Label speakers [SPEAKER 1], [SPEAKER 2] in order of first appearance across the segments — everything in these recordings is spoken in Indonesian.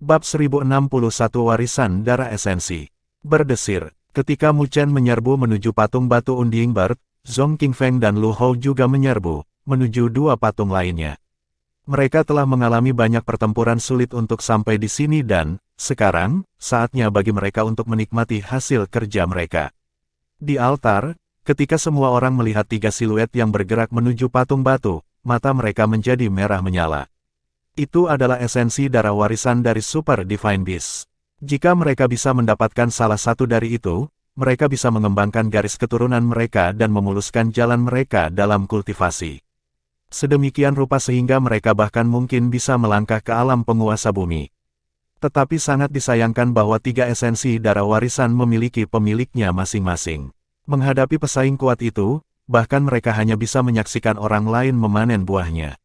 [SPEAKER 1] Bab 1061 Warisan Darah Esensi. Berdesir, ketika Mu Chen menyerbu menuju patung batu Unding Bird, Zhong Qingfeng dan Lu Hou juga menyerbu, menuju dua patung lainnya. Mereka telah mengalami banyak pertempuran sulit untuk sampai di sini dan, sekarang, saatnya bagi mereka untuk menikmati hasil kerja mereka. Di altar, ketika semua orang melihat tiga siluet yang bergerak menuju patung batu, mata mereka menjadi merah menyala. Itu adalah esensi darah warisan dari Super Divine Beast. Jika mereka bisa mendapatkan salah satu dari itu, mereka bisa mengembangkan garis keturunan mereka dan memuluskan jalan mereka dalam kultivasi. Sedemikian rupa sehingga mereka bahkan mungkin bisa melangkah ke alam penguasa bumi. Tetapi sangat disayangkan bahwa tiga esensi darah warisan memiliki pemiliknya masing-masing. Menghadapi pesaing kuat itu, bahkan mereka hanya bisa menyaksikan orang lain memanen buahnya.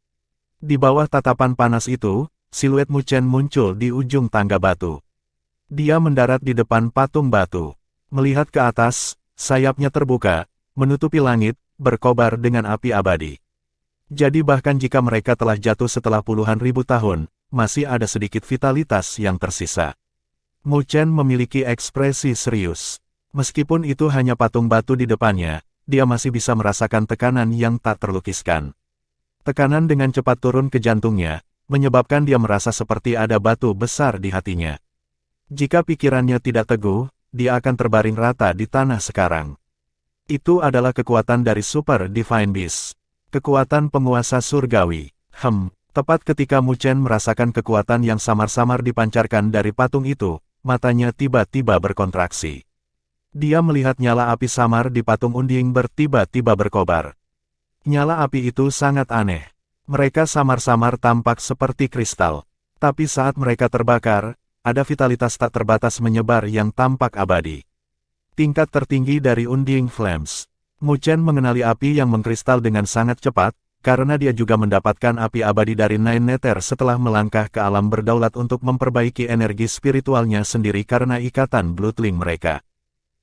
[SPEAKER 1] Di bawah tatapan panas itu, siluet Mu Chen muncul di ujung tangga batu. Dia mendarat di depan patung batu. Melihat ke atas, sayapnya terbuka, menutupi langit, berkobar dengan api abadi. Jadi bahkan jika mereka telah jatuh setelah puluhan ribu tahun, masih ada sedikit vitalitas yang tersisa. Mu Chen memiliki ekspresi serius. Meskipun itu hanya patung batu di depannya, dia masih bisa merasakan tekanan yang tak terlukiskan. Tekanan dengan cepat turun ke jantungnya, menyebabkan dia merasa seperti ada batu besar di hatinya. Jika pikirannya tidak teguh, dia akan terbaring rata di tanah sekarang. Itu adalah kekuatan dari Super Divine Beast. Kekuatan penguasa surgawi. Tepat ketika Mu Chen merasakan kekuatan yang samar-samar dipancarkan dari patung itu, matanya tiba-tiba berkontraksi. Dia melihat nyala api samar di patung Unding Bird tiba-tiba berkobar. Nyala api itu sangat aneh. Mereka samar-samar tampak seperti kristal. Tapi saat mereka terbakar, ada vitalitas tak terbatas menyebar yang tampak abadi. Tingkat tertinggi dari Unding Flames. Mu Chen mengenali api yang mengkristal dengan sangat cepat, karena dia juga mendapatkan api abadi dari Nine Nether setelah melangkah ke alam berdaulat untuk memperbaiki energi spiritualnya sendiri karena ikatan Bloodlink mereka.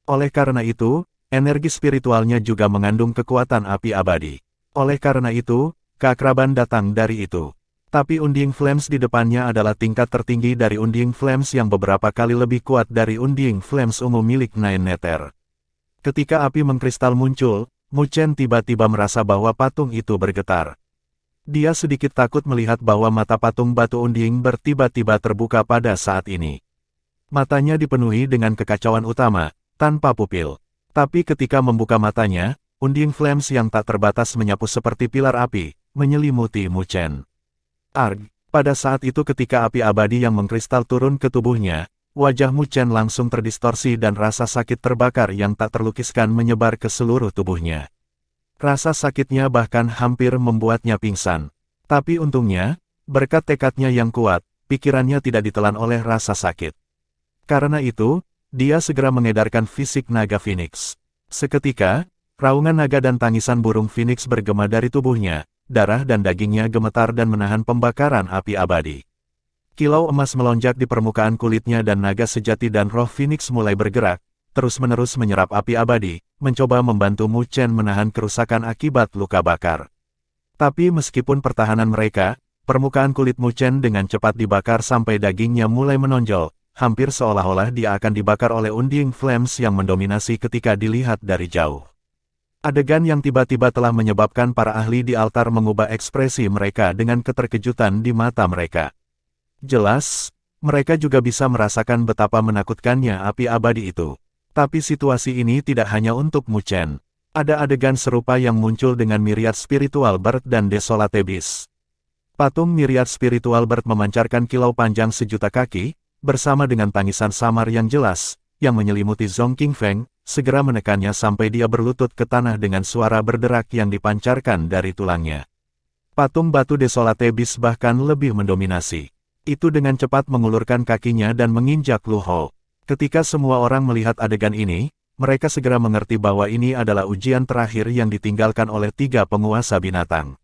[SPEAKER 1] Oleh karena itu, energi spiritualnya juga mengandung kekuatan api abadi. Oleh karena itu, keakraban datang dari itu. Tapi Unding Flames di depannya adalah tingkat tertinggi dari Unding Flames yang beberapa kali lebih kuat dari Unding Flames ungu milik Nine Nether. Ketika api mengkristal muncul, Mu Chen tiba-tiba merasa bahwa patung itu bergetar. Dia sedikit takut melihat bahwa mata patung batu Unding Bird tiba-tiba terbuka pada saat ini. Matanya dipenuhi dengan kekacauan utama, tanpa pupil. Tapi ketika membuka matanya, Unding Flames yang tak terbatas menyapu seperti pilar api, menyelimuti Mu Chen. Pada saat itu ketika api abadi yang mengkristal turun ke tubuhnya, wajah Mu Chen langsung terdistorsi dan rasa sakit terbakar yang tak terlukiskan menyebar ke seluruh tubuhnya. Rasa sakitnya bahkan hampir membuatnya pingsan. Tapi untungnya, berkat tekadnya yang kuat, pikirannya tidak ditelan oleh rasa sakit. Karena itu, dia segera mengedarkan fisik naga Phoenix. Seketika, raungan naga dan tangisan burung Phoenix bergema dari tubuhnya, darah dan dagingnya gemetar dan menahan pembakaran api abadi. Kilau emas melonjak di permukaan kulitnya dan naga sejati dan roh Phoenix mulai bergerak, terus-menerus menyerap api abadi, mencoba membantu Mu Chen menahan kerusakan akibat luka bakar. Tapi meskipun pertahanan mereka, permukaan kulit Mu Chen dengan cepat dibakar sampai dagingnya mulai menonjol, hampir seolah-olah dia akan dibakar oleh Unding Flames yang mendominasi ketika dilihat dari jauh. Adegan yang tiba-tiba telah menyebabkan para ahli di altar mengubah ekspresi mereka dengan keterkejutan di mata mereka. Jelas, mereka juga bisa merasakan betapa menakutkannya api abadi itu. Tapi situasi ini tidak hanya untuk Mu Chen. Ada adegan serupa yang muncul dengan Myriad Spiritual Bird dan Desolate Beast. Patung Myriad Spiritual Bird memancarkan kilau panjang sejuta kaki, bersama dengan tangisan samar yang jelas, yang menyelimuti Zhong Qingfeng, segera menekannya sampai dia berlutut ke tanah dengan suara berderak yang dipancarkan dari tulangnya. Patung batu Desolate Beast bahkan lebih mendominasi. Itu dengan cepat mengulurkan kakinya dan menginjak Lu Hou. Ketika semua orang melihat adegan ini, mereka segera mengerti bahwa ini adalah ujian terakhir yang ditinggalkan oleh tiga penguasa binatang.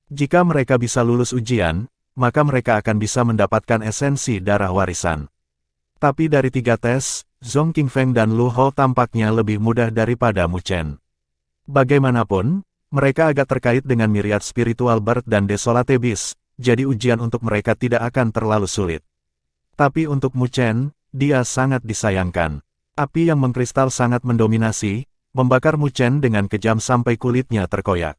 [SPEAKER 1] Jika mereka bisa lulus ujian, maka mereka akan bisa mendapatkan esensi darah warisan. Tapi dari tiga tes, Zhong Qingfeng dan Lu Hou tampaknya lebih mudah daripada Mu Chen. Bagaimanapun, mereka agak terkait dengan Myriad Spiritual Bird dan Desolate Beast, jadi ujian untuk mereka tidak akan terlalu sulit. Tapi untuk Mu Chen, dia sangat disayangkan. Api yang mengkristal sangat mendominasi, membakar Mu Chen dengan kejam sampai kulitnya terkoyak.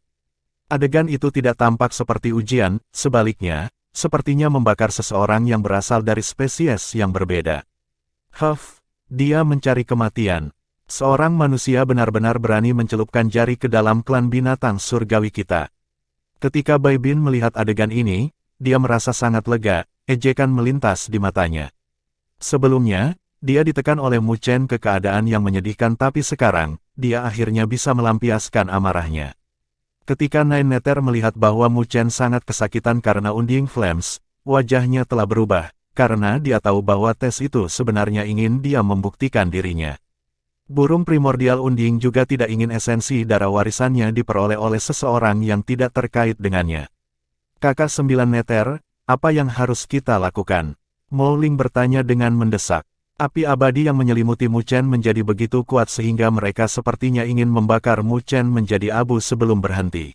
[SPEAKER 1] Adegan itu tidak tampak seperti ujian, sebaliknya, sepertinya membakar seseorang yang berasal dari spesies yang berbeda. Huff, dia mencari kematian. Seorang manusia benar-benar berani mencelupkan jari ke dalam klan binatang surgawi kita. Ketika Bai Bin melihat adegan ini, dia merasa sangat lega, ejekan melintas di matanya. Sebelumnya, dia ditekan oleh Mu Chen ke keadaan yang menyedihkan tapi sekarang, dia akhirnya bisa melampiaskan amarahnya. Ketika Nine Nether melihat bahwa Mu Chen sangat kesakitan karena Undying Flames, wajahnya telah berubah, karena dia tahu bahwa tes itu sebenarnya ingin dia membuktikan dirinya. Burung primordial Undying juga tidak ingin esensi darah warisannya diperoleh oleh seseorang yang tidak terkait dengannya. Kakak 9 Nether, apa yang harus kita lakukan? Mo Ling bertanya dengan mendesak. Api abadi yang menyelimuti Mu Chen menjadi begitu kuat sehingga mereka sepertinya ingin membakar Mu Chen menjadi abu sebelum berhenti.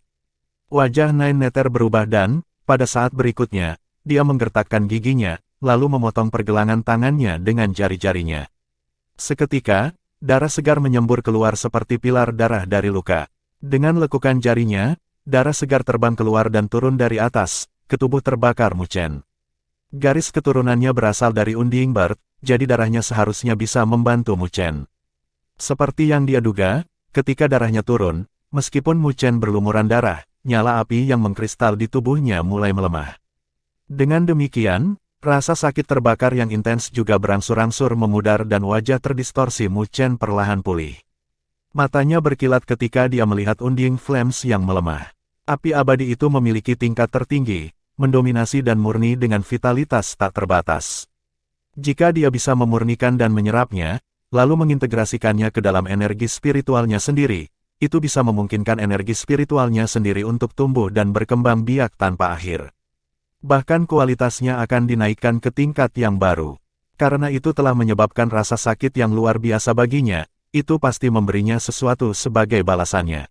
[SPEAKER 1] Wajah Nine Nether berubah dan, pada saat berikutnya, dia menggertakkan giginya, lalu memotong pergelangan tangannya dengan jari-jarinya. Seketika, darah segar menyembur keluar seperti pilar darah dari luka. Dengan lekukan jarinya, darah segar terbang keluar dan turun dari atas, ke tubuh terbakar Mu Chen. Garis keturunannya berasal dari Undying Bird, jadi darahnya seharusnya bisa membantu Mu Chen. Seperti yang dia duga, ketika darahnya turun, meskipun Mu Chen berlumuran darah, nyala api yang mengkristal di tubuhnya mulai melemah. Dengan demikian, rasa sakit terbakar yang intens juga berangsur-angsur memudar dan wajah terdistorsi Mu Chen perlahan pulih. Matanya berkilat ketika dia melihat Undying Flames yang melemah. Api abadi itu memiliki tingkat tertinggi, mendominasi dan murni dengan vitalitas tak terbatas. Jika dia bisa memurnikan dan menyerapnya, lalu mengintegrasikannya ke dalam energi spiritualnya sendiri, itu bisa memungkinkan energi spiritualnya sendiri untuk tumbuh dan berkembang biak tanpa akhir. Bahkan kualitasnya akan dinaikkan ke tingkat yang baru. Karena itu telah menyebabkan rasa sakit yang luar biasa baginya, itu pasti memberinya sesuatu sebagai balasannya.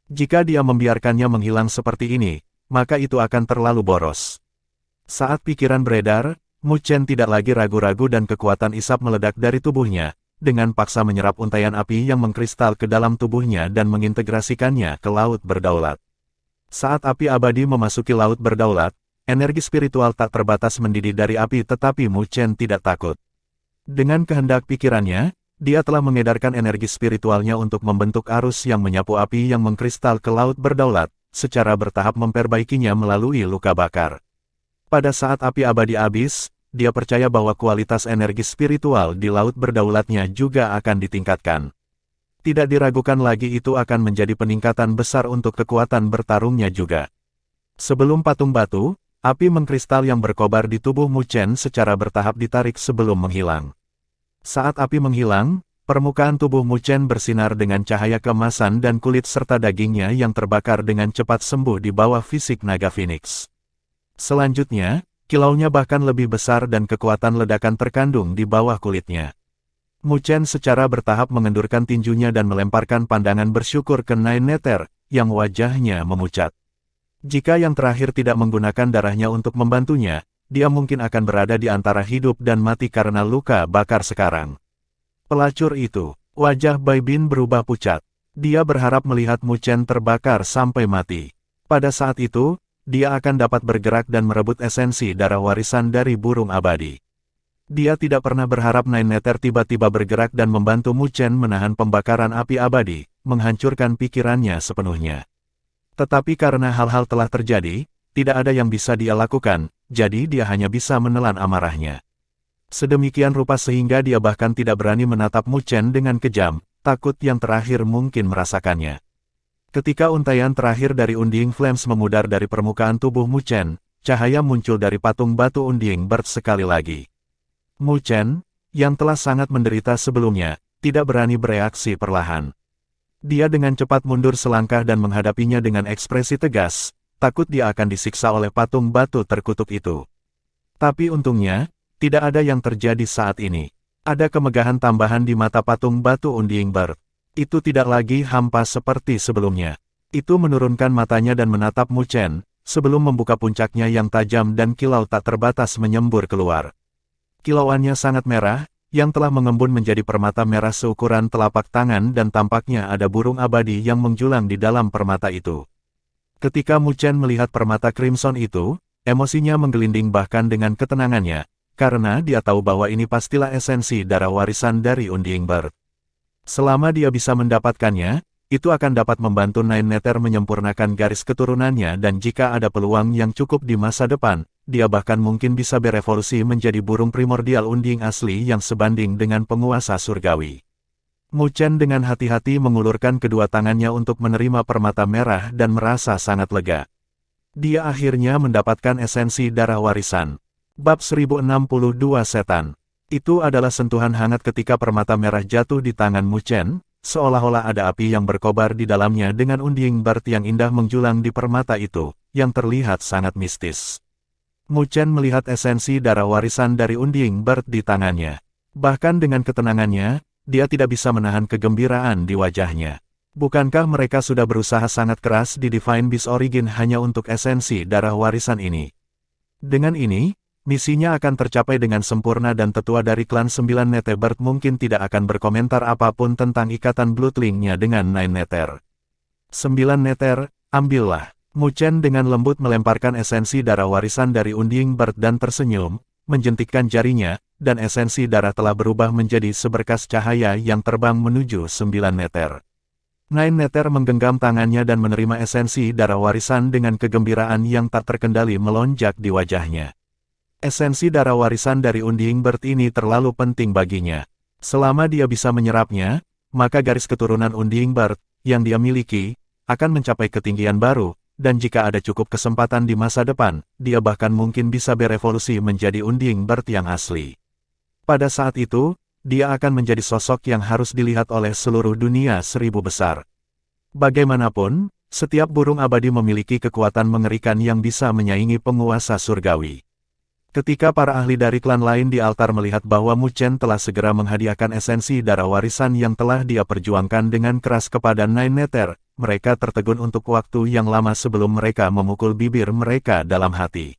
[SPEAKER 1] Jika dia membiarkannya menghilang seperti ini, maka itu akan terlalu boros. Saat pikiran beredar, Mu Chen tidak lagi ragu-ragu dan kekuatan isap meledak dari tubuhnya, dengan paksa menyerap untaian api yang mengkristal ke dalam tubuhnya dan mengintegrasikannya ke laut berdaulat. Saat api abadi memasuki laut berdaulat, energi spiritual tak terbatas mendidih dari api tetapi Mu Chen tidak takut. Dengan kehendak pikirannya, dia telah mengedarkan energi spiritualnya untuk membentuk arus yang menyapu api yang mengkristal ke laut berdaulat, secara bertahap memperbaikinya melalui luka bakar. Pada saat api abadi habis, dia percaya bahwa kualitas energi spiritual di laut berdaulatnya juga akan ditingkatkan. Tidak diragukan lagi itu akan menjadi peningkatan besar untuk kekuatan bertarungnya juga. Sebelum patung batu, api mengkristal yang berkobar di tubuh Mu Chen secara bertahap ditarik sebelum menghilang. Saat api menghilang, permukaan tubuh Mu Chen bersinar dengan cahaya keemasan dan kulit serta dagingnya yang terbakar dengan cepat sembuh di bawah fisik naga Phoenix. Selanjutnya, kilaunya bahkan lebih besar dan kekuatan ledakan terkandung di bawah kulitnya. Mu Chen secara bertahap mengendurkan tinjunya dan melemparkan pandangan bersyukur ke Nine Nether, yang wajahnya memucat. Jika yang terakhir tidak menggunakan darahnya untuk membantunya, dia mungkin akan berada di antara hidup dan mati karena luka bakar sekarang. Pelacur itu, wajah Bai Bin berubah pucat. Dia berharap melihat Mu Chen terbakar sampai mati. Pada saat itu, dia akan dapat bergerak dan merebut esensi darah warisan dari burung abadi. Dia tidak pernah berharap Nine Nether tiba-tiba bergerak dan membantu Mu Chen menahan pembakaran api abadi, menghancurkan pikirannya sepenuhnya. Tetapi karena hal-hal telah terjadi, tidak ada yang bisa dia lakukan, jadi dia hanya bisa menelan amarahnya. Sedemikian rupa sehingga dia bahkan tidak berani menatap Mu Chen dengan kejam, takut yang terakhir mungkin merasakannya. Ketika untaian terakhir dari Undying Flames memudar dari permukaan tubuh Mu Chen, cahaya muncul dari patung batu Undying Bird sekali lagi. Mu Chen, yang telah sangat menderita sebelumnya, tidak berani bereaksi perlahan. Dia dengan cepat mundur selangkah dan menghadapinya dengan ekspresi tegas, takut dia akan disiksa oleh patung batu terkutuk itu. Tapi untungnya, tidak ada yang terjadi saat ini. Ada kemegahan tambahan di mata patung batu Undying Bird. Itu tidak lagi hampa seperti sebelumnya. Itu menurunkan matanya dan menatap Mu Chen, sebelum membuka puncaknya yang tajam dan kilau tak terbatas menyembur keluar. Kilauannya sangat merah, yang telah mengembun menjadi permata merah seukuran telapak tangan dan tampaknya ada burung abadi yang menjulang di dalam permata itu. Ketika Mu Chen melihat permata crimson itu, emosinya menggelinding bahkan dengan ketenangannya, karena dia tahu bahwa ini pastilah esensi darah warisan dari Unding Bird. Selama dia bisa mendapatkannya, itu akan dapat membantu Nine Nether menyempurnakan garis keturunannya dan jika ada peluang yang cukup di masa depan, dia bahkan mungkin bisa berevolusi menjadi burung primordial unding asli yang sebanding dengan penguasa surgawi. Mu Chen dengan hati-hati mengulurkan kedua tangannya untuk menerima permata merah dan merasa sangat lega. Dia akhirnya mendapatkan esensi darah warisan. Bab 1062 Setan. Itu adalah sentuhan hangat ketika permata merah jatuh di tangan Mu Chen, seolah-olah ada api yang berkobar di dalamnya dengan Unding Bird yang indah menjulang di permata itu, yang terlihat sangat mistis. Mu Chen melihat esensi darah warisan dari Unding Bird di tangannya. Bahkan dengan ketenangannya, dia tidak bisa menahan kegembiraan di wajahnya. Bukankah mereka sudah berusaha sangat keras di Divine Beast Origin hanya untuk esensi darah warisan ini? Dengan ini, misinya akan tercapai dengan sempurna dan tetua dari klan 9 Nether Bird mungkin tidak akan berkomentar apapun tentang ikatan Bloodlink-nya dengan Nine Nether. 9 Nether, ambillah. Mu Chen dengan lembut melemparkan esensi darah warisan dari Unding Bird dan tersenyum, menjentikkan jarinya, dan esensi darah telah berubah menjadi seberkas cahaya yang terbang menuju 9 Nether. Nine Nether menggenggam tangannya dan menerima esensi darah warisan dengan kegembiraan yang tak terkendali melonjak di wajahnya. Esensi darah warisan dari Unding Bird ini terlalu penting baginya. Selama dia bisa menyerapnya, maka garis keturunan Unding Bird, yang dia miliki, akan mencapai ketinggian baru, dan jika ada cukup kesempatan di masa depan, dia bahkan mungkin bisa berevolusi menjadi Unding Bird yang asli. Pada saat itu, dia akan menjadi sosok yang harus dilihat oleh seluruh dunia 1000 besar. Bagaimanapun, setiap burung abadi memiliki kekuatan mengerikan yang bisa menyaingi penguasa surgawi. Ketika para ahli dari klan lain di altar melihat bahwa Mu Chen telah segera menghadiahkan esensi darah warisan yang telah dia perjuangkan dengan keras kepada Nine Nether, mereka tertegun untuk waktu yang lama sebelum mereka memukul bibir mereka dalam hati.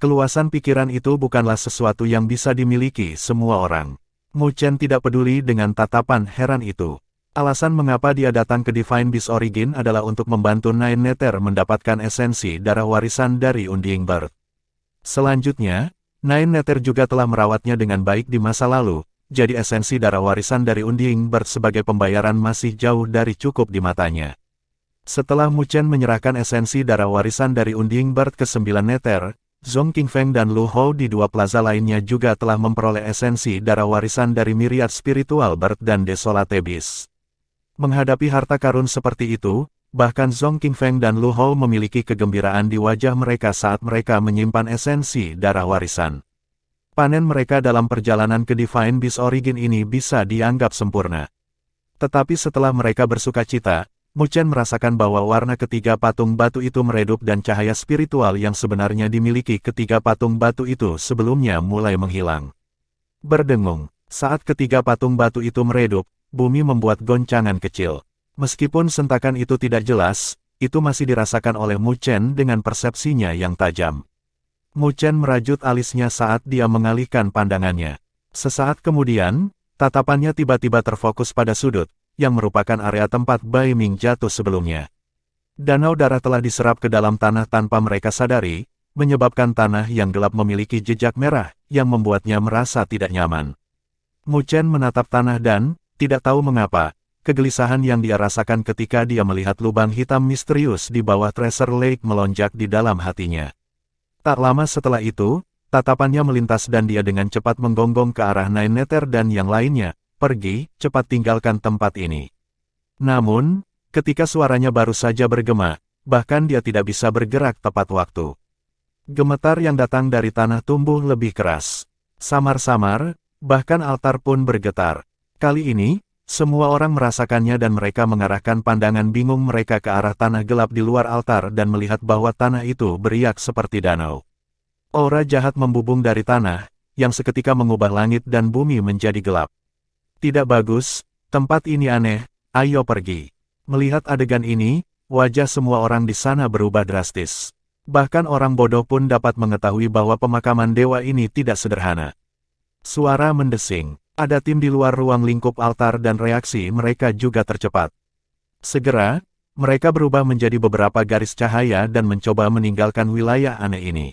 [SPEAKER 1] Keluasan pikiran itu bukanlah sesuatu yang bisa dimiliki semua orang. Mu Chen tidak peduli dengan tatapan heran itu. Alasan mengapa dia datang ke Divine Beast Origin adalah untuk membantu Nine Nether mendapatkan esensi darah warisan dari Unding Bird. Selanjutnya, Nine Nether juga telah merawatnya dengan baik di masa lalu, jadi esensi darah warisan dari Unding Bird sebagai pembayaran masih jauh dari cukup di matanya. Setelah Mu Chen menyerahkan esensi darah warisan dari Unding Bird ke 9 Nether, Zhong Qingfeng dan Lu Hou di dua plaza lainnya juga telah memperoleh esensi darah warisan dari Myriad Spiritual Bird dan Desolate Beast. Menghadapi harta karun seperti itu, bahkan Zhong Qingfeng dan Lu Hou memiliki kegembiraan di wajah mereka saat mereka menyimpan esensi darah warisan. Panen mereka dalam perjalanan ke Divine Beast Origin ini bisa dianggap sempurna. Tetapi setelah mereka bersukacita, Mu Chen merasakan bahwa warna ketiga patung batu itu meredup dan cahaya spiritual yang sebenarnya dimiliki ketiga patung batu itu sebelumnya mulai menghilang. Berdengung, saat ketiga patung batu itu meredup, bumi membuat goncangan kecil. Meskipun sentakan itu tidak jelas, itu masih dirasakan oleh Mu Chen dengan persepsinya yang tajam. Mu Chen merajut alisnya saat dia mengalihkan pandangannya. Sesaat kemudian, tatapannya tiba-tiba terfokus pada sudut, yang merupakan area tempat Bai Ming jatuh sebelumnya. Danau darah telah diserap ke dalam tanah tanpa mereka sadari, menyebabkan tanah yang gelap memiliki jejak merah, yang membuatnya merasa tidak nyaman. Mu Chen menatap tanah dan, tidak tahu mengapa, kegelisahan yang dia rasakan ketika dia melihat lubang hitam misterius di bawah Treasure Lake melonjak di dalam hatinya. Tak lama setelah itu, tatapannya melintas dan dia dengan cepat menggonggong ke arah Nine Nether dan yang lainnya, pergi, cepat tinggalkan tempat ini. Namun, ketika suaranya baru saja bergema, bahkan dia tidak bisa bergerak tepat waktu. Gemetar yang datang dari tanah tumbuh lebih keras. Samar-samar, bahkan altar pun bergetar. Kali ini, semua orang merasakannya dan mereka mengarahkan pandangan bingung mereka ke arah tanah gelap di luar altar dan melihat bahwa tanah itu beriak seperti danau. Aura jahat membubung dari tanah, yang seketika mengubah langit dan bumi menjadi gelap. Tidak bagus, tempat ini aneh, ayo pergi. Melihat adegan ini, wajah semua orang di sana berubah drastis. Bahkan orang bodoh pun dapat mengetahui bahwa pemakaman dewa ini tidak sederhana. Suara mendesing. Ada tim di luar ruang lingkup altar dan reaksi mereka juga tercepat. Segera, mereka berubah menjadi beberapa garis cahaya dan mencoba meninggalkan wilayah aneh ini.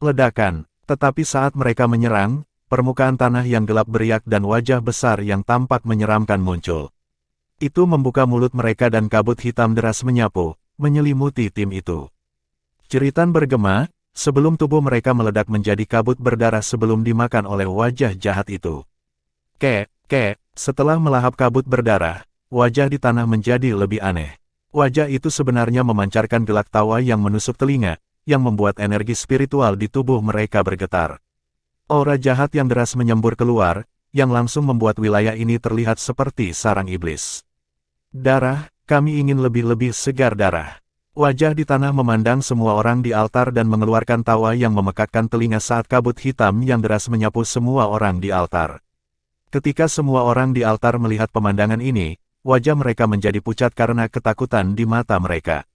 [SPEAKER 1] Ledakan, tetapi saat mereka menyerang, permukaan tanah yang gelap beriak dan wajah besar yang tampak menyeramkan muncul. Itu membuka mulut mereka dan kabut hitam deras menyapu, menyelimuti tim itu. Jeritan bergema, sebelum tubuh mereka meledak menjadi kabut berdarah sebelum dimakan oleh wajah jahat itu. Setelah melahap kabut berdarah, wajah di tanah menjadi lebih aneh. Wajah itu sebenarnya memancarkan gelak tawa yang menusuk telinga, yang membuat energi spiritual di tubuh mereka bergetar. Aura jahat yang deras menyembur keluar, yang langsung membuat wilayah ini terlihat seperti sarang iblis. Darah, kami ingin lebih-lebih segar darah. Wajah di tanah memandang semua orang di altar dan mengeluarkan tawa yang memekakkan telinga saat kabut hitam yang deras menyapu semua orang di altar. Ketika semua orang di altar melihat pemandangan ini, wajah mereka menjadi pucat karena ketakutan di mata mereka.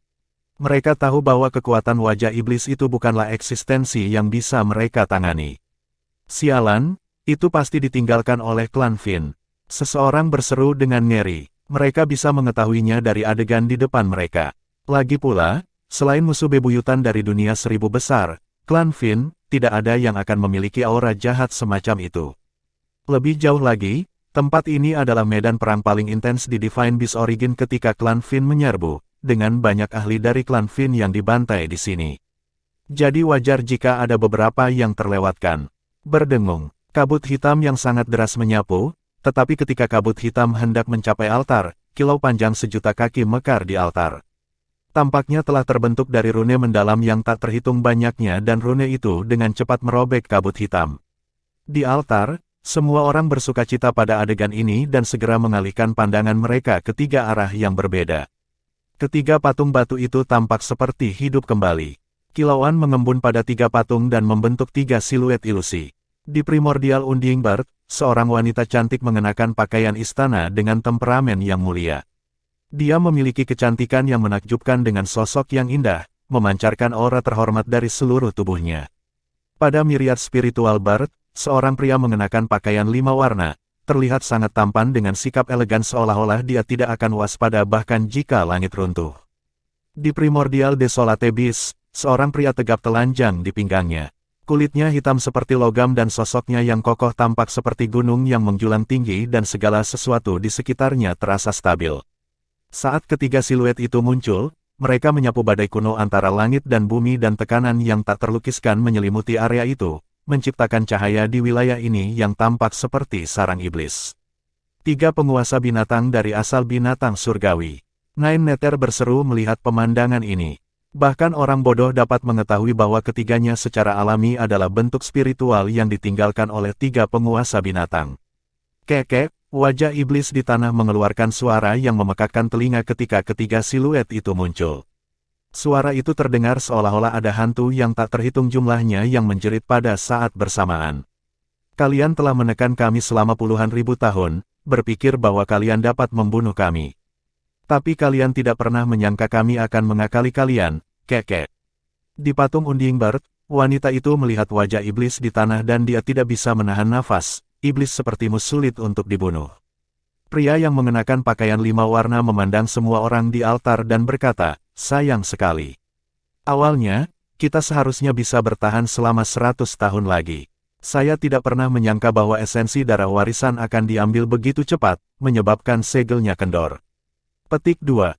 [SPEAKER 1] Mereka tahu bahwa kekuatan wajah iblis itu bukanlah eksistensi yang bisa mereka tangani. Sialan, itu pasti ditinggalkan oleh klan Finn. Seseorang berseru dengan ngeri. Mereka bisa mengetahuinya dari adegan di depan mereka. Lagi pula, selain musuh bebuyutan dari dunia seribu besar, klan Finn, tidak ada yang akan memiliki aura jahat semacam itu. Lebih jauh lagi, tempat ini adalah medan perang paling intens di Divine Beast Origin ketika klan Finn menyerbu, dengan banyak ahli dari klan Finn yang dibantai di sini. Jadi wajar jika ada beberapa yang terlewatkan. Berdengung, kabut hitam yang sangat deras menyapu, tetapi ketika kabut hitam hendak mencapai altar, kilau panjang sejuta kaki mekar di altar. Tampaknya telah terbentuk dari rune mendalam yang tak terhitung banyaknya dan rune itu dengan cepat merobek kabut hitam. Di altar, semua orang bersukacita pada adegan ini dan segera mengalihkan pandangan mereka ke tiga arah yang berbeda. Ketiga patung batu itu tampak seperti hidup kembali. Kilauan mengembun pada tiga patung dan membentuk tiga siluet ilusi. Di Primordial Unding Bird, seorang wanita cantik mengenakan pakaian istana dengan temperamen yang mulia. Dia memiliki kecantikan yang menakjubkan dengan sosok yang indah, memancarkan aura terhormat dari seluruh tubuhnya. Pada Myriad Spiritual Bird, seorang pria mengenakan pakaian 5 warna, terlihat sangat tampan dengan sikap elegan seolah-olah dia tidak akan waspada bahkan jika langit runtuh. Di Primordial Desolate Beast, seorang pria tegap telanjang di pinggangnya. Kulitnya hitam seperti logam dan sosoknya yang kokoh tampak seperti gunung yang menjulang tinggi dan segala sesuatu di sekitarnya terasa stabil. Saat ketiga siluet itu muncul, mereka menyapu badai kuno antara langit dan bumi dan tekanan yang tak terlukiskan menyelimuti area itu, menciptakan cahaya di wilayah ini yang tampak seperti sarang iblis. Tiga penguasa binatang dari asal binatang surgawi. Nine Nether berseru melihat pemandangan ini. Bahkan orang bodoh dapat mengetahui bahwa ketiganya secara alami adalah bentuk spiritual yang ditinggalkan oleh tiga penguasa binatang. Wajah iblis di tanah mengeluarkan suara yang memekakkan telinga ketika ketiga siluet itu muncul. Suara itu terdengar seolah-olah ada hantu yang tak terhitung jumlahnya yang menjerit pada saat bersamaan. Kalian telah menekan kami selama puluhan ribu tahun, berpikir bahwa kalian dapat membunuh kami. Tapi kalian tidak pernah menyangka kami akan mengakali kalian, Di patung Unding Bird, wanita itu melihat wajah iblis di tanah dan dia tidak bisa menahan nafas, iblis sepertimu sulit untuk dibunuh. Pria yang mengenakan pakaian 5 warna memandang semua orang di altar dan berkata, sayang sekali. Awalnya, kita seharusnya bisa bertahan selama 100 tahun lagi. Saya tidak pernah menyangka bahwa esensi darah warisan akan diambil begitu cepat, menyebabkan segelnya kendor. Petik 2.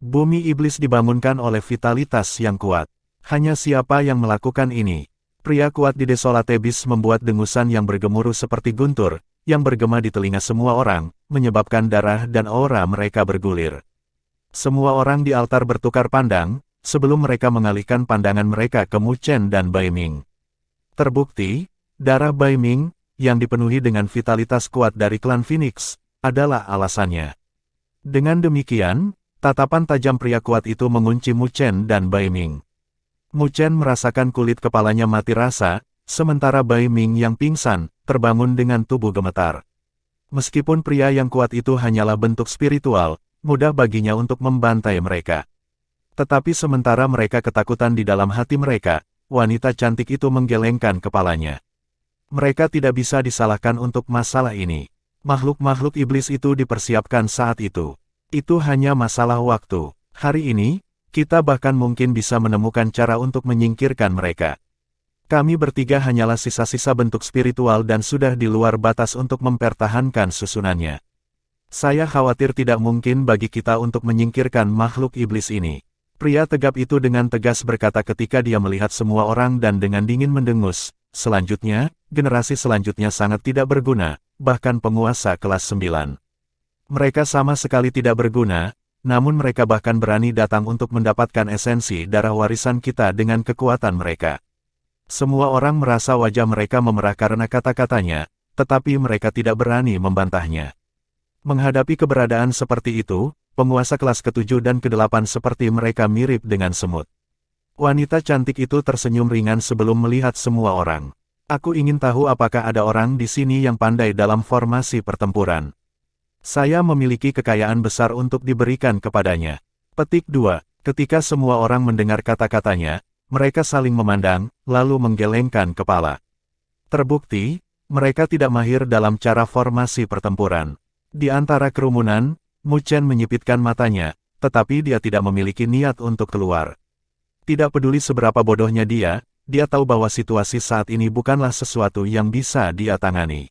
[SPEAKER 1] Bumi iblis dibangunkan oleh vitalitas yang kuat. Hanya siapa yang melakukan ini? Pria kuat di Desolate Beast membuat dengusan yang bergemuruh seperti guntur, yang bergema di telinga semua orang, menyebabkan darah dan aura mereka bergulir. Semua orang di altar bertukar pandang, sebelum mereka mengalihkan pandangan mereka ke Mu Chen dan Bai Ming. Terbukti, darah Bai Ming, yang dipenuhi dengan vitalitas kuat dari klan Phoenix, adalah alasannya. Dengan demikian, tatapan tajam pria kuat itu mengunci Mu Chen dan Bai Ming. Mu Chen merasakan kulit kepalanya mati rasa, sementara Bai Ming yang pingsan, terbangun dengan tubuh gemetar. Meskipun pria yang kuat itu hanyalah bentuk spiritual, mudah baginya untuk membantai mereka. Tetapi sementara mereka ketakutan di dalam hati mereka, wanita cantik itu menggelengkan kepalanya. Mereka tidak bisa disalahkan untuk masalah ini. Makhluk-makhluk iblis itu dipersiapkan saat itu. Itu hanya masalah waktu. Hari ini, kita bahkan mungkin bisa menemukan cara untuk menyingkirkan mereka. Kami bertiga hanyalah sisa-sisa bentuk spiritual dan sudah di luar batas untuk mempertahankan susunannya. Saya khawatir tidak mungkin bagi kita untuk menyingkirkan makhluk iblis ini. Pria tegap itu dengan tegas berkata ketika dia melihat semua orang dan dengan dingin mendengus. Selanjutnya, generasi selanjutnya sangat tidak berguna, bahkan penguasa kelas 9. Mereka sama sekali tidak berguna, namun mereka bahkan berani datang untuk mendapatkan esensi darah warisan kita dengan kekuatan mereka. Semua orang merasa wajah mereka memerah karena kata-katanya, tetapi mereka tidak berani membantahnya. Menghadapi keberadaan seperti itu, penguasa kelas ke-7 dan ke-8 seperti mereka mirip dengan semut. Wanita cantik itu tersenyum ringan sebelum melihat semua orang. Aku ingin tahu apakah ada orang di sini yang pandai dalam formasi pertempuran. Saya memiliki kekayaan besar untuk diberikan kepadanya. Petik 2. Ketika semua orang mendengar kata-katanya, mereka saling memandang, lalu menggelengkan kepala. Terbukti, mereka tidak mahir dalam cara formasi pertempuran. Di antara kerumunan, Mu Chen menyipitkan matanya, tetapi dia tidak memiliki niat untuk keluar. Tidak peduli seberapa bodohnya dia tahu bahwa situasi saat ini bukanlah sesuatu yang bisa dia tangani.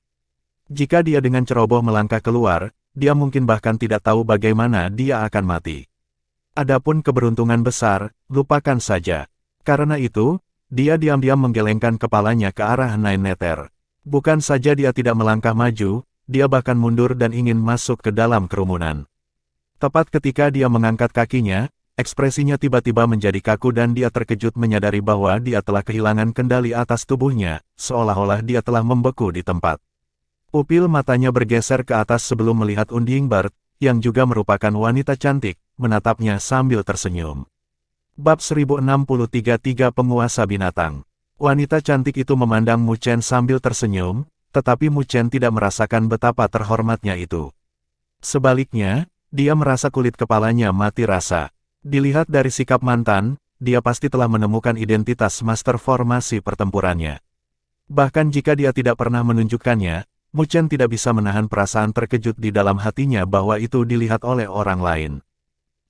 [SPEAKER 1] Jika dia dengan ceroboh melangkah keluar, dia mungkin bahkan tidak tahu bagaimana dia akan mati. Adapun keberuntungan besar, lupakan saja. Karena itu, dia diam-diam menggelengkan kepalanya ke arah Nine Nether. Bukan saja dia tidak melangkah maju, dia bahkan mundur dan ingin masuk ke dalam kerumunan. Tepat ketika dia mengangkat kakinya, ekspresinya tiba-tiba menjadi kaku dan dia terkejut menyadari bahwa dia telah kehilangan kendali atas tubuhnya, seolah-olah dia telah membeku di tempat. Pupil matanya bergeser ke atas sebelum melihat Unding Bart, yang juga merupakan wanita cantik, menatapnya sambil tersenyum. Bab 1063 Penguasa Binatang. Wanita cantik itu memandang Mu Chen sambil tersenyum, tetapi Mu Chen tidak merasakan betapa terhormatnya itu. Sebaliknya, dia merasa kulit kepalanya mati rasa. Dilihat dari sikap mantan, dia pasti telah menemukan identitas master formasi pertempurannya. Bahkan jika dia tidak pernah menunjukkannya, Mu Chen tidak bisa menahan perasaan terkejut di dalam hatinya bahwa itu dilihat oleh orang lain.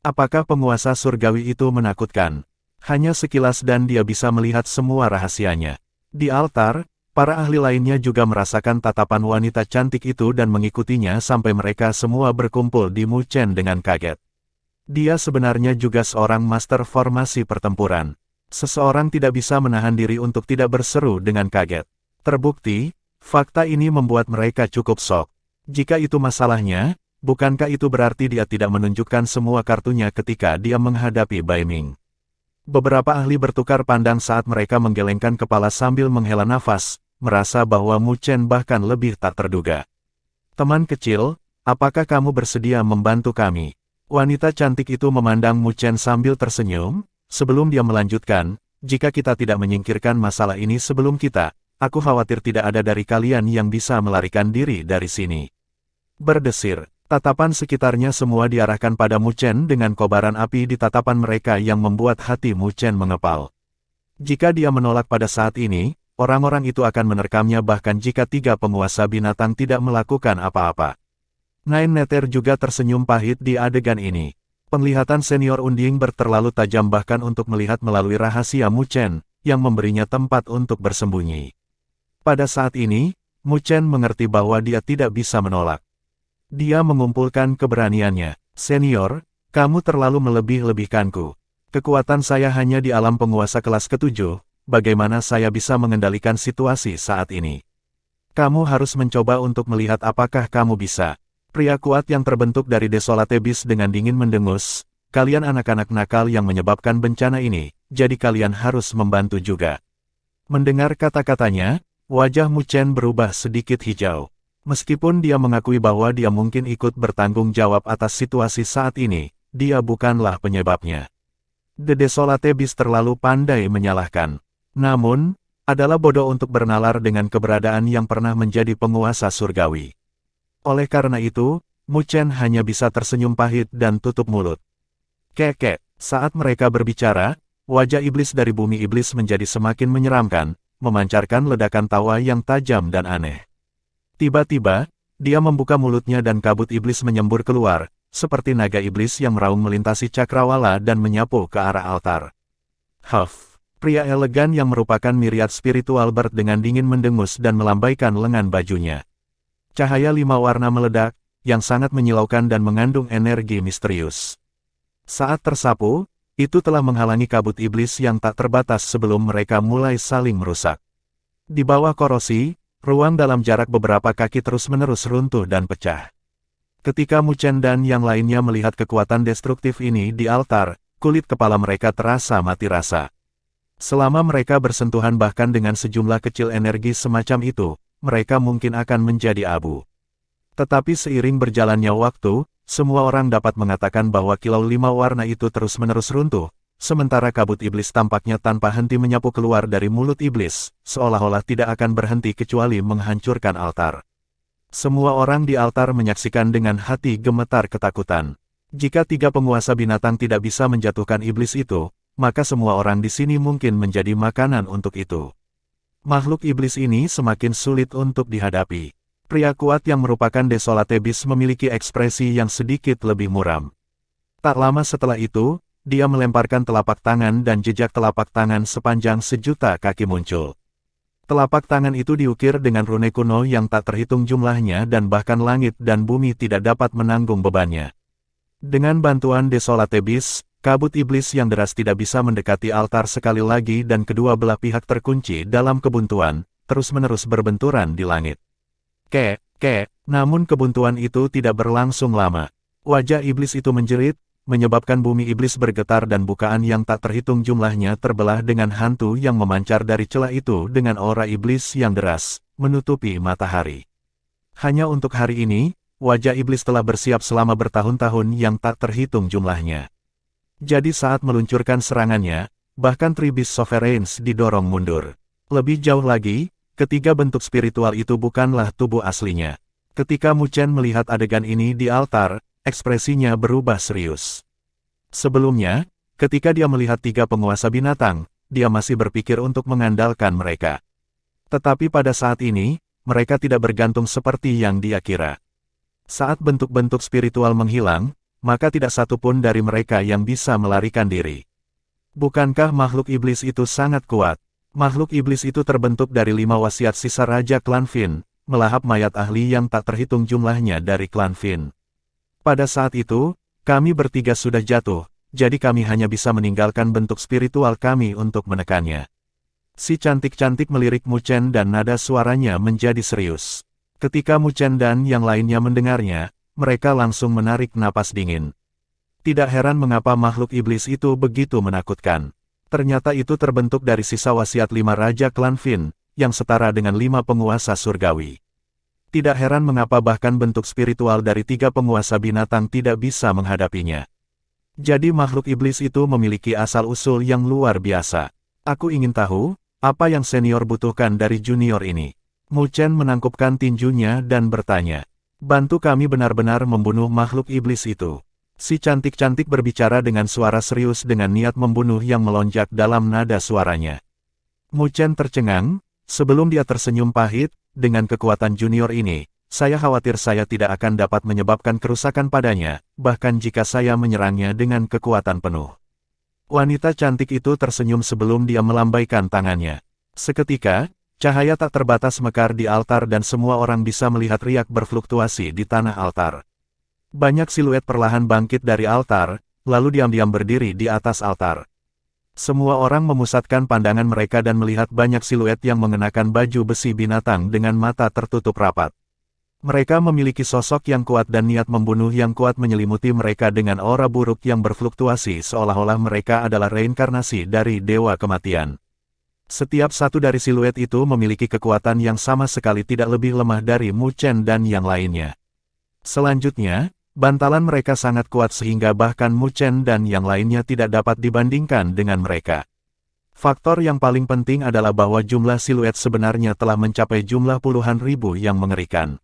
[SPEAKER 1] Apakah penguasa surgawi itu menakutkan? Hanya sekilas dan dia bisa melihat semua rahasianya. Di altar, para ahli lainnya juga merasakan tatapan wanita cantik itu dan mengikutinya sampai mereka semua berkumpul di Mu Chen dengan kaget. Dia sebenarnya juga seorang master formasi pertempuran. Seseorang tidak bisa menahan diri untuk tidak berseru dengan kaget. Terbukti, fakta ini membuat mereka cukup shock. Jika itu masalahnya, bukankah itu berarti dia tidak menunjukkan semua kartunya ketika dia menghadapi Bai Ming? Beberapa ahli bertukar pandang saat mereka menggelengkan kepala sambil menghela nafas, merasa bahwa Mu Chen bahkan lebih tak terduga. Teman kecil, apakah kamu bersedia membantu kami? Wanita cantik itu memandang Mu Chen sambil tersenyum, sebelum dia melanjutkan, jika kita tidak menyingkirkan masalah ini sebelum kita, aku khawatir tidak ada dari kalian yang bisa melarikan diri dari sini. Berdesir. Tatapan sekitarnya semua diarahkan pada Mu Chen dengan kobaran api di tatapan mereka yang membuat hati Mu Chen mengepal. Jika dia menolak pada saat ini, orang-orang itu akan menerkamnya bahkan jika 3 penguasa binatang tidak melakukan apa-apa. Nine Nether juga tersenyum pahit di adegan ini. Penglihatan senior Unding Bart terlalu tajam bahkan untuk melihat melalui rahasia Mu Chen, yang memberinya tempat untuk bersembunyi. Pada saat ini, Mu Chen mengerti bahwa dia tidak bisa menolak. Dia mengumpulkan keberaniannya. Senior, kamu terlalu melebih-lebihkanku. Kekuatan saya hanya di alam penguasa kelas ke-7, bagaimana saya bisa mengendalikan situasi saat ini? Kamu harus mencoba untuk melihat apakah kamu bisa. Pria kuat yang terbentuk dari Desolate Beast dengan dingin mendengus, kalian anak-anak nakal yang menyebabkan bencana ini, jadi kalian harus membantu juga. Mendengar kata-katanya, wajah Mu Chen berubah sedikit hijau. Meskipun dia mengakui bahwa dia mungkin ikut bertanggung jawab atas situasi saat ini, dia bukanlah penyebabnya. The Desolate Beast terlalu pandai menyalahkan. Namun, adalah bodoh untuk bernalar dengan keberadaan yang pernah menjadi penguasa surgawi. Oleh karena itu, Mu Chen hanya bisa tersenyum pahit dan tutup mulut. Kekek, saat mereka berbicara, wajah iblis dari bumi iblis menjadi semakin menyeramkan, memancarkan ledakan tawa yang tajam dan aneh. Tiba-tiba, dia membuka mulutnya dan kabut iblis menyembur keluar, seperti naga iblis yang meraung melintasi cakrawala dan menyapu ke arah altar. Huff, pria elegan yang merupakan miriat spiritual dengan dingin mendengus dan melambaikan lengan bajunya. Cahaya 5 warna meledak, yang sangat menyilaukan dan mengandung energi misterius. Saat tersapu, itu telah menghalangi kabut iblis yang tak terbatas sebelum mereka mulai saling merusak. Di bawah korosi, ruang dalam jarak beberapa kaki terus-menerus runtuh dan pecah. Ketika Mu Chen dan yang lainnya melihat kekuatan destruktif ini di altar, kulit kepala mereka terasa mati rasa. Selama mereka bersentuhan bahkan dengan sejumlah kecil energi semacam itu, mereka mungkin akan menjadi abu. Tetapi seiring berjalannya waktu, semua orang dapat mengatakan bahwa kilau 5 warna itu terus-menerus runtuh, sementara kabut iblis tampaknya tanpa henti menyapu keluar dari mulut iblis, seolah-olah tidak akan berhenti kecuali menghancurkan altar. Semua orang di altar menyaksikan dengan hati gemetar ketakutan. Jika 3 penguasa binatang tidak bisa menjatuhkan iblis itu, maka semua orang di sini mungkin menjadi makanan untuk itu. Makhluk iblis ini semakin sulit untuk dihadapi. Pria kuat yang merupakan Desolate Beast memiliki ekspresi yang sedikit lebih muram. Tak lama setelah itu, dia melemparkan telapak tangan dan jejak telapak tangan sepanjang 1.000.000 kaki muncul. Telapak tangan itu diukir dengan rune kuno yang tak terhitung jumlahnya dan bahkan langit dan bumi tidak dapat menanggung bebannya. Dengan bantuan Desolate Beast, kabut iblis yang deras tidak bisa mendekati altar sekali lagi dan kedua belah pihak terkunci dalam kebuntuan, terus-menerus berbenturan di langit. Namun kebuntuan itu tidak berlangsung lama. Wajah iblis itu menjerit, menyebabkan bumi iblis bergetar dan bukaan yang tak terhitung jumlahnya terbelah dengan hantu yang memancar dari celah itu dengan aura iblis yang deras, menutupi matahari. Hanya untuk hari ini, wajah iblis telah bersiap selama bertahun-tahun yang tak terhitung jumlahnya. Jadi saat meluncurkan serangannya, bahkan Tribis Sovereigns didorong mundur. Lebih jauh lagi, ketiga bentuk spiritual itu bukanlah tubuh aslinya. Ketika Mu Chen melihat adegan ini di altar, ekspresinya berubah serius. Sebelumnya, ketika dia melihat 3 penguasa binatang, dia masih berpikir untuk mengandalkan mereka. Tetapi pada saat ini, mereka tidak bergantung seperti yang dia kira. Saat bentuk-bentuk spiritual menghilang, maka tidak satu pun dari mereka yang bisa melarikan diri. Bukankah makhluk iblis itu sangat kuat? Makhluk iblis itu terbentuk dari 5 wasiat sisa Raja Klan Fin, melahap mayat ahli yang tak terhitung jumlahnya dari Klan Fin. Pada saat itu, kami bertiga sudah jatuh, jadi kami hanya bisa meninggalkan bentuk spiritual kami untuk menekannya. Si cantik-cantik melirik Mu Chen dan nada suaranya menjadi serius. Ketika Mu Chen dan yang lainnya mendengarnya, mereka langsung menarik napas dingin. Tidak heran mengapa makhluk iblis itu begitu menakutkan. Ternyata itu terbentuk dari sisa wasiat 5 Raja Klan Fin, yang setara dengan 5 penguasa surgawi. Tidak heran mengapa bahkan bentuk spiritual dari 3 penguasa binatang tidak bisa menghadapinya. Jadi makhluk iblis itu memiliki asal-usul yang luar biasa. Aku ingin tahu, apa yang senior butuhkan dari junior ini? Mu Chen menangkupkan tinjunya dan bertanya. Bantu kami benar-benar membunuh makhluk iblis itu. Si cantik-cantik berbicara dengan suara serius dengan niat membunuh yang melonjak dalam nada suaranya. Mu Chen tercengang, sebelum dia tersenyum pahit, dengan kekuatan junior ini, saya khawatir saya tidak akan dapat menyebabkan kerusakan padanya, bahkan jika saya menyerangnya dengan kekuatan penuh. Wanita cantik itu tersenyum sebelum dia melambaikan tangannya. Seketika, cahaya tak terbatas mekar di altar dan semua orang bisa melihat riak berfluktuasi di tanah altar. Banyak siluet perlahan bangkit dari altar, lalu diam-diam berdiri di atas altar. Semua orang memusatkan pandangan mereka dan melihat banyak siluet yang mengenakan baju besi binatang dengan mata tertutup rapat. Mereka memiliki sosok yang kuat dan niat membunuh yang kuat menyelimuti mereka dengan aura buruk yang berfluktuasi seolah-olah mereka adalah reinkarnasi dari dewa kematian. Setiap satu dari siluet itu memiliki kekuatan yang sama sekali tidak lebih lemah dari Mu Chen dan yang lainnya. Selanjutnya, bantalan mereka sangat kuat sehingga bahkan Mu Chen dan yang lainnya tidak dapat dibandingkan dengan mereka. Faktor yang paling penting adalah bahwa jumlah siluet sebenarnya telah mencapai jumlah puluhan ribu yang mengerikan.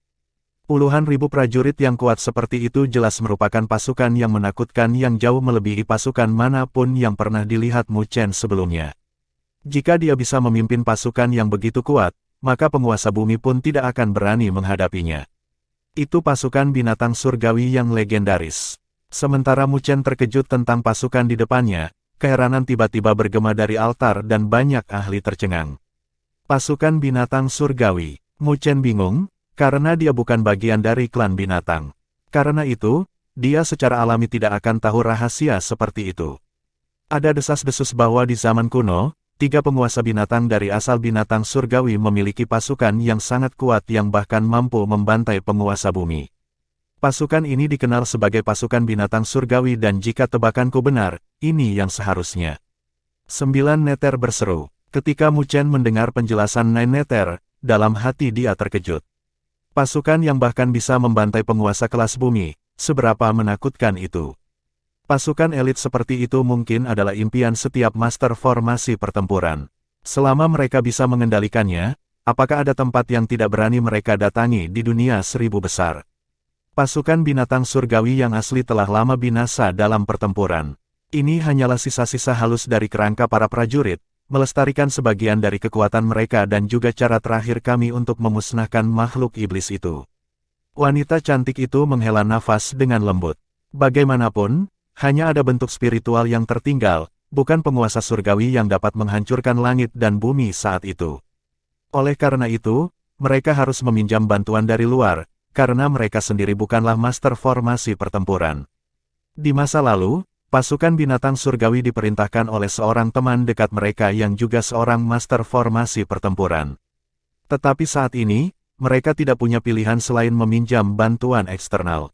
[SPEAKER 1] Puluhan ribu prajurit yang kuat seperti itu jelas merupakan pasukan yang menakutkan yang jauh melebihi pasukan manapun yang pernah dilihat Mu Chen sebelumnya. Jika dia bisa memimpin pasukan yang begitu kuat, maka penguasa bumi pun tidak akan berani menghadapinya. Itu pasukan binatang surgawi yang legendaris. Sementara Mu Chen terkejut tentang pasukan di depannya, keheranan tiba-tiba bergema dari altar dan banyak ahli tercengang. Pasukan binatang surgawi. Mu Chen bingung, karena dia bukan bagian dari klan binatang. Karena itu, dia secara alami tidak akan tahu rahasia seperti itu. Ada desas-desus bahwa di zaman kuno, 3 penguasa binatang dari asal binatang surgawi memiliki pasukan yang sangat kuat yang bahkan mampu membantai penguasa bumi. Pasukan ini dikenal sebagai pasukan binatang surgawi dan jika tebakanku benar, ini yang seharusnya. 9 Neter berseru. Ketika Mu Chen mendengar penjelasan Nine Neter, dalam hati dia terkejut. Pasukan yang bahkan bisa membantai penguasa kelas bumi, seberapa menakutkan itu. Pasukan elit seperti itu mungkin adalah impian setiap master formasi pertempuran. Selama mereka bisa mengendalikannya, apakah ada tempat yang tidak berani mereka datangi di dunia 1000 besar? Pasukan binatang surgawi yang asli telah lama binasa dalam pertempuran. Ini hanyalah sisa-sisa halus dari kerangka para prajurit, melestarikan sebagian dari kekuatan mereka dan juga cara terakhir kami untuk memusnahkan makhluk iblis itu. Wanita cantik itu menghela nafas dengan lembut. Bagaimanapun, hanya ada bentuk spiritual yang tertinggal, bukan penguasa surgawi yang dapat menghancurkan langit dan bumi saat itu. Oleh karena itu, mereka harus meminjam bantuan dari luar, karena mereka sendiri bukanlah master formasi pertempuran. Di masa lalu, pasukan binatang surgawi diperintahkan oleh seorang teman dekat mereka yang juga seorang master formasi pertempuran. Tetapi saat ini, mereka tidak punya pilihan selain meminjam bantuan eksternal.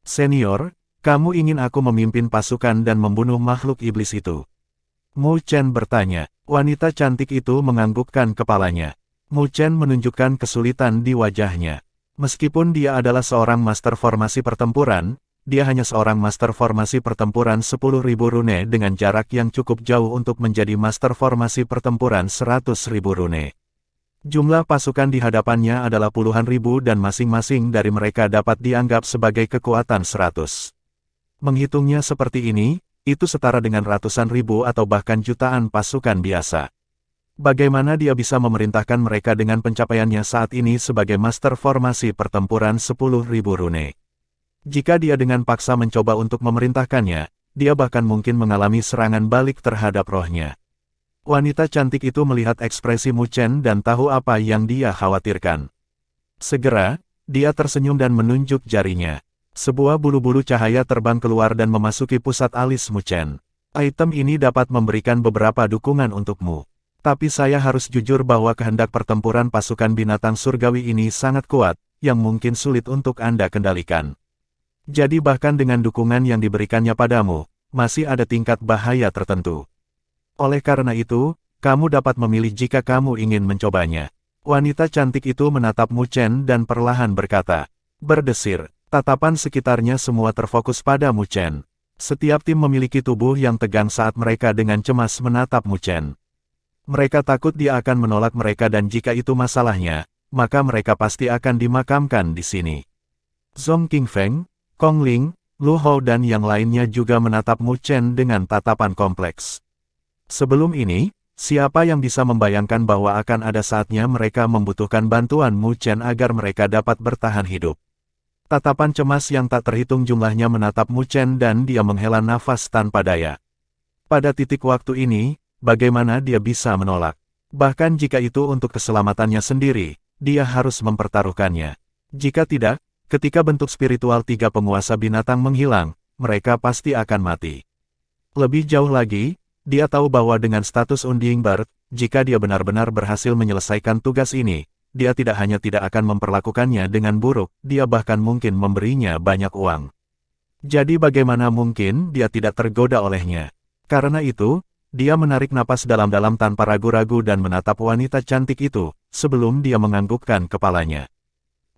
[SPEAKER 1] Senior, kamu ingin aku memimpin pasukan dan membunuh makhluk iblis itu? Mu Chen bertanya. Wanita cantik itu menganggukkan kepalanya. Mu Chen menunjukkan kesulitan di wajahnya. Meskipun dia adalah seorang master formasi pertempuran, dia hanya seorang master formasi pertempuran 10.000 rune dengan jarak yang cukup jauh untuk menjadi master formasi pertempuran 100.000 rune. Jumlah pasukan di hadapannya adalah puluhan ribu dan masing-masing dari mereka dapat dianggap sebagai kekuatan 100. Menghitungnya seperti ini, itu setara dengan ratusan ribu atau bahkan jutaan pasukan biasa. Bagaimana dia bisa memerintahkan mereka dengan pencapaiannya saat ini sebagai master formasi pertempuran 10.000 rune? Jika dia dengan paksa mencoba untuk memerintahkannya, dia bahkan mungkin mengalami serangan balik terhadap rohnya. Wanita cantik itu melihat ekspresi Mu Chen dan tahu apa yang dia khawatirkan. Segera, dia tersenyum dan menunjuk jarinya. Sebuah bulu-bulu cahaya terbang keluar dan memasuki pusat alis Mu Chen. Item ini dapat memberikan beberapa dukungan untukmu. Tapi saya harus jujur bahwa kehendak pertempuran pasukan binatang surgawi ini sangat kuat, yang mungkin sulit untuk Anda kendalikan. Jadi bahkan dengan dukungan yang diberikannya padamu, masih ada tingkat bahaya tertentu. Oleh karena itu, kamu dapat memilih jika kamu ingin mencobanya. Wanita cantik itu menatap Mu Chen dan perlahan berkata, berdesir. Tatapan sekitarnya semua terfokus pada Mu Chen. Setiap tim memiliki tubuh yang tegang saat mereka dengan cemas menatap Mu Chen. Mereka takut dia akan menolak mereka dan jika itu masalahnya, maka mereka pasti akan dimakamkan di sini. Zhong Qingfeng, Kong Ling, Lu Hou dan yang lainnya juga menatap Mu Chen dengan tatapan kompleks. Sebelum ini, siapa yang bisa membayangkan bahwa akan ada saatnya mereka membutuhkan bantuan Mu Chen agar mereka dapat bertahan hidup. Tatapan cemas yang tak terhitung jumlahnya menatap Mu Chen dan dia menghela nafas tanpa daya. Pada titik waktu ini, bagaimana dia bisa menolak? Bahkan jika itu untuk keselamatannya sendiri, dia harus mempertaruhkannya. Jika tidak, ketika bentuk spiritual 3 penguasa binatang menghilang, mereka pasti akan mati. Lebih jauh lagi, dia tahu bahwa dengan status Unding Bird, jika dia benar-benar berhasil menyelesaikan tugas ini, dia tidak hanya tidak akan memperlakukannya dengan buruk, dia bahkan mungkin memberinya banyak uang. Jadi bagaimana mungkin dia tidak tergoda olehnya? Karena itu, dia menarik napas dalam-dalam tanpa ragu-ragu dan menatap wanita cantik itu, sebelum dia menganggukkan kepalanya.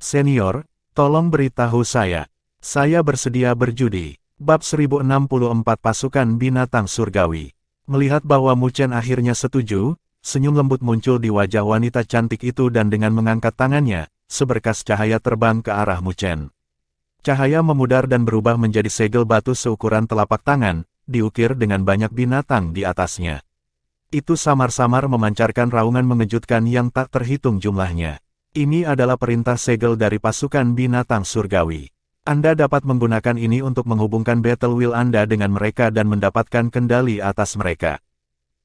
[SPEAKER 1] Senior, tolong beritahu saya bersedia berjudi. Bab 1064 Pasukan Binatang Surgawi. Melihat bahwa Mu Chen akhirnya setuju, senyum lembut muncul di wajah wanita cantik itu dan dengan mengangkat tangannya, seberkas cahaya terbang ke arah Mu Chen. Cahaya memudar dan berubah menjadi segel batu seukuran telapak tangan, diukir dengan banyak binatang di atasnya. Itu samar-samar memancarkan raungan mengejutkan yang tak terhitung jumlahnya. Ini adalah perintah segel dari pasukan binatang surgawi. Anda dapat menggunakan ini untuk menghubungkan battle wheel Anda dengan mereka dan mendapatkan kendali atas mereka.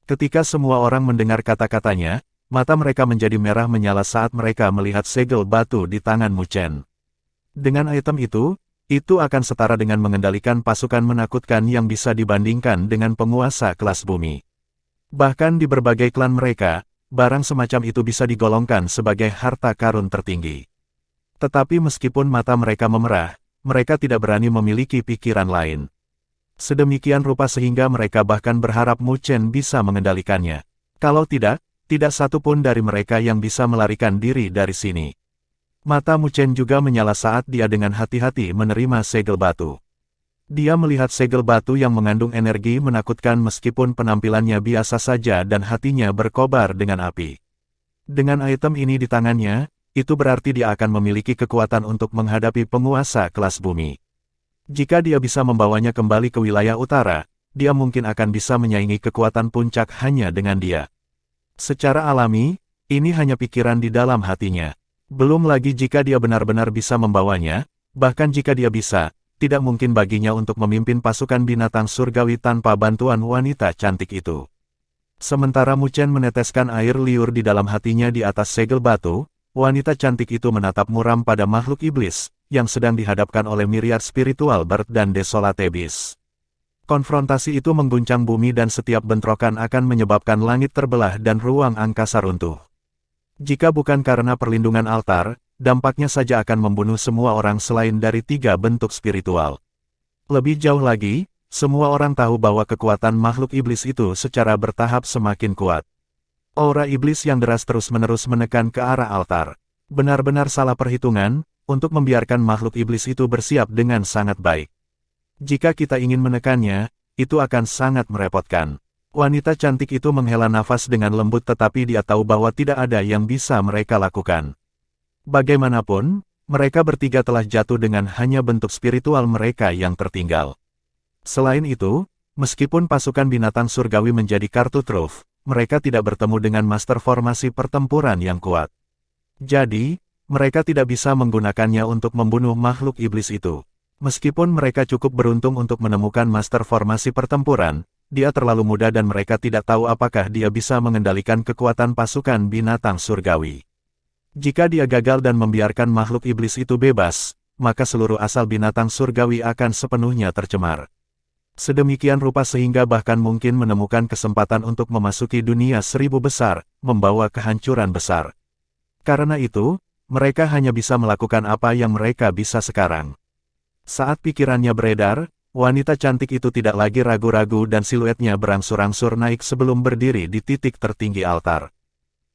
[SPEAKER 1] Ketika semua orang mendengar kata-katanya, mata mereka menjadi merah menyala saat mereka melihat segel batu di tangan Mu Chen. Dengan item itu akan setara dengan mengendalikan pasukan menakutkan yang bisa dibandingkan dengan penguasa kelas bumi. Bahkan di berbagai klan mereka, barang semacam itu bisa digolongkan sebagai harta karun tertinggi. Tetapi meskipun mata mereka memerah, mereka tidak berani memiliki pikiran lain. Sedemikian rupa sehingga mereka bahkan berharap Mu Chen bisa mengendalikannya. Kalau tidak satu pun dari mereka yang bisa melarikan diri dari sini. Mata Mu Chen juga menyala saat dia dengan hati-hati menerima segel batu. Dia melihat segel batu yang mengandung energi menakutkan meskipun penampilannya biasa saja dan hatinya berkobar dengan api. Dengan item ini di tangannya, itu berarti dia akan memiliki kekuatan untuk menghadapi penguasa kelas bumi. Jika dia bisa membawanya kembali ke wilayah utara, dia mungkin akan bisa menyaingi kekuatan puncak hanya dengan dia. Secara alami, ini hanya pikiran di dalam hatinya. Belum lagi jika dia benar-benar bisa membawanya, bahkan jika dia bisa, tidak mungkin baginya untuk memimpin pasukan binatang surgawi tanpa bantuan wanita cantik itu. Sementara Mu Chen meneteskan air liur di dalam hatinya di atas segel batu, wanita cantik itu menatap muram pada makhluk iblis, yang sedang dihadapkan oleh Myriad Spiritual Bird dan Desolate Beast. Konfrontasi itu mengguncang bumi dan setiap bentrokan akan menyebabkan langit terbelah dan ruang angkasa runtuh. Jika bukan karena perlindungan altar, dampaknya saja akan membunuh semua orang selain dari 3 bentuk spiritual. Lebih jauh lagi, semua orang tahu bahwa kekuatan makhluk iblis itu secara bertahap semakin kuat. Aura iblis yang deras terus-menerus menekan ke arah altar. Benar-benar salah perhitungan, untuk membiarkan makhluk iblis itu bersiap dengan sangat baik. Jika kita ingin menekannya, itu akan sangat merepotkan. Wanita cantik itu menghela nafas dengan lembut tetapi dia tahu bahwa tidak ada yang bisa mereka lakukan. Bagaimanapun, mereka bertiga telah jatuh dengan hanya bentuk spiritual mereka yang tertinggal. Selain itu, meskipun pasukan binatang surgawi menjadi kartu truf, mereka tidak bertemu dengan master formasi pertempuran yang kuat. Jadi, mereka tidak bisa menggunakannya untuk membunuh makhluk iblis itu. Meskipun mereka cukup beruntung untuk menemukan master formasi pertempuran, dia terlalu muda dan mereka tidak tahu apakah dia bisa mengendalikan kekuatan pasukan binatang surgawi. Jika dia gagal dan membiarkan makhluk iblis itu bebas, maka seluruh asal binatang surgawi akan sepenuhnya tercemar. Sedemikian rupa sehingga bahkan mungkin menemukan kesempatan untuk memasuki dunia 1000 besar, membawa kehancuran besar. Karena itu, mereka hanya bisa melakukan apa yang mereka bisa sekarang. Saat pikirannya beredar, wanita cantik itu tidak lagi ragu-ragu dan siluetnya berangsur-angsur naik sebelum berdiri di titik tertinggi altar.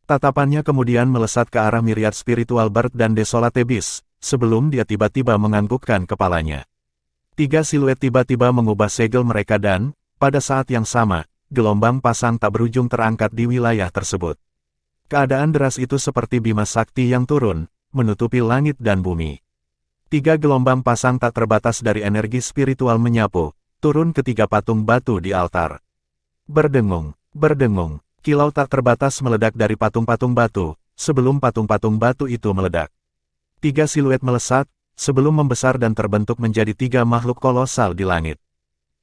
[SPEAKER 1] Tatapannya kemudian melesat ke arah Myriad Spiritual Bird dan Desolate Beast, sebelum dia tiba-tiba menganggukkan kepalanya. 3 siluet tiba-tiba mengubah segel mereka dan, pada saat yang sama, gelombang pasang tak berujung terangkat di wilayah tersebut. Keadaan deras itu seperti bima sakti yang turun, menutupi langit dan bumi. 3 gelombang pasang tak terbatas dari energi spiritual menyapu, turun ke 3 patung batu di altar. Berdengung, berdengung. Kilau tak terbatas meledak dari patung-patung batu, sebelum patung-patung batu itu meledak. 3 siluet melesat, sebelum membesar dan terbentuk menjadi 3 makhluk kolosal di langit.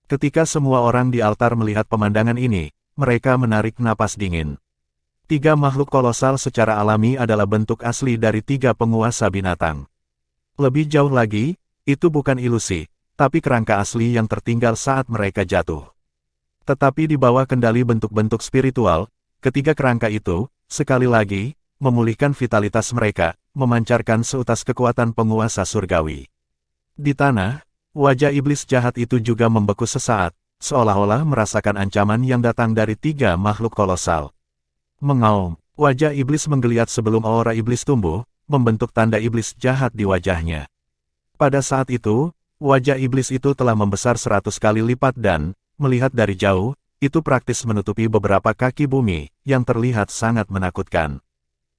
[SPEAKER 1] Ketika semua orang di altar melihat pemandangan ini, mereka menarik napas dingin. 3 makhluk kolosal secara alami adalah bentuk asli dari 3 penguasa binatang. Lebih jauh lagi, itu bukan ilusi, tapi kerangka asli yang tertinggal saat mereka jatuh. Tetapi di bawah kendali bentuk-bentuk spiritual, ketiga kerangka itu, sekali lagi, memulihkan vitalitas mereka, memancarkan seutas kekuatan penguasa surgawi. Di tanah, wajah iblis jahat itu juga membeku sesaat, seolah-olah merasakan ancaman yang datang dari 3 makhluk kolosal. Mengaum, wajah iblis menggeliat sebelum aura iblis tumbuh, membentuk tanda iblis jahat di wajahnya. Pada saat itu, wajah iblis itu telah membesar 100 kali lipat dan, melihat dari jauh, itu praktis menutupi beberapa kaki bumi, yang terlihat sangat menakutkan.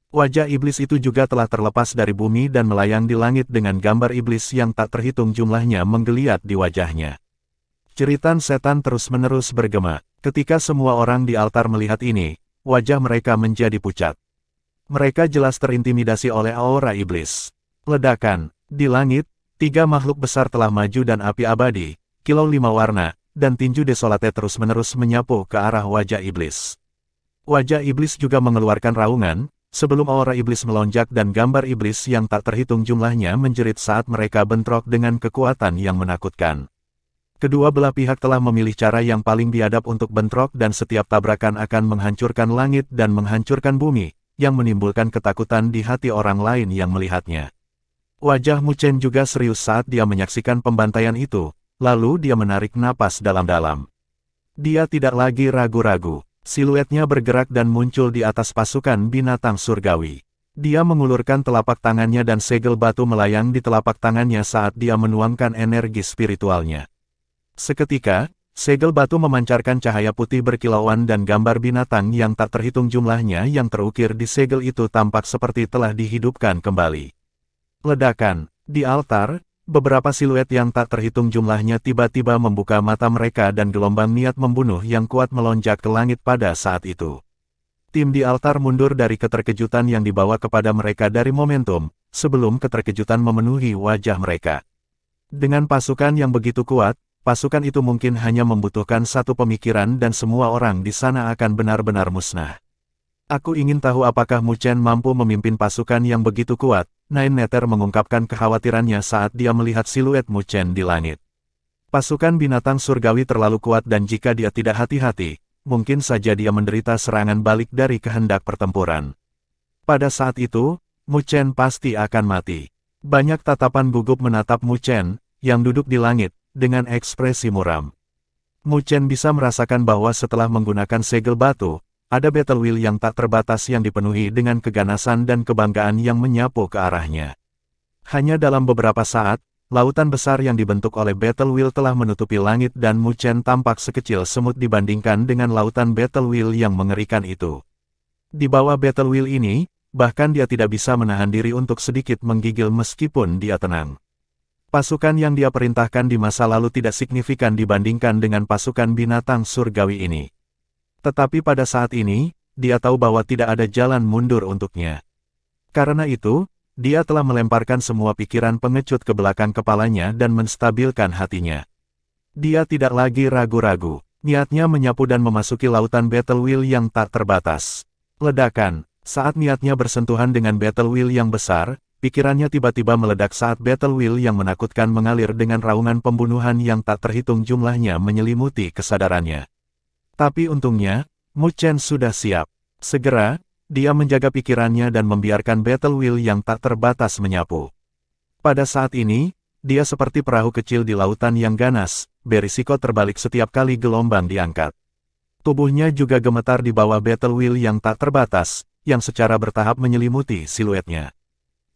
[SPEAKER 1] Wajah iblis itu juga telah terlepas dari bumi dan melayang di langit dengan gambar iblis yang tak terhitung jumlahnya menggeliat di wajahnya. Jeritan setan terus-menerus bergema. Ketika semua orang di altar melihat ini, wajah mereka menjadi pucat. Mereka jelas terintimidasi oleh aura iblis. Ledakan. Di langit, 3 makhluk besar telah maju dan api abadi, kilau 5 warna, dan tinju desolate terus-menerus menyapu ke arah wajah iblis. Wajah iblis juga mengeluarkan raungan, sebelum aura iblis melonjak dan gambar iblis yang tak terhitung jumlahnya menjerit saat mereka bentrok dengan kekuatan yang menakutkan. Kedua belah pihak telah memilih cara yang paling biadab untuk bentrok dan setiap tabrakan akan menghancurkan langit dan menghancurkan bumi, yang menimbulkan ketakutan di hati orang lain yang melihatnya. Wajah Mu Chen juga serius saat dia menyaksikan pembantaian itu, lalu dia menarik napas dalam-dalam. Dia tidak lagi ragu-ragu, siluetnya bergerak dan muncul di atas pasukan binatang surgawi. Dia mengulurkan telapak tangannya dan segel batu melayang di telapak tangannya saat dia menuangkan energi spiritualnya. Seketika, segel batu memancarkan cahaya putih berkilauan dan gambar binatang yang tak terhitung jumlahnya yang terukir di segel itu tampak seperti telah dihidupkan kembali. Ledakan. Di altar, beberapa siluet yang tak terhitung jumlahnya tiba-tiba membuka mata mereka dan gelombang niat membunuh yang kuat melonjak ke langit pada saat itu. Tim di altar mundur dari keterkejutan yang dibawa kepada mereka dari momentum, sebelum keterkejutan memenuhi wajah mereka. Dengan pasukan yang begitu kuat, pasukan itu mungkin hanya membutuhkan satu pemikiran dan semua orang di sana akan benar-benar musnah. Aku ingin tahu apakah Mu Chen mampu memimpin pasukan yang begitu kuat. Nine Nether mengungkapkan kekhawatirannya saat dia melihat siluet Mu Chen di langit. Pasukan binatang surgawi terlalu kuat dan jika dia tidak hati-hati, mungkin saja dia menderita serangan balik dari kehendak pertempuran. Pada saat itu, Mu Chen pasti akan mati. Banyak tatapan gugup menatap Mu Chen, yang duduk di langit, dengan ekspresi muram. Mu Chen bisa merasakan bahwa setelah menggunakan segel batu, ada battle wheel yang tak terbatas yang dipenuhi dengan keganasan dan kebanggaan yang menyapu ke arahnya. Hanya dalam beberapa saat, lautan besar yang dibentuk oleh battle wheel telah menutupi langit dan Mu Chen tampak sekecil semut dibandingkan dengan lautan battle wheel yang mengerikan itu. Di bawah battle wheel ini, bahkan dia tidak bisa menahan diri untuk sedikit menggigil meskipun dia tenang. Pasukan yang dia perintahkan di masa lalu tidak signifikan dibandingkan dengan pasukan binatang surgawi ini. Tetapi pada saat ini, dia tahu bahwa tidak ada jalan mundur untuknya. Karena itu, dia telah melemparkan semua pikiran pengecut ke belakang kepalanya dan menstabilkan hatinya. Dia tidak lagi ragu-ragu, niatnya menyapu dan memasuki lautan battle wheel yang tak terbatas. Ledakan, saat niatnya bersentuhan dengan battle wheel yang besar, pikirannya tiba-tiba meledak saat battle wheel yang menakutkan mengalir dengan raungan pembunuhan yang tak terhitung jumlahnya menyelimuti kesadarannya. Tapi untungnya, Mu Chen sudah siap. Segera, dia menjaga pikirannya dan membiarkan battle wheel yang tak terbatas menyapu. Pada saat ini, dia seperti perahu kecil di lautan yang ganas, berisiko terbalik setiap kali gelombang diangkat. Tubuhnya juga gemetar di bawah battle wheel yang tak terbatas, yang secara bertahap menyelimuti siluetnya.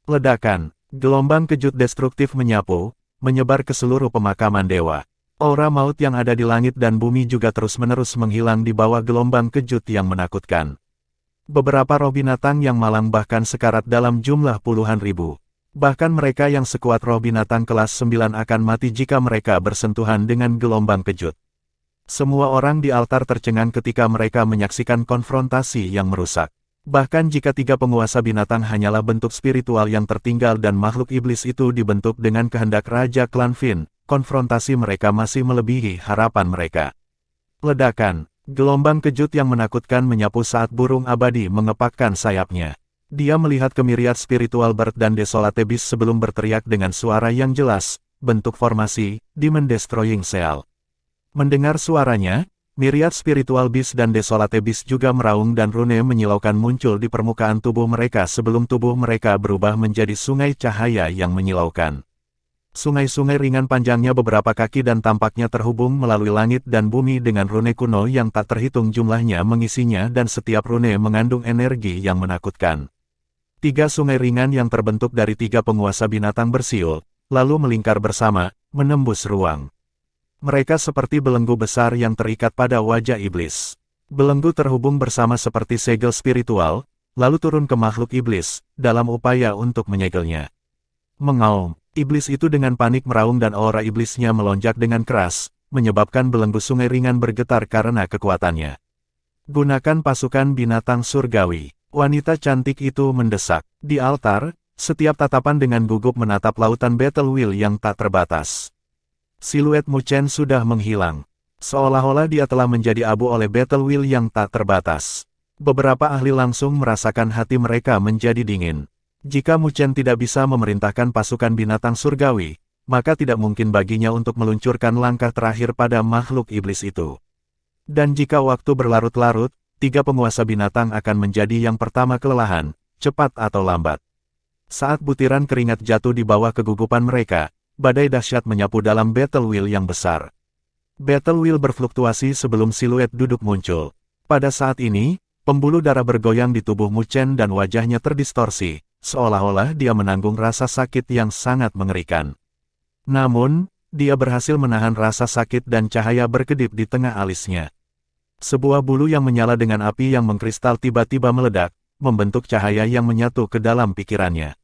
[SPEAKER 1] Ledakan, gelombang kejut destruktif menyapu, menyebar ke seluruh pemakaman dewa. Aura maut yang ada di langit dan bumi juga terus-menerus menghilang di bawah gelombang kejut yang menakutkan. Beberapa roh binatang yang malang bahkan sekarat dalam jumlah puluhan ribu. Bahkan mereka yang sekuat roh binatang kelas 9 akan mati jika mereka bersentuhan dengan gelombang kejut. Semua orang di altar tercengang ketika mereka menyaksikan konfrontasi yang merusak. Bahkan jika 3 penguasa binatang hanyalah bentuk spiritual yang tertinggal dan makhluk iblis itu dibentuk dengan kehendak Raja Klan Fin, konfrontasi mereka masih melebihi harapan mereka. Ledakan, gelombang kejut yang menakutkan menyapu saat burung abadi mengepakkan sayapnya. Dia melihat ke myriad spiritual bird dan desolate beast sebelum berteriak dengan suara yang jelas, bentuk formasi, Demon Destroying Seal. Mendengar suaranya, myriad spiritual beast dan desolate beast juga meraung dan rune menyilaukan muncul di permukaan tubuh mereka sebelum tubuh mereka berubah menjadi sungai cahaya yang menyilaukan. Sungai-sungai ringan panjangnya beberapa kaki dan tampaknya terhubung melalui langit dan bumi dengan rune kuno yang tak terhitung jumlahnya mengisinya dan setiap rune mengandung energi yang menakutkan. 3 sungai ringan yang terbentuk dari 3 penguasa binatang bersiul, lalu melingkar bersama, menembus ruang. Mereka seperti belenggu besar yang terikat pada wajah iblis. Belenggu terhubung bersama seperti segel spiritual, lalu turun ke makhluk iblis, dalam upaya untuk menyegelnya. Mengaum, iblis itu dengan panik meraung dan aura iblisnya melonjak dengan keras, menyebabkan belenggu sungai ringan bergetar karena kekuatannya. Gunakan pasukan binatang surgawi. Wanita cantik itu mendesak. Di altar, setiap tatapan dengan gugup menatap lautan Battle Wheel yang tak terbatas. Siluet Mu Chen sudah menghilang. Seolah-olah dia telah menjadi abu oleh Battle Wheel yang tak terbatas. Beberapa ahli langsung merasakan hati mereka menjadi dingin. Jika Mu Chen tidak bisa memerintahkan pasukan binatang surgawi, maka tidak mungkin baginya untuk meluncurkan langkah terakhir pada makhluk iblis itu. Dan jika waktu berlarut-larut, 3 penguasa binatang akan menjadi yang pertama kelelahan, cepat atau lambat. Saat butiran keringat jatuh di bawah kegugupan mereka, badai dahsyat menyapu dalam Battle Wheel yang besar. Battle Wheel berfluktuasi sebelum siluet duduk muncul. Pada saat ini, pembuluh darah bergoyang di tubuh Mu Chen dan wajahnya terdistorsi, seolah-olah dia menanggung rasa sakit yang sangat mengerikan. Namun, dia berhasil menahan rasa sakit dan cahaya berkedip di tengah alisnya. Sebuah bulu yang menyala dengan api yang mengkristal tiba-tiba meledak, membentuk cahaya yang menyatu ke dalam pikirannya.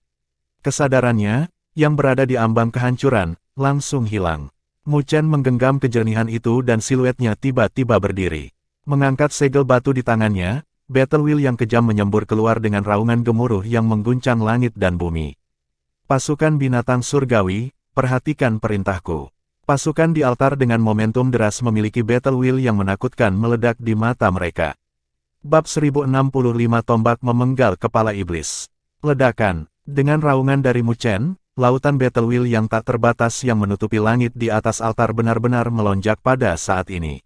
[SPEAKER 1] Kesadarannya, yang berada di ambang kehancuran, langsung hilang. Mu Chen menggenggam kejernihan itu dan siluetnya tiba-tiba berdiri. Mengangkat segel batu di tangannya, Battle Wheel yang kejam menyembur keluar dengan raungan gemuruh yang mengguncang langit dan bumi. Pasukan binatang surgawi, perhatikan perintahku. Pasukan di altar dengan momentum deras memiliki Battle Wheel yang menakutkan meledak di mata mereka. Bab 1065 Tombak memenggal kepala iblis. Ledakan. Dengan raungan dari Mu Chen, lautan Battle Wheel yang tak terbatas yang menutupi langit di atas altar benar-benar melonjak pada saat ini.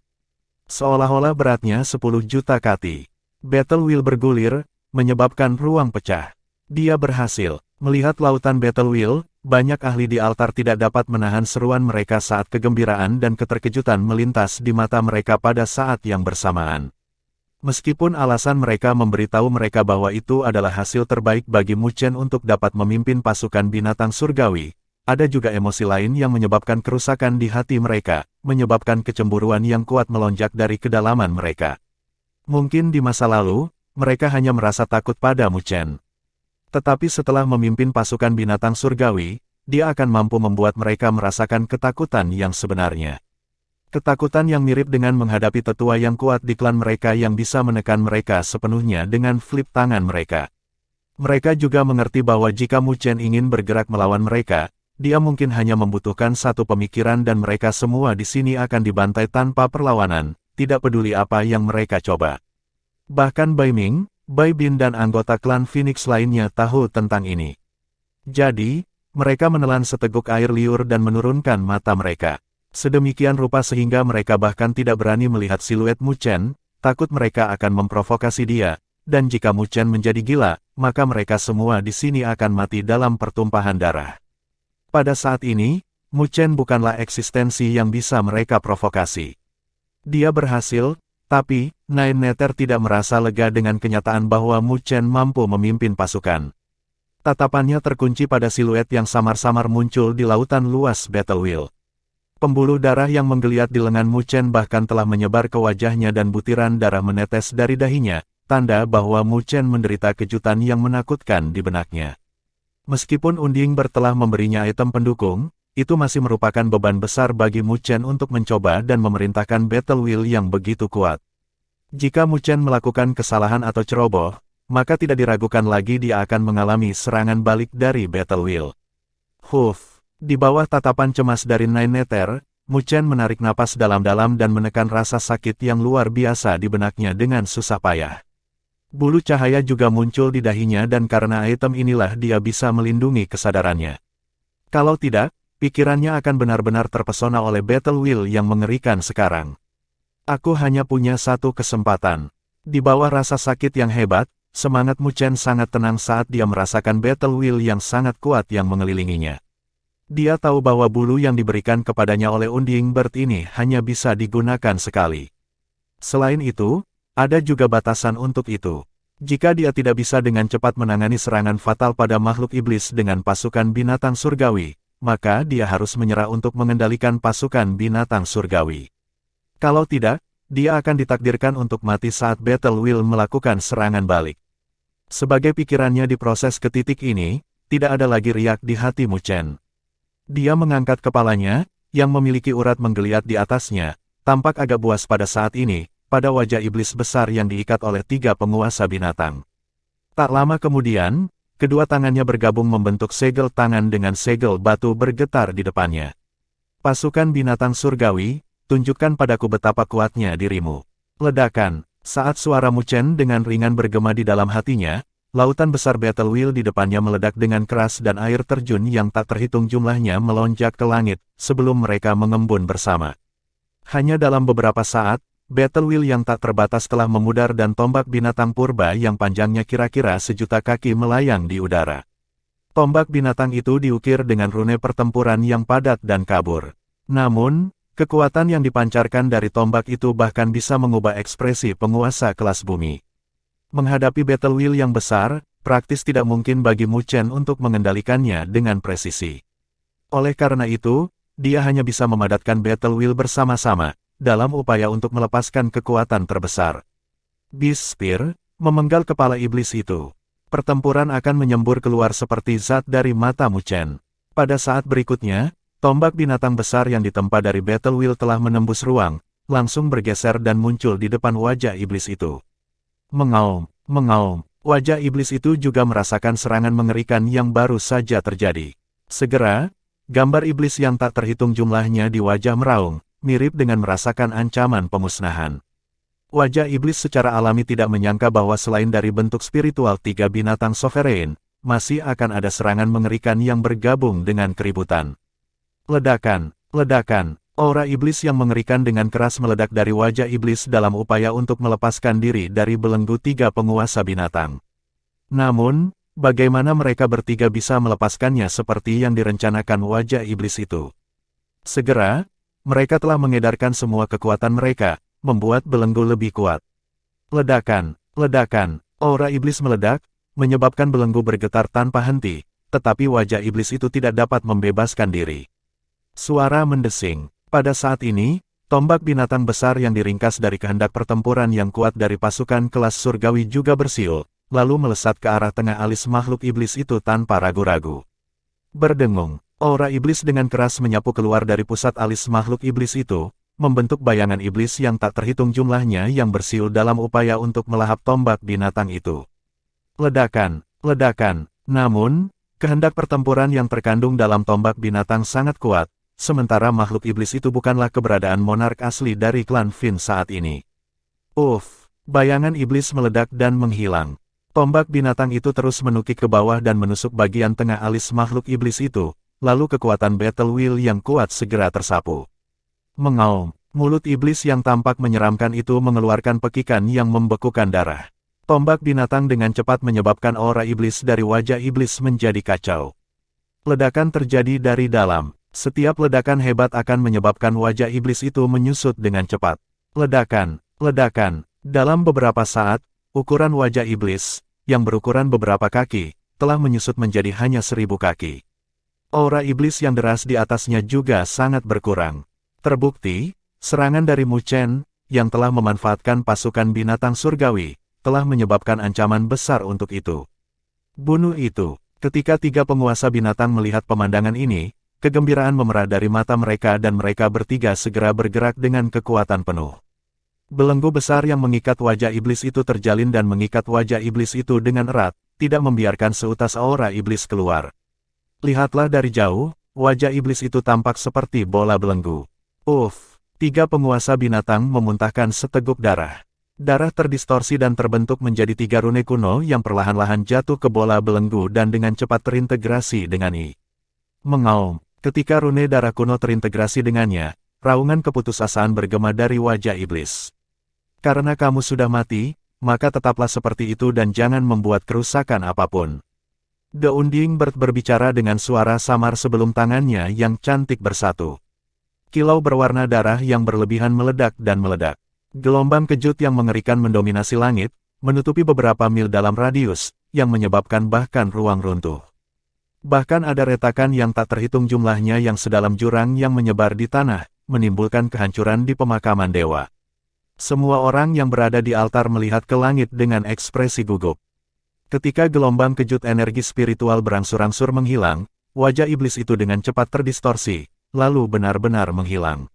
[SPEAKER 1] Seolah-olah beratnya 10 juta kati. Battle Wheel bergulir, menyebabkan ruang pecah. Dia berhasil. Melihat lautan Battle Wheel, banyak ahli di altar tidak dapat menahan seruan mereka saat kegembiraan dan keterkejutan melintas di mata mereka pada saat yang bersamaan. Meskipun alasan mereka memberitahu mereka bahwa itu adalah hasil terbaik bagi Mu Chen untuk dapat memimpin pasukan binatang surgawi, ada juga emosi lain yang menyebabkan kerusakan di hati mereka, menyebabkan kecemburuan yang kuat melonjak dari kedalaman mereka. Mungkin di masa lalu, mereka hanya merasa takut pada Mu Chen. Tetapi setelah memimpin pasukan binatang surgawi, dia akan mampu membuat mereka merasakan ketakutan yang sebenarnya. Ketakutan yang mirip dengan menghadapi tetua yang kuat di klan mereka yang bisa menekan mereka sepenuhnya dengan flip tangan mereka. Mereka juga mengerti bahwa jika Mu Chen ingin bergerak melawan mereka, dia mungkin hanya membutuhkan satu pemikiran dan mereka semua di sini akan dibantai tanpa perlawanan, tidak peduli apa yang mereka coba. Bahkan Bai Ming, Bai Bin dan anggota klan Phoenix lainnya tahu tentang ini. Jadi, mereka menelan seteguk air liur dan menurunkan mata mereka. Sedemikian rupa sehingga mereka bahkan tidak berani melihat siluet Mu Chen, takut mereka akan memprovokasi dia, dan jika Mu Chen menjadi gila, maka mereka semua di sini akan mati dalam pertumpahan darah. Pada saat ini, Mu Chen bukanlah eksistensi yang bisa mereka provokasi. Dia berhasil, tapi Nine Nether tidak merasa lega dengan kenyataan bahwa Mu Chen mampu memimpin pasukan. Tatapannya terkunci pada siluet yang samar-samar muncul di lautan luas Battle Wheel. Pembuluh darah yang menggeliat di lengan Mu Chen bahkan telah menyebar ke wajahnya dan butiran darah menetes dari dahinya, tanda bahwa Mu Chen menderita kejutan yang menakutkan di benaknya. Meskipun Unding telah memberinya item pendukung, itu masih merupakan beban besar bagi Mu Chen untuk mencoba dan memerintahkan Battle Wheel yang begitu kuat. Jika Mu Chen melakukan kesalahan atau ceroboh, maka tidak diragukan lagi dia akan mengalami serangan balik dari Battle Wheel. Huff. Di bawah tatapan cemas dari Nine Nether, Mu Chen menarik napas dalam-dalam dan menekan rasa sakit yang luar biasa di benaknya dengan susah payah. Bulu cahaya juga muncul di dahinya dan karena item inilah dia bisa melindungi kesadarannya. Kalau tidak, pikirannya akan benar-benar terpesona oleh Battle Wheel yang mengerikan sekarang. Aku hanya punya satu kesempatan. Di bawah rasa sakit yang hebat, semangat Mu Chen sangat tenang saat dia merasakan Battle Wheel yang sangat kuat yang mengelilinginya. Dia tahu bahwa bulu yang diberikan kepadanya oleh Unding Bird ini hanya bisa digunakan sekali. Selain itu, ada juga batasan untuk itu. Jika dia tidak bisa dengan cepat menangani serangan fatal pada makhluk iblis dengan pasukan binatang surgawi, maka dia harus menyerah untuk mengendalikan pasukan binatang surgawi. Kalau tidak, dia akan ditakdirkan untuk mati saat Battle Wheel melakukan serangan balik. Sebagai pikirannya di proses ke titik ini, tidak ada lagi riak di hati Mu Chen. Dia mengangkat kepalanya, yang memiliki urat menggeliat di atasnya, tampak agak buas pada saat ini, pada wajah iblis besar yang diikat oleh 3 penguasa binatang. Tak lama kemudian, kedua tangannya bergabung membentuk segel tangan dengan segel batu bergetar di depannya. Pasukan binatang surgawi, tunjukkan padaku betapa kuatnya dirimu. Ledakan, saat suara Mu Chen dengan ringan bergema di dalam hatinya, lautan besar Battle Wheel di depannya meledak dengan keras dan air terjun yang tak terhitung jumlahnya melonjak ke langit, sebelum mereka mengembun bersama. Hanya dalam beberapa saat, Battle Wheel yang tak terbatas telah memudar dan tombak binatang purba yang panjangnya kira-kira 1.000.000 kaki melayang di udara. Tombak binatang itu diukir dengan rune pertempuran yang padat dan kabur. Namun, kekuatan yang dipancarkan dari tombak itu bahkan bisa mengubah ekspresi penguasa kelas bumi. Menghadapi Battle Wheel yang besar, praktis tidak mungkin bagi Mu Chen untuk mengendalikannya dengan presisi. Oleh karena itu, dia hanya bisa memadatkan Battle Wheel bersama-sama, dalam upaya untuk melepaskan kekuatan terbesar. Beast Spear memenggal kepala iblis itu. Pertempuran akan menyembur keluar seperti zat dari mata Mu Chen. Pada saat berikutnya, tombak binatang besar yang ditempa dari Battle Wheel telah menembus ruang, langsung bergeser dan muncul di depan wajah iblis itu. Mengaum, mengaum, wajah iblis itu juga merasakan serangan mengerikan yang baru saja terjadi. Segera, gambar iblis yang tak terhitung jumlahnya di wajah meraung, mirip dengan merasakan ancaman pemusnahan. Wajah iblis secara alami tidak menyangka bahwa selain dari bentuk spiritual 3 binatang sovereign, masih akan ada serangan mengerikan yang bergabung dengan keributan. Ledakan, ledakan, aura iblis yang mengerikan dengan keras meledak dari wajah iblis dalam upaya untuk melepaskan diri dari belenggu 3 penguasa binatang. Namun, bagaimana mereka bertiga bisa melepaskannya seperti yang direncanakan wajah iblis itu? Segera, mereka telah mengedarkan semua kekuatan mereka, membuat belenggu lebih kuat. Ledakan, ledakan, aura iblis meledak, menyebabkan belenggu bergetar tanpa henti, tetapi wajah iblis itu tidak dapat membebaskan diri. Suara mendesing. Pada saat ini, tombak binatang besar yang diringkas dari kehendak pertempuran yang kuat dari pasukan kelas surgawi juga bersiul, lalu melesat ke arah tengah alis makhluk iblis itu tanpa ragu-ragu. Berdengung. Aura iblis dengan keras menyapu keluar dari pusat alis makhluk iblis itu, membentuk bayangan iblis yang tak terhitung jumlahnya yang bersiul dalam upaya untuk melahap tombak binatang itu. Ledakan, ledakan, namun, kehendak pertempuran yang terkandung dalam tombak binatang sangat kuat, sementara makhluk iblis itu bukanlah keberadaan monark asli dari klan Fin saat ini. Bayangan iblis meledak dan menghilang. Tombak binatang itu terus menukik ke bawah dan menusuk bagian tengah alis makhluk iblis itu. Lalu kekuatan Battle Wheel yang kuat segera tersapu. Mengaum, mulut iblis yang tampak menyeramkan itu mengeluarkan pekikan yang membekukan darah. Tombak binatang dengan cepat menyebabkan aura iblis dari wajah iblis menjadi kacau. Ledakan terjadi dari dalam. Setiap ledakan hebat akan menyebabkan wajah iblis itu menyusut dengan cepat. Ledakan, ledakan. Dalam beberapa saat, ukuran wajah iblis, yang berukuran beberapa kaki, telah menyusut menjadi hanya 1000 kaki. Aura iblis yang deras di atasnya juga sangat berkurang. Terbukti, serangan dari Mu Chen, yang telah memanfaatkan pasukan binatang surgawi, telah menyebabkan ancaman besar untuk itu. Bunuh itu. Ketika 3 penguasa binatang melihat pemandangan ini, kegembiraan memerah dari mata mereka dan mereka bertiga segera bergerak dengan kekuatan penuh. Belenggu besar yang mengikat wajah iblis itu terjalin dan mengikat wajah iblis itu dengan erat, tidak membiarkan seutas aura iblis keluar. Lihatlah dari jauh, wajah iblis itu tampak seperti bola belenggu. 3 penguasa binatang memuntahkan seteguk darah. Darah terdistorsi dan terbentuk menjadi 3 rune kuno yang perlahan-lahan jatuh ke bola belenggu dan dengan cepat terintegrasi dengan I. Mengaum, ketika rune darah kuno terintegrasi dengannya, raungan keputusasaan bergema dari wajah iblis. Karena kamu sudah mati, maka tetaplah seperti itu dan jangan membuat kerusakan apapun. The Unding Bird berbicara dengan suara samar sebelum tangannya yang cantik bersatu. Kilau berwarna darah yang berlebihan meledak dan meledak. Gelombang kejut yang mengerikan mendominasi langit, menutupi beberapa mil dalam radius, yang menyebabkan bahkan ruang runtuh. Bahkan ada retakan yang tak terhitung jumlahnya yang sedalam jurang yang menyebar di tanah, menimbulkan kehancuran di pemakaman dewa. Semua orang yang berada di altar melihat ke langit dengan ekspresi gugup. Ketika gelombang kejut energi spiritual berangsur-angsur menghilang, wajah iblis itu dengan cepat terdistorsi, lalu benar-benar menghilang.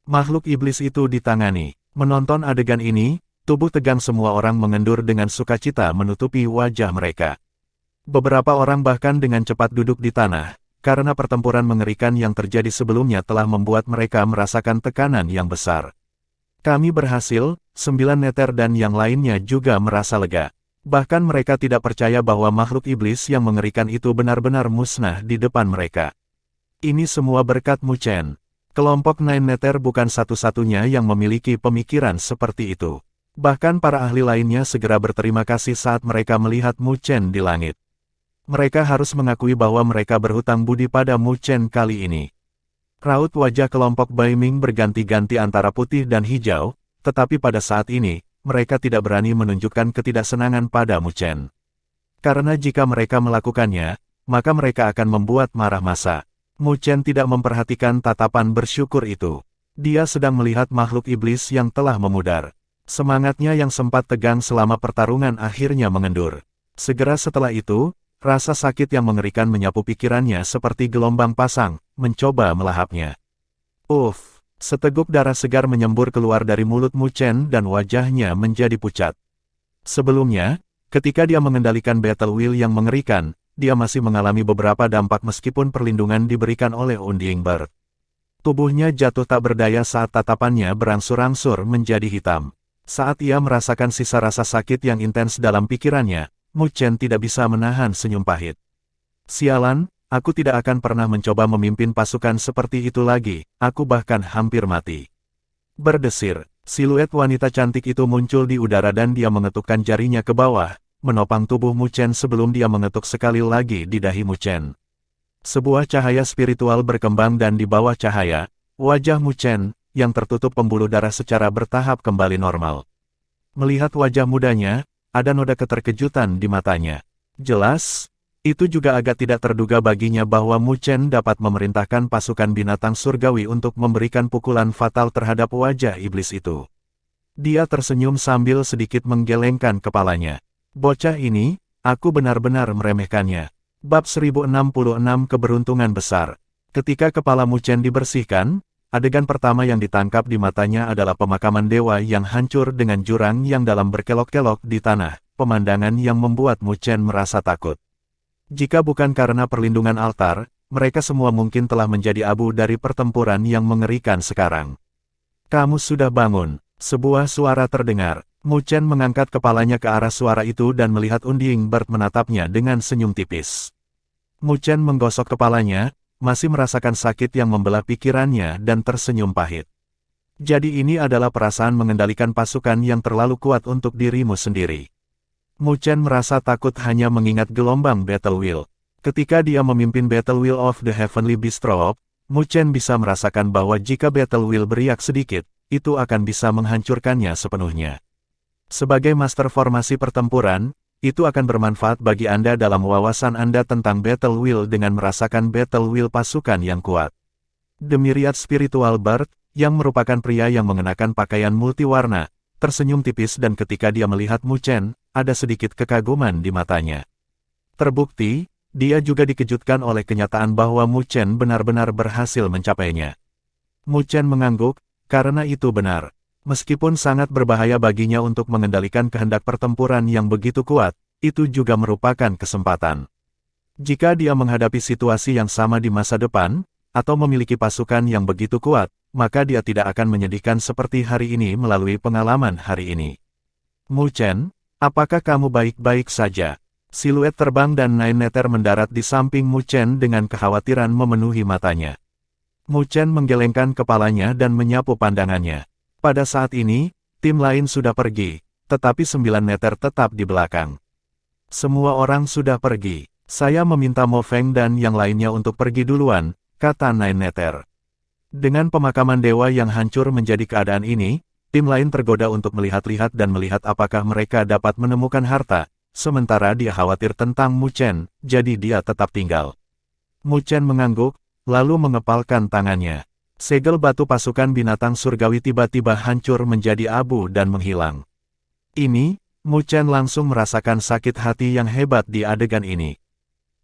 [SPEAKER 1] Makhluk iblis itu ditangani. Menonton adegan ini, tubuh tegang semua orang mengendur dengan sukacita menutupi wajah mereka. Beberapa orang bahkan dengan cepat duduk di tanah, karena pertempuran mengerikan yang terjadi sebelumnya telah membuat mereka merasakan tekanan yang besar. Kami berhasil, 9 neter dan yang lainnya juga merasa lega. Bahkan mereka tidak percaya bahwa makhluk iblis yang mengerikan itu benar-benar musnah di depan mereka. Ini semua berkat Mu Chen. Kelompok Nine Neter bukan satu-satunya yang memiliki pemikiran seperti itu. Bahkan para ahli lainnya segera berterima kasih saat mereka melihat Mu Chen di langit. Mereka harus mengakui bahwa mereka berhutang budi pada Mu Chen kali ini. Raut wajah kelompok Bai Ming berganti-ganti antara putih dan hijau, tetapi pada saat ini, mereka tidak berani menunjukkan ketidaksenangan pada Mu Chen. Karena jika mereka melakukannya, maka mereka akan membuat marah massa. Mu Chen tidak memperhatikan tatapan bersyukur itu. Dia sedang melihat makhluk iblis yang telah memudar. Semangatnya yang sempat tegang selama pertarungan akhirnya mengendur. Segera setelah itu, rasa sakit yang mengerikan menyapu pikirannya seperti gelombang pasang, mencoba melahapnya. Seteguk darah segar menyembur keluar dari mulut Mu Chen dan wajahnya menjadi pucat. Sebelumnya, ketika dia mengendalikan Battle Wheel yang mengerikan, dia masih mengalami beberapa dampak meskipun perlindungan diberikan oleh Unding Bird. Tubuhnya jatuh tak berdaya saat tatapannya berangsur-angsur menjadi hitam. Saat ia merasakan sisa rasa sakit yang intens dalam pikirannya, Mu Chen tidak bisa menahan senyum pahit. Sialan, aku tidak akan pernah mencoba memimpin pasukan seperti itu lagi, aku bahkan hampir mati. Berdesir, siluet wanita cantik itu muncul di udara dan dia mengetukkan jarinya ke bawah, menopang tubuh Mu Chen sebelum dia mengetuk sekali lagi di dahi Mu Chen. Sebuah cahaya spiritual berkembang dan di bawah cahaya, wajah Mu Chen, yang tertutup pembuluh darah secara bertahap kembali normal. Melihat wajah mudanya, ada noda keterkejutan di matanya. Jelas, itu juga agak tidak terduga baginya bahwa Mu Chen dapat memerintahkan pasukan binatang surgawi untuk memberikan pukulan fatal terhadap wajah iblis itu. Dia tersenyum sambil sedikit menggelengkan kepalanya. Bocah ini, aku benar-benar meremehkannya. Bab 1066 Keberuntungan Besar. Ketika kepala Mu Chen dibersihkan, adegan pertama yang ditangkap di matanya adalah pemakaman dewa yang hancur dengan jurang yang dalam berkelok-kelok di tanah, pemandangan yang membuat Mu Chen merasa takut. Jika bukan karena perlindungan altar, mereka semua mungkin telah menjadi abu dari pertempuran yang mengerikan sekarang. Kamu sudah bangun, sebuah suara terdengar. Mu Chen mengangkat kepalanya ke arah suara itu dan melihat Unding Bird menatapnya dengan senyum tipis. Mu Chen menggosok kepalanya, masih merasakan sakit yang membelah pikirannya dan tersenyum pahit. Jadi ini adalah perasaan mengendalikan pasukan yang terlalu kuat untuk dirimu sendiri. Mu Chen merasa takut hanya mengingat gelombang Battle Wheel. Ketika dia memimpin Battle Wheel of the Heavenly Bistro, Mu Chen bisa merasakan bahwa jika Battle Wheel beriak sedikit, itu akan bisa menghancurkannya sepenuhnya. Sebagai master formasi pertempuran, itu akan bermanfaat bagi Anda dalam wawasan Anda tentang Battle Wheel dengan merasakan Battle Wheel pasukan yang kuat. The Myriad Spiritual Bird, yang merupakan pria yang mengenakan pakaian multiwarna, tersenyum tipis dan ketika dia melihat Mu Chen, ada sedikit kekaguman di matanya. Terbukti, dia juga dikejutkan oleh kenyataan bahwa Mu Chen benar-benar berhasil mencapainya. Mu Chen mengangguk, karena itu benar. Meskipun sangat berbahaya baginya untuk mengendalikan kehendak pertempuran yang begitu kuat, itu juga merupakan kesempatan. Jika dia menghadapi situasi yang sama di masa depan, atau memiliki pasukan yang begitu kuat, maka dia tidak akan menyedihkan seperti hari ini melalui pengalaman hari ini. Mu Chen, apakah kamu baik-baik saja? Siluet terbang dan Nine Neter mendarat di samping Mu Chen dengan kekhawatiran memenuhi matanya. Mu Chen menggelengkan kepalanya dan menyapu pandangannya. Pada saat ini, tim lain sudah pergi, tetapi 9 Neter tetap di belakang. Semua orang sudah pergi. Saya meminta Mo Feng dan yang lainnya untuk pergi duluan, kata Nine Neter. Dengan pemakaman dewa yang hancur menjadi keadaan ini, tim lain tergoda untuk melihat-lihat dan melihat apakah mereka dapat menemukan harta, sementara dia khawatir tentang Mu Chen, jadi dia tetap tinggal. Mu Chen mengangguk, lalu mengepalkan tangannya. Segel batu pasukan binatang surgawi tiba-tiba hancur menjadi abu dan menghilang. Ini, Mu Chen langsung merasakan sakit hati yang hebat di adegan ini.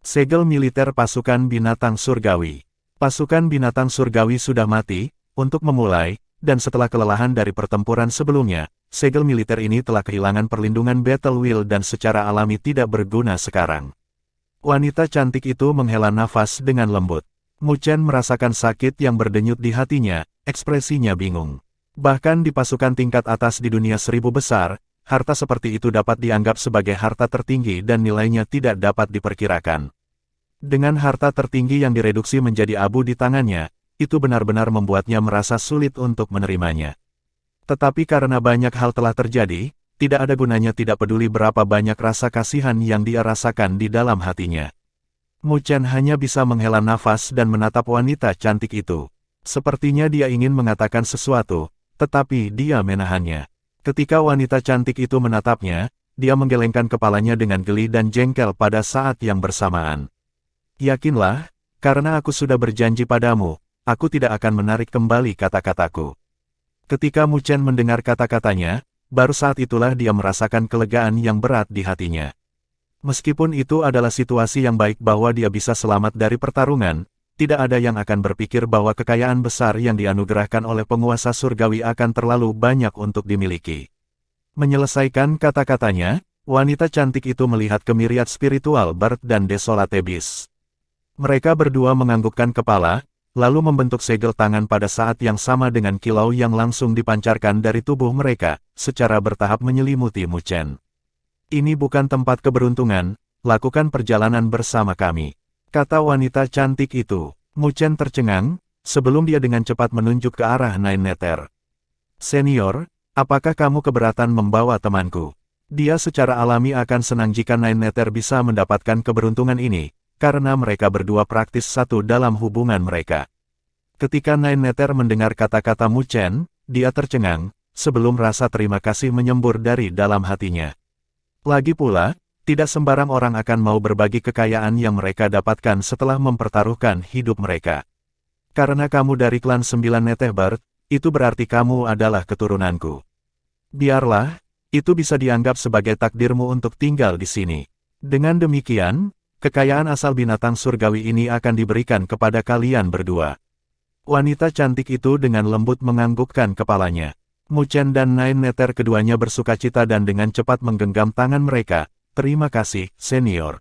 [SPEAKER 1] Segel militer pasukan binatang surgawi. Pasukan binatang surgawi sudah mati, untuk memulai, dan setelah kelelahan dari pertempuran sebelumnya, segel militer ini telah kehilangan perlindungan battle wheel dan secara alami tidak berguna sekarang. Wanita cantik itu menghela nafas dengan lembut. Mu Chen merasakan sakit yang berdenyut di hatinya, ekspresinya bingung. Bahkan di pasukan tingkat atas di dunia 1000 besar, harta seperti itu dapat dianggap sebagai harta tertinggi dan nilainya tidak dapat diperkirakan. Dengan harta tertinggi yang direduksi menjadi abu di tangannya, itu benar-benar membuatnya merasa sulit untuk menerimanya. Tetapi karena banyak hal telah terjadi, tidak ada gunanya tidak peduli berapa banyak rasa kasihan yang dia rasakan di dalam hatinya. Mu Chen hanya bisa menghela nafas dan menatap wanita cantik itu. Sepertinya dia ingin mengatakan sesuatu, tetapi dia menahannya. Ketika wanita cantik itu menatapnya, dia menggelengkan kepalanya dengan geli dan jengkel pada saat yang bersamaan. Yakinlah, karena aku sudah berjanji padamu, aku tidak akan menarik kembali kata-kataku. Ketika Mu Chen mendengar kata-katanya, baru saat itulah dia merasakan kelegaan yang berat di hatinya. Meskipun itu adalah situasi yang baik bahwa dia bisa selamat dari pertarungan, tidak ada yang akan berpikir bahwa kekayaan besar yang dianugerahkan oleh penguasa surgawi akan terlalu banyak untuk dimiliki. Menyelesaikan kata-katanya, wanita cantik itu melihat ke myriad spiritual Bard dan Desolate Beast. Mereka berdua menganggukkan kepala, lalu membentuk segel tangan pada saat yang sama dengan kilau yang langsung dipancarkan dari tubuh mereka, secara bertahap menyelimuti Mu Chen. Ini bukan tempat keberuntungan, lakukan perjalanan bersama kami, kata wanita cantik itu. Mu Chen tercengang, sebelum dia dengan cepat menunjuk ke arah Nine Nether. Senior, apakah kamu keberatan membawa temanku? Dia secara alami akan senang jika Nine Nether bisa mendapatkan keberuntungan ini, karena mereka berdua praktis satu dalam hubungan mereka. Ketika Nine Nether mendengar kata-kata Mu Chen, dia tercengang, sebelum rasa terima kasih menyembur dari dalam hatinya. Lagi pula, tidak sembarang orang akan mau berbagi kekayaan yang mereka dapatkan setelah mempertaruhkan hidup mereka. Karena kamu dari klan 9 Nether Bard, itu berarti kamu adalah keturunanku. Biarlah, itu bisa dianggap sebagai takdirmu untuk tinggal di sini. Dengan demikian, kekayaan asal binatang surgawi ini akan diberikan kepada kalian berdua. Wanita cantik itu dengan lembut menganggukkan kepalanya. Mu Chen dan Nine Nether keduanya bersukacita dan dengan cepat menggenggam tangan mereka. Terima kasih, senior.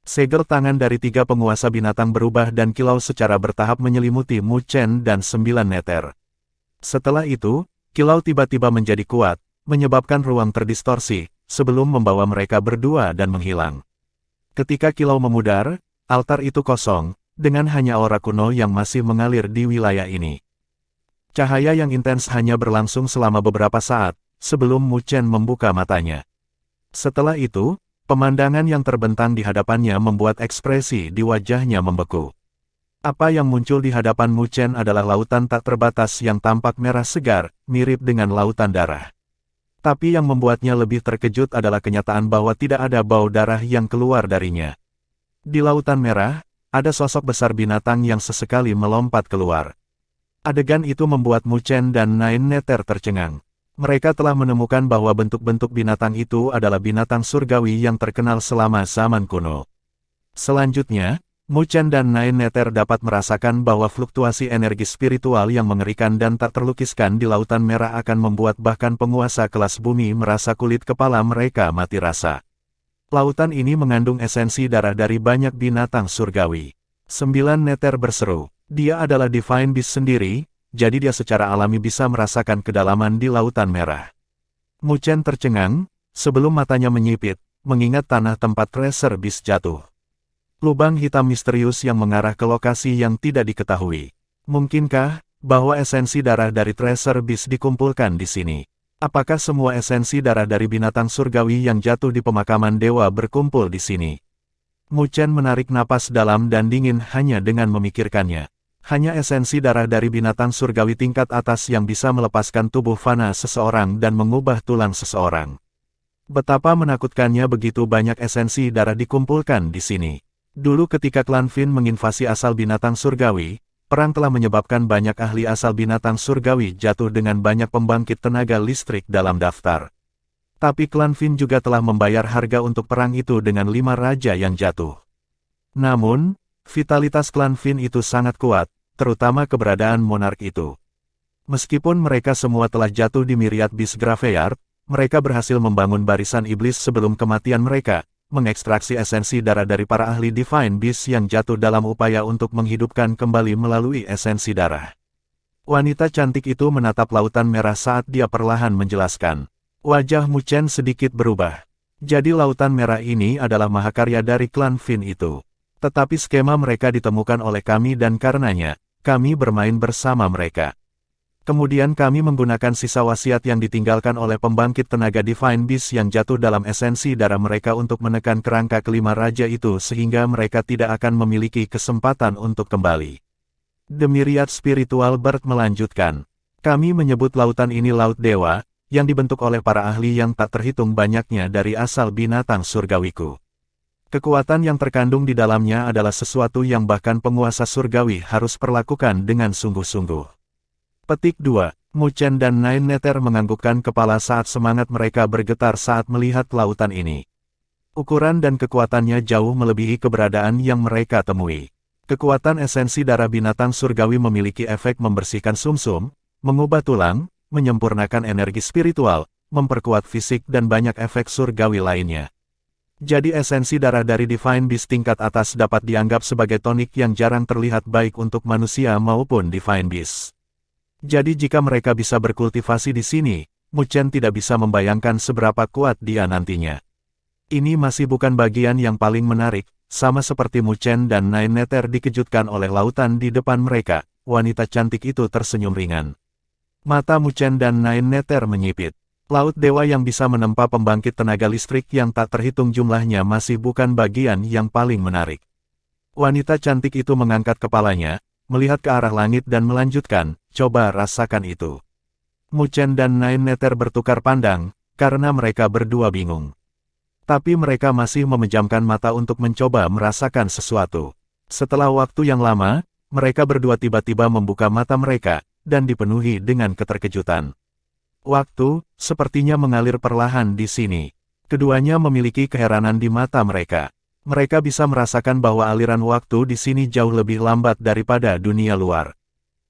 [SPEAKER 1] Segel tangan dari 3 penguasa binatang berubah dan kilau secara bertahap menyelimuti Mu Chen dan 9 Nether. Setelah itu, kilau tiba-tiba menjadi kuat, menyebabkan ruang terdistorsi, sebelum membawa mereka berdua dan menghilang. Ketika kilau memudar, altar itu kosong, dengan hanya aura kuno yang masih mengalir di wilayah ini. Cahaya yang intens hanya berlangsung selama beberapa saat, sebelum Mu Chen membuka matanya. Setelah itu, pemandangan yang terbentang di hadapannya membuat ekspresi di wajahnya membeku. Apa yang muncul di hadapan Mu Chen adalah lautan tak terbatas yang tampak merah segar, mirip dengan lautan darah. Tapi yang membuatnya lebih terkejut adalah kenyataan bahwa tidak ada bau darah yang keluar darinya. Di lautan merah, ada sosok besar binatang yang sesekali melompat keluar. Adegan itu membuat Mu Chen dan Nine Nether tercengang. Mereka telah menemukan bahwa bentuk-bentuk binatang itu adalah binatang surgawi yang terkenal selama zaman kuno. Selanjutnya, Mu Chen dan Nine Nether dapat merasakan bahwa fluktuasi energi spiritual yang mengerikan dan tak terlukiskan di lautan merah akan membuat bahkan penguasa kelas bumi merasa kulit kepala mereka mati rasa. Lautan ini mengandung esensi darah dari banyak binatang surgawi. 9 Nether berseru, dia adalah Divine Beast sendiri, jadi dia secara alami bisa merasakan kedalaman di lautan merah. Mu Chen tercengang, sebelum matanya menyipit, mengingat tanah tempat Treasure Beast jatuh. Lubang hitam misterius yang mengarah ke lokasi yang tidak diketahui. Mungkinkah bahwa esensi darah dari Treasure Beast dikumpulkan di sini? Apakah semua esensi darah dari binatang surgawi yang jatuh di pemakaman dewa berkumpul di sini? Mu Chen menarik napas dalam dan dingin hanya dengan memikirkannya. Hanya esensi darah dari binatang surgawi tingkat atas yang bisa melepaskan tubuh fana seseorang dan mengubah tulang seseorang. Betapa menakutkannya begitu banyak esensi darah dikumpulkan di sini. Dulu ketika klan Fin menginvasi asal binatang surgawi, perang telah menyebabkan banyak ahli asal binatang surgawi jatuh dengan banyak pembangkit tenaga listrik dalam daftar. Tapi klan Fin juga telah membayar harga untuk perang itu dengan 5 raja yang jatuh. Namun, Vitalitas klan Fin itu sangat kuat, terutama keberadaan monark itu. Meskipun mereka semua telah jatuh di Myriad Beast Graveyard, mereka berhasil membangun barisan iblis sebelum kematian mereka, mengekstraksi esensi darah dari para ahli Divine Beast yang jatuh dalam upaya untuk menghidupkan kembali melalui esensi darah. Wanita cantik itu menatap lautan merah saat dia perlahan menjelaskan. Wajah Mu Chen sedikit berubah. Jadi lautan merah ini adalah mahakarya dari klan Fin itu. Tetapi skema mereka ditemukan oleh kami dan karenanya, kami bermain bersama mereka. Kemudian kami menggunakan sisa wasiat yang ditinggalkan oleh pembangkit tenaga Divine Beast yang jatuh dalam esensi darah mereka untuk menekan kerangka kelima raja itu sehingga mereka tidak akan memiliki kesempatan untuk kembali. The Myriad Spiritual Bird melanjutkan. Kami menyebut lautan ini Laut Dewa, yang dibentuk oleh para ahli yang tak terhitung banyaknya dari asal binatang surgawiku. Kekuatan yang terkandung di dalamnya adalah sesuatu yang bahkan penguasa surgawi harus perlakukan dengan sungguh-sungguh. Petik 2. Mu Chen dan Nine Nether menganggukkan kepala saat semangat mereka bergetar saat melihat lautan ini. Ukuran dan kekuatannya jauh melebihi keberadaan yang mereka temui. Kekuatan esensi darah binatang surgawi memiliki efek membersihkan sumsum, mengubah tulang, menyempurnakan energi spiritual, memperkuat fisik dan banyak efek surgawi lainnya. Jadi esensi darah dari Divine Beast tingkat atas dapat dianggap sebagai tonik yang jarang terlihat baik untuk manusia maupun Divine Beast. Jadi jika mereka bisa berkultivasi di sini, Mu Chen tidak bisa membayangkan seberapa kuat dia nantinya. Ini masih bukan bagian yang paling menarik, sama seperti Mu Chen dan Nine Nether dikejutkan oleh lautan di depan mereka, wanita cantik itu tersenyum ringan. Mata Mu Chen dan Nine Nether menyipit. Laut Dewa yang bisa menempa pembangkit tenaga listrik yang tak terhitung jumlahnya masih bukan bagian yang paling menarik. Wanita cantik itu mengangkat kepalanya, melihat ke arah langit dan melanjutkan, coba rasakan itu. Mu Chen dan Nine Nether bertukar pandang, karena mereka berdua bingung. Tapi mereka masih memejamkan mata untuk mencoba merasakan sesuatu. Setelah waktu yang lama, mereka berdua tiba-tiba membuka mata mereka, dan dipenuhi dengan keterkejutan. Waktu, sepertinya mengalir perlahan di sini. Keduanya memiliki keheranan di mata mereka. Mereka bisa merasakan bahwa aliran waktu di sini jauh lebih lambat daripada dunia luar.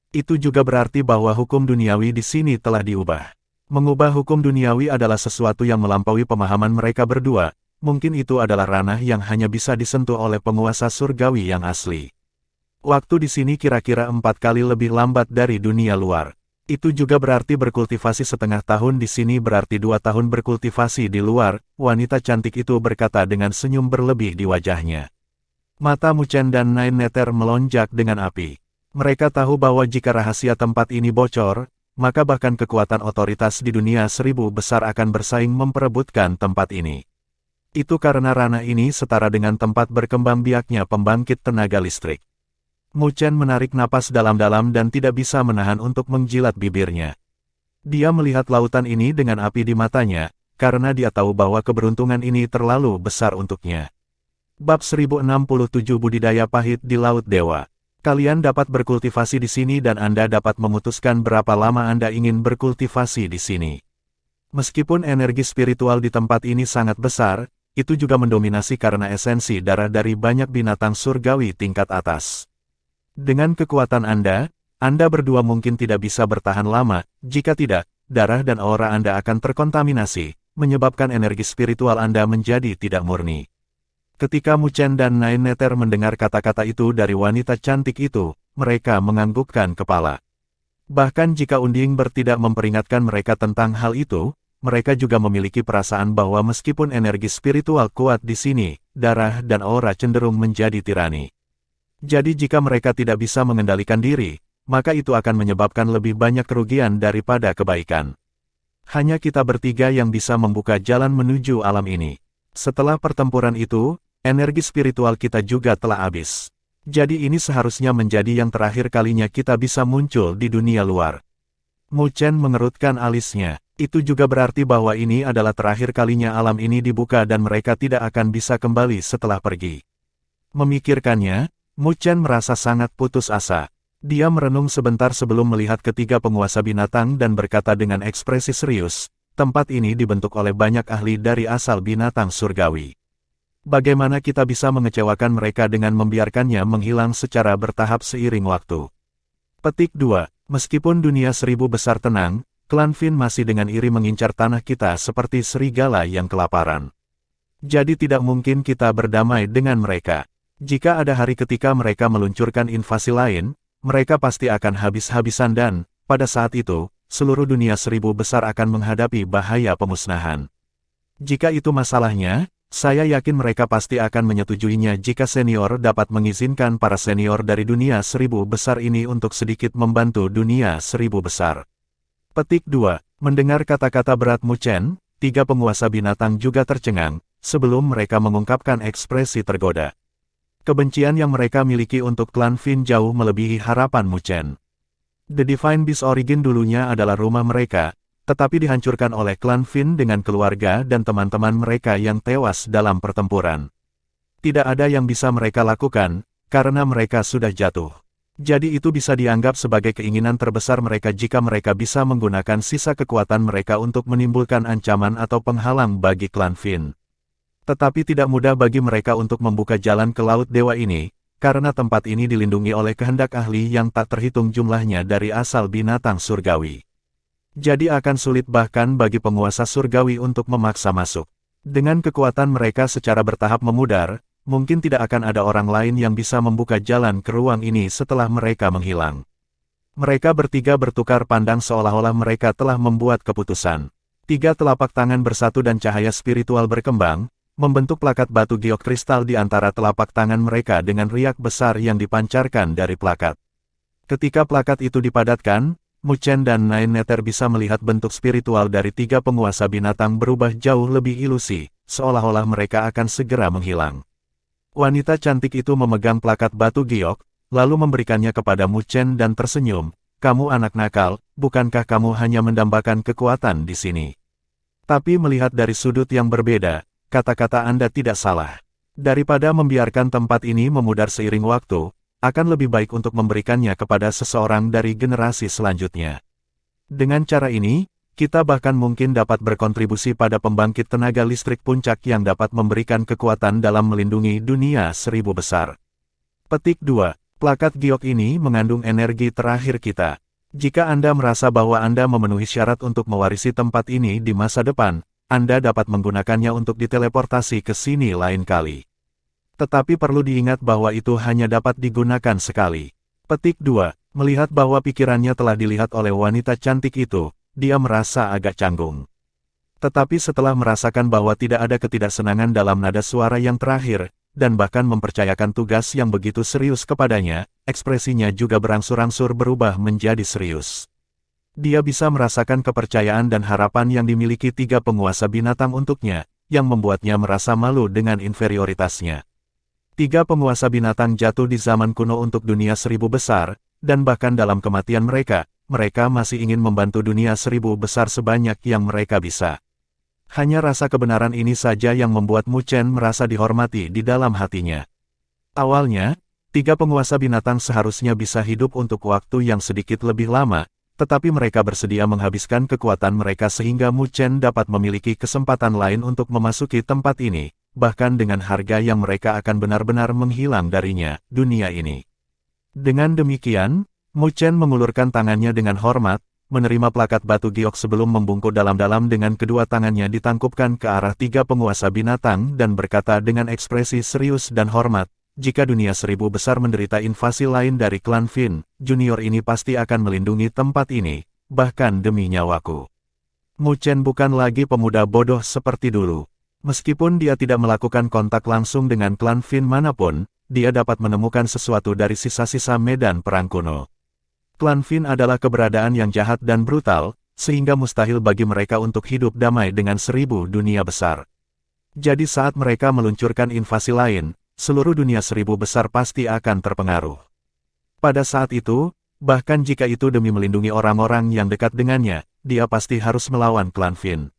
[SPEAKER 1] Itu juga berarti bahwa hukum duniawi di sini telah diubah. Mengubah hukum duniawi adalah sesuatu yang melampaui pemahaman mereka berdua, mungkin itu adalah ranah yang hanya bisa disentuh oleh penguasa surgawi yang asli. Waktu di sini kira-kira 4 kali lebih lambat dari dunia luar. Itu juga berarti berkultivasi setengah tahun di sini berarti 2 tahun berkultivasi di luar, wanita cantik itu berkata dengan senyum berlebih di wajahnya. Mata Mu Chen dan Nine Nether melonjak dengan api. Mereka tahu bahwa jika rahasia tempat ini bocor, maka bahkan kekuatan otoritas di dunia 1000 besar akan bersaing memperebutkan tempat ini. Itu karena ranah ini setara dengan tempat berkembang biaknya pembangkit tenaga listrik. Mu Chen menarik napas dalam-dalam dan tidak bisa menahan untuk menjilat bibirnya. Dia melihat lautan ini dengan api di matanya, karena dia tahu bahwa keberuntungan ini terlalu besar untuknya. Bab 1067 Budidaya Pahit di Laut Dewa. Kalian dapat berkultivasi di sini dan Anda dapat memutuskan berapa lama Anda ingin berkultivasi di sini. Meskipun energi spiritual di tempat ini sangat besar, itu juga mendominasi karena esensi darah dari banyak binatang surgawi tingkat atas. Dengan kekuatan Anda berdua mungkin tidak bisa bertahan lama, jika tidak, darah dan aura Anda akan terkontaminasi, menyebabkan energi spiritual Anda menjadi tidak murni. Ketika Mu Chen dan Nine Nether mendengar kata-kata itu dari wanita cantik itu, mereka menganggukkan kepala. Bahkan jika Unding tidak memperingatkan mereka tentang hal itu, mereka juga memiliki perasaan bahwa meskipun energi spiritual kuat di sini, darah dan aura cenderung menjadi tirani. Jadi jika mereka tidak bisa mengendalikan diri, maka itu akan menyebabkan lebih banyak kerugian daripada kebaikan. Hanya kita bertiga yang bisa membuka jalan menuju alam ini. Setelah pertempuran itu, energi spiritual kita juga telah habis. Jadi ini seharusnya menjadi yang terakhir kalinya kita bisa muncul di dunia luar. Mu Chen mengerutkan alisnya. Itu juga berarti bahwa ini adalah terakhir kalinya alam ini dibuka dan mereka tidak akan bisa kembali setelah pergi. Memikirkannya, Mu Chen merasa sangat putus asa. Dia merenung sebentar sebelum melihat ketiga penguasa binatang dan berkata dengan ekspresi serius, tempat ini dibentuk oleh banyak ahli dari asal binatang surgawi. Bagaimana kita bisa mengecewakan mereka dengan membiarkannya menghilang secara bertahap seiring waktu? Petik 2. Meskipun dunia seribu besar tenang, klan Fin masih dengan iri mengincar tanah kita seperti serigala yang kelaparan. Jadi tidak mungkin kita berdamai dengan mereka. Jika ada hari ketika mereka meluncurkan invasi lain, mereka pasti akan habis-habisan dan, pada saat itu, seluruh dunia seribu besar akan menghadapi bahaya pemusnahan. Jika itu masalahnya, saya yakin mereka pasti akan menyetujuinya jika senior dapat mengizinkan para senior dari dunia seribu besar ini untuk sedikit membantu dunia seribu besar. Petik 2. Mendengar kata-kata berat Mu Chen, 3 penguasa binatang juga tercengang, sebelum mereka mengungkapkan ekspresi tergoda. Kebencian yang mereka miliki untuk klan Fin jauh melebihi harapan Mu Chen. The Divine Beast Origin dulunya adalah rumah mereka, tetapi dihancurkan oleh klan Fin dengan keluarga dan teman-teman mereka yang tewas dalam pertempuran. Tidak ada yang bisa mereka lakukan, karena mereka sudah jatuh. Jadi itu bisa dianggap sebagai keinginan terbesar mereka jika mereka bisa menggunakan sisa kekuatan mereka untuk menimbulkan ancaman atau penghalang bagi klan Fin. Tetapi tidak mudah bagi mereka untuk membuka jalan ke Laut Dewa ini, karena tempat ini dilindungi oleh kehendak ahli yang tak terhitung jumlahnya dari asal binatang surgawi. Jadi akan sulit bahkan bagi penguasa surgawi untuk memaksa masuk. Dengan kekuatan mereka secara bertahap memudar, mungkin tidak akan ada orang lain yang bisa membuka jalan ke ruang ini setelah mereka menghilang. Mereka bertiga bertukar pandang seolah-olah mereka telah membuat keputusan. 3 telapak tangan bersatu dan cahaya spiritual berkembang, membentuk plakat batu giok kristal di antara telapak tangan mereka dengan riak besar yang dipancarkan dari plakat. Ketika plakat itu dipadatkan, Mu Chen dan Nine Nether bisa melihat bentuk spiritual dari 3 penguasa binatang berubah jauh lebih ilusi, seolah-olah mereka akan segera menghilang. Wanita cantik itu memegang plakat batu giok, lalu memberikannya kepada Mu Chen dan tersenyum, "Kamu anak nakal, bukankah kamu hanya mendambakan kekuatan di sini? Tapi melihat dari sudut yang berbeda, kata-kata Anda tidak salah. Daripada membiarkan tempat ini memudar seiring waktu, akan lebih baik untuk memberikannya kepada seseorang dari generasi selanjutnya. Dengan cara ini, kita bahkan mungkin dapat berkontribusi pada pembangkit tenaga listrik puncak yang dapat memberikan kekuatan dalam melindungi dunia seribu besar." Petik 2. Plakat giok ini mengandung energi terakhir kita. Jika Anda merasa bahwa Anda memenuhi syarat untuk mewarisi tempat ini di masa depan, Anda dapat menggunakannya untuk diteleportasi ke sini lain kali. Tetapi perlu diingat bahwa itu hanya dapat digunakan sekali. Petik 2. Melihat bahwa pikirannya telah dilihat oleh wanita cantik itu, dia merasa agak canggung. Tetapi setelah merasakan bahwa tidak ada ketidaksenangan dalam nada suara yang terakhir, dan bahkan mempercayakan tugas yang begitu serius kepadanya, ekspresinya juga berangsur-angsur berubah menjadi serius. Dia bisa merasakan kepercayaan dan harapan yang dimiliki 3 penguasa binatang untuknya, yang membuatnya merasa malu dengan inferioritasnya. 3 penguasa binatang jatuh di zaman kuno untuk dunia seribu besar, dan bahkan dalam kematian mereka, mereka masih ingin membantu dunia seribu besar sebanyak yang mereka bisa. Hanya rasa kebenaran ini saja yang membuat Mu Chen merasa dihormati di dalam hatinya. Awalnya, 3 penguasa binatang seharusnya bisa hidup untuk waktu yang sedikit lebih lama, tetapi mereka bersedia menghabiskan kekuatan mereka sehingga Mu Chen dapat memiliki kesempatan lain untuk memasuki tempat ini, bahkan dengan harga yang mereka akan benar-benar menghilang darinya, dunia ini. Dengan demikian, Mu Chen mengulurkan tangannya dengan hormat, menerima plakat batu giok sebelum membungkuk dalam-dalam dengan kedua tangannya ditangkupkan ke arah 3 penguasa binatang dan berkata dengan ekspresi serius dan hormat, "Jika dunia seribu besar menderita invasi lain dari klan Fin, junior ini pasti akan melindungi tempat ini, bahkan demi nyawaku." Mu Chen bukan lagi pemuda bodoh seperti dulu. Meskipun dia tidak melakukan kontak langsung dengan klan Fin manapun, dia dapat menemukan sesuatu dari sisa-sisa medan perang kuno. Klan Fin adalah keberadaan yang jahat dan brutal, sehingga mustahil bagi mereka untuk hidup damai dengan 1000 dunia besar. Jadi saat mereka meluncurkan invasi lain, seluruh dunia seribu besar pasti akan terpengaruh. Pada saat itu, bahkan jika itu demi melindungi orang-orang yang dekat dengannya, dia pasti harus melawan klan Fin.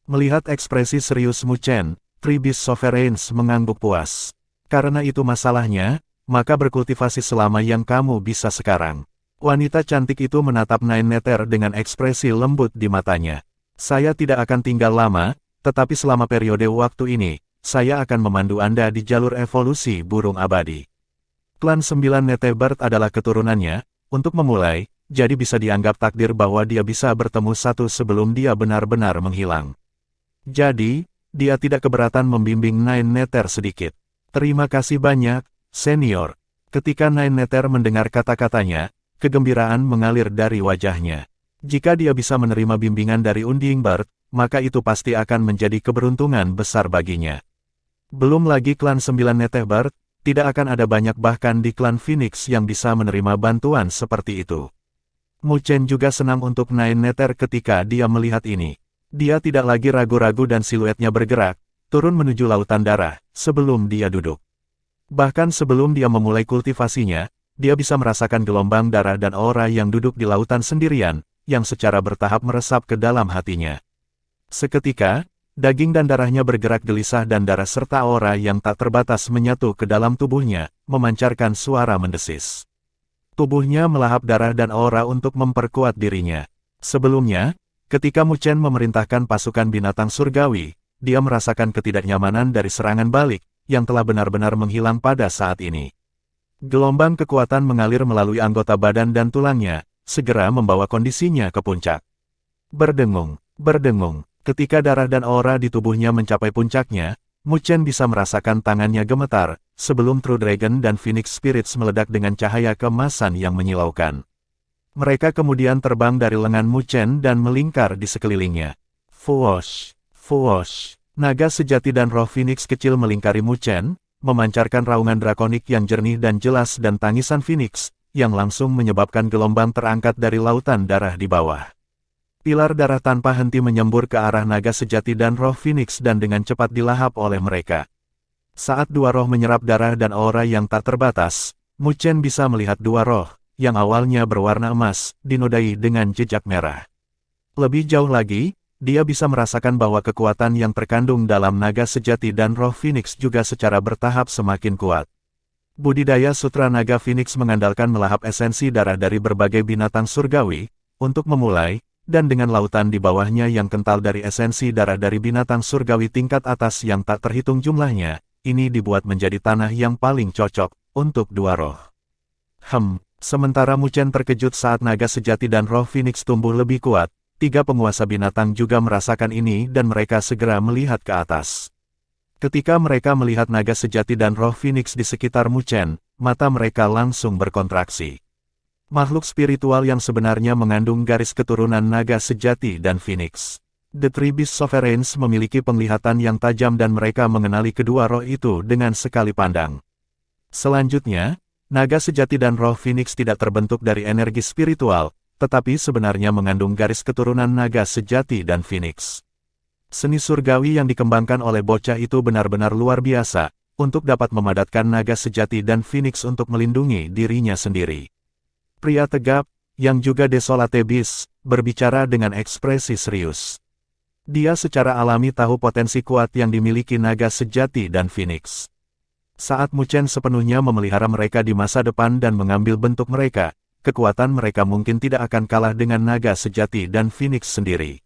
[SPEAKER 1] Melihat ekspresi serius Mu Chen, Three Beast Sovereigns mengangguk puas. "Karena itu masalahnya, maka berkultivasi selama yang kamu bisa sekarang." Wanita cantik itu menatap Nine Nether dengan ekspresi lembut di matanya. "Saya tidak akan tinggal lama, tetapi selama periode waktu ini, saya akan memandu Anda di jalur evolusi burung abadi. Klan 9 Netebird adalah keturunannya. Untuk memulai, jadi bisa dianggap takdir bahwa dia bisa bertemu satu sebelum dia benar-benar menghilang. Jadi, dia tidak keberatan membimbing Nine Nether sedikit. Terima kasih banyak, senior. Ketika Nine Nether mendengar kata-katanya, kegembiraan mengalir dari wajahnya. Jika dia bisa menerima bimbingan dari Unding Bird, maka itu pasti akan menjadi keberuntungan besar baginya. Belum lagi klan 9 Netebird, tidak akan ada banyak bahkan di klan Phoenix yang bisa menerima bantuan seperti itu. Mu Chen juga senang untuk Nine Nether ketika dia melihat ini. Dia tidak lagi ragu-ragu dan siluetnya bergerak, turun menuju lautan darah, sebelum dia duduk. Bahkan sebelum dia memulai kultivasinya, dia bisa merasakan gelombang darah dan aura yang duduk di lautan sendirian, yang secara bertahap meresap ke dalam hatinya. Seketika, daging dan darahnya bergerak gelisah dan darah serta aura yang tak terbatas menyatu ke dalam tubuhnya, memancarkan suara mendesis. Tubuhnya melahap darah dan aura untuk memperkuat dirinya. Sebelumnya, ketika Mu Chen memerintahkan pasukan binatang surgawi, dia merasakan ketidaknyamanan dari serangan balik, yang telah benar-benar menghilang pada saat ini. Gelombang kekuatan mengalir melalui anggota badan dan tulangnya, segera membawa kondisinya ke puncak. Berdengung, berdengung, ketika darah dan aura di tubuhnya mencapai puncaknya, Mu Chen bisa merasakan tangannya gemetar, sebelum True Dragon dan Phoenix Spirits meledak dengan cahaya keemasan yang menyilaukan. Mereka kemudian terbang dari lengan Mu Chen dan melingkar di sekelilingnya. Fuosh, fuosh, naga sejati dan roh Phoenix kecil melingkari Mu Chen, memancarkan raungan drakonik yang jernih dan jelas dan tangisan Phoenix, yang langsung menyebabkan gelombang terangkat dari lautan darah di bawah. Pilar darah tanpa henti menyembur ke arah naga sejati dan roh Phoenix dan dengan cepat dilahap oleh mereka. Saat dua roh menyerap darah dan aura yang tak terbatas, Mu Chen bisa melihat dua roh, yang awalnya berwarna emas, dinodai dengan jejak merah. Lebih jauh lagi, dia bisa merasakan bahwa kekuatan yang terkandung dalam naga sejati dan roh Phoenix juga secara bertahap semakin kuat. Budidaya Sutra Naga Phoenix mengandalkan melahap esensi darah dari berbagai binatang surgawi, untuk memulai, dan dengan lautan di bawahnya yang kental dari esensi darah dari binatang surgawi tingkat atas yang tak terhitung jumlahnya, ini dibuat menjadi tanah yang paling cocok, untuk dua roh. Sementara Mu Chen terkejut saat naga sejati dan roh Phoenix tumbuh lebih kuat, tiga penguasa binatang juga merasakan ini dan mereka segera melihat ke atas. Ketika mereka melihat naga sejati dan roh Phoenix di sekitar Mu Chen, mata mereka langsung berkontraksi. Makhluk spiritual yang sebenarnya mengandung garis keturunan naga sejati dan Phoenix. The Three Beast Sovereigns memiliki penglihatan yang tajam dan mereka mengenali kedua roh itu dengan sekali pandang. Selanjutnya, naga sejati dan roh Phoenix tidak terbentuk dari energi spiritual, tetapi sebenarnya mengandung garis keturunan naga sejati dan Phoenix. Seni surgawi yang dikembangkan oleh bocah itu benar-benar luar biasa, untuk dapat memadatkan naga sejati dan Phoenix untuk melindungi dirinya sendiri. Pria tegap, yang juga Desolate Beast, berbicara dengan ekspresi serius. Dia secara alami tahu potensi kuat yang dimiliki naga sejati dan Phoenix. Saat Mu Chen sepenuhnya memelihara mereka di masa depan dan mengambil bentuk mereka, kekuatan mereka mungkin tidak akan kalah dengan naga sejati dan Phoenix sendiri.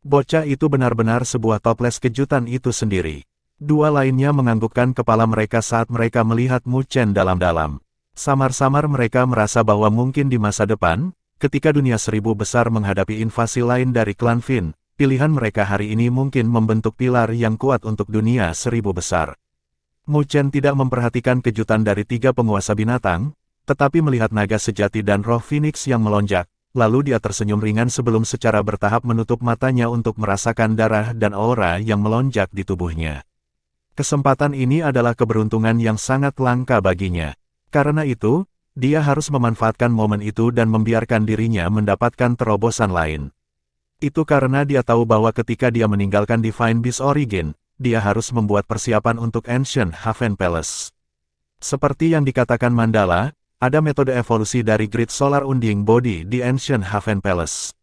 [SPEAKER 1] Bocah itu benar-benar sebuah toples kejutan itu sendiri. Dua lainnya menganggukkan kepala mereka saat mereka melihat Mu Chen dalam-dalam. Samar-samar mereka merasa bahwa mungkin di masa depan, ketika dunia seribu besar menghadapi invasi lain dari klan Fin, pilihan mereka hari ini mungkin membentuk pilar yang kuat untuk dunia seribu besar. Mu Chen tidak memperhatikan kejutan dari tiga penguasa binatang, tetapi melihat naga sejati dan roh Phoenix yang melonjak, lalu dia tersenyum ringan sebelum secara bertahap menutup matanya untuk merasakan darah dan aura yang melonjak di tubuhnya. Kesempatan ini adalah keberuntungan yang sangat langka baginya. Karena itu, dia harus memanfaatkan momen itu dan membiarkan dirinya mendapatkan terobosan lain. Itu karena dia tahu bahwa ketika dia meninggalkan Divine Beast Origin, dia harus membuat persiapan untuk Ancient Haven Palace. Seperti yang dikatakan Mandala, ada metode evolusi dari Great Solar Unding Body di Ancient Haven Palace.